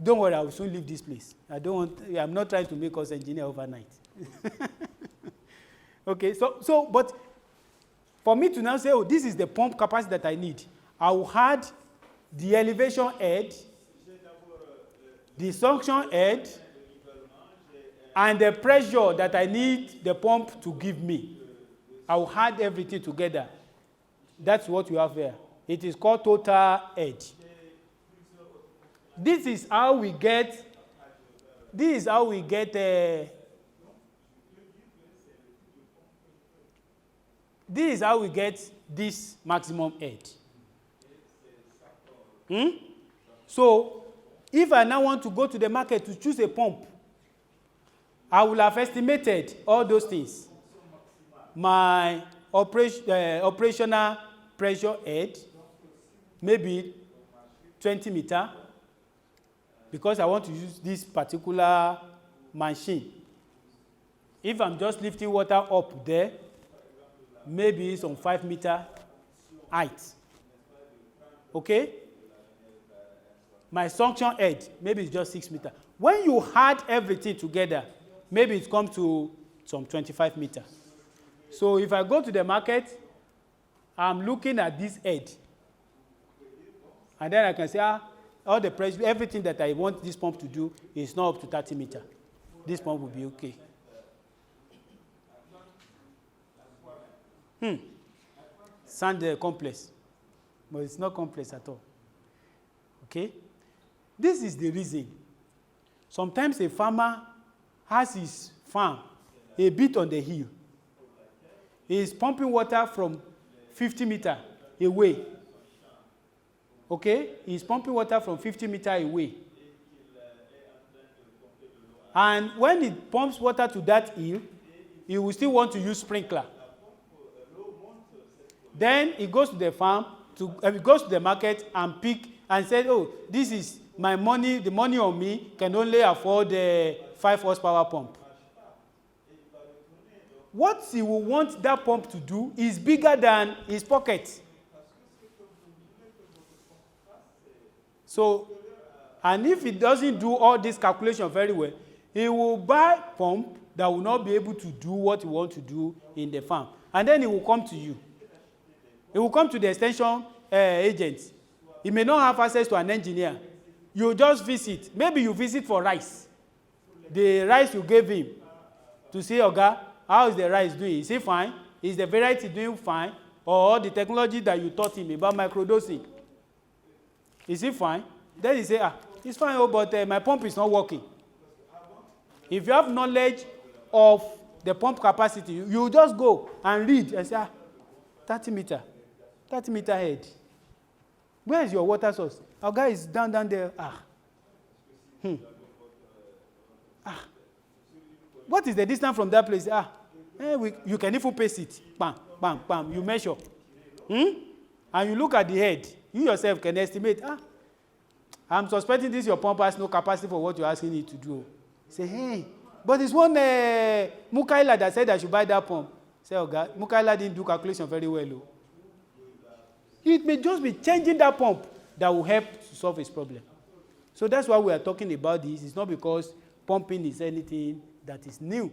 don't worry, I will soon leave this place. I'm not trying to make us engineer overnight. Okay, so, but for me to now say, oh, this is the pump capacity that I need, I will add the elevation head, the suction head, and the pressure that I need the pump to give me. I will add everything together. That's what you have here. It is called total head. This is how we get this maximum head. So If I now want to go to the market to choose a pump, I will have estimated all those things. My operational pressure head, maybe 20 meter, because I want to use this particular machine. If I'm just lifting water up there, maybe some 5 meter height. Okay? My suction head, maybe it's just 6 meter. When you add everything together, maybe it comes to some 25 meter. So if I go to the market, I'm looking at this head. And then I can say, all the pressure, everything that I want this pump to do is not up to 30 meter. This pump will be okay. Sound complex, but it's not complex at all. Okay? This is the reason. Sometimes a farmer has his farm a bit on the hill. He is pumping water from 50 meter away. Okay? He is pumping water from 50 meter away. And when he pumps water to that hill, he will still want to use sprinkler. Then he goes to the farm, he goes to the market and pick and says, oh, this is my money, the money on me can only afford the 5 horsepower pump. What he will want that pump to do is bigger than his pocket. So, and if he doesn't do all this calculation very well, he will buy a pump that will not be able to do what he wants to do in the farm. And then he will come to you. He will come to the extension agent. He may not have access to an engineer. You just visit. Maybe you visit for rice. The rice you gave him to say, Oga, how is the rice doing? Is he fine? Is the variety doing fine? Or the technology that you taught him about microdosing? Is he fine? Then he say, it's fine, but my pump is not working. If you have knowledge of the pump capacity, you just go and read and say, 30 meter head. Where is your water source? Our guy is down there. What is the distance from that place? You can even pace it. Bam, bam, bam. You measure. And you look at the head. You yourself can estimate. I'm suspecting this your pump has no capacity for what you're asking it to do. Say, hey, but it's one Mukaila that said I should buy that pump. Say, oh God, Mukaila didn't do calculation very well. Though. It may just be changing that pump that will help to solve his problem. So that's why we are talking about this. It's not because pumping is anything that is new.